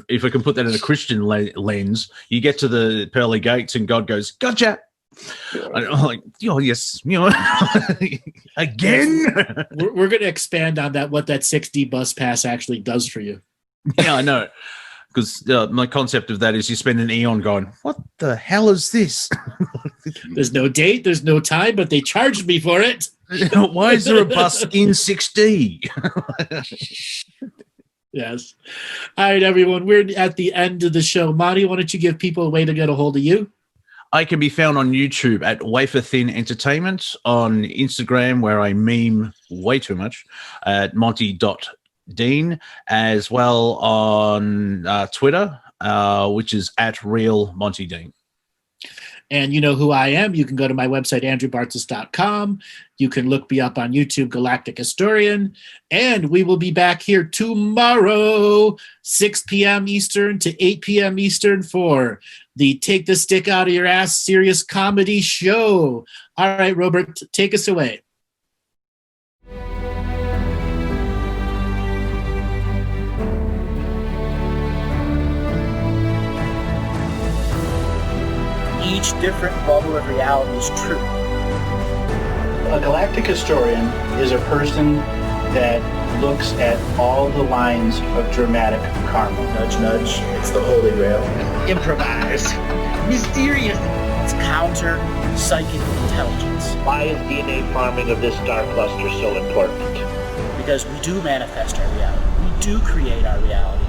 If I can put that in a Christian lens, you get to the pearly gates and God goes, gotcha. And I'm like, oh, yes, you know, again. We're going to expand on that, what that 6D bus pass actually does for you. Yeah, I know. Because my concept of that is you spend an eon going, what the hell is this? There's no date, there's no time, but they charged me for it. Why is there a bus in 6D? Yes. All right, everyone. We're at the end of the show. Monty, why don't you give people a way to get a hold of you? I can be found on YouTube at Wafer Thin Entertainment, on Instagram, where I meme way too much, at Monty.Dean, as well on Twitter, which is at Real Monty Dean. And you know who I am. You can go to my website, andrewbartzis.com. You can look me up on YouTube, Galactic Historian. And we will be back here tomorrow, 6 p.m. Eastern to 8 p.m. Eastern for the Take the Stick Out of Your Ass serious comedy show. All right, Robert, take us away. Each different bubble of reality is true. A galactic historian is a person that looks at all the lines of dramatic karma. Nudge, nudge, it's the Holy Grail. Improvise. Mysterious. It's counter psychic intelligence. Why is DNA farming of this star cluster so important? Because we do manifest our reality. We do create our reality.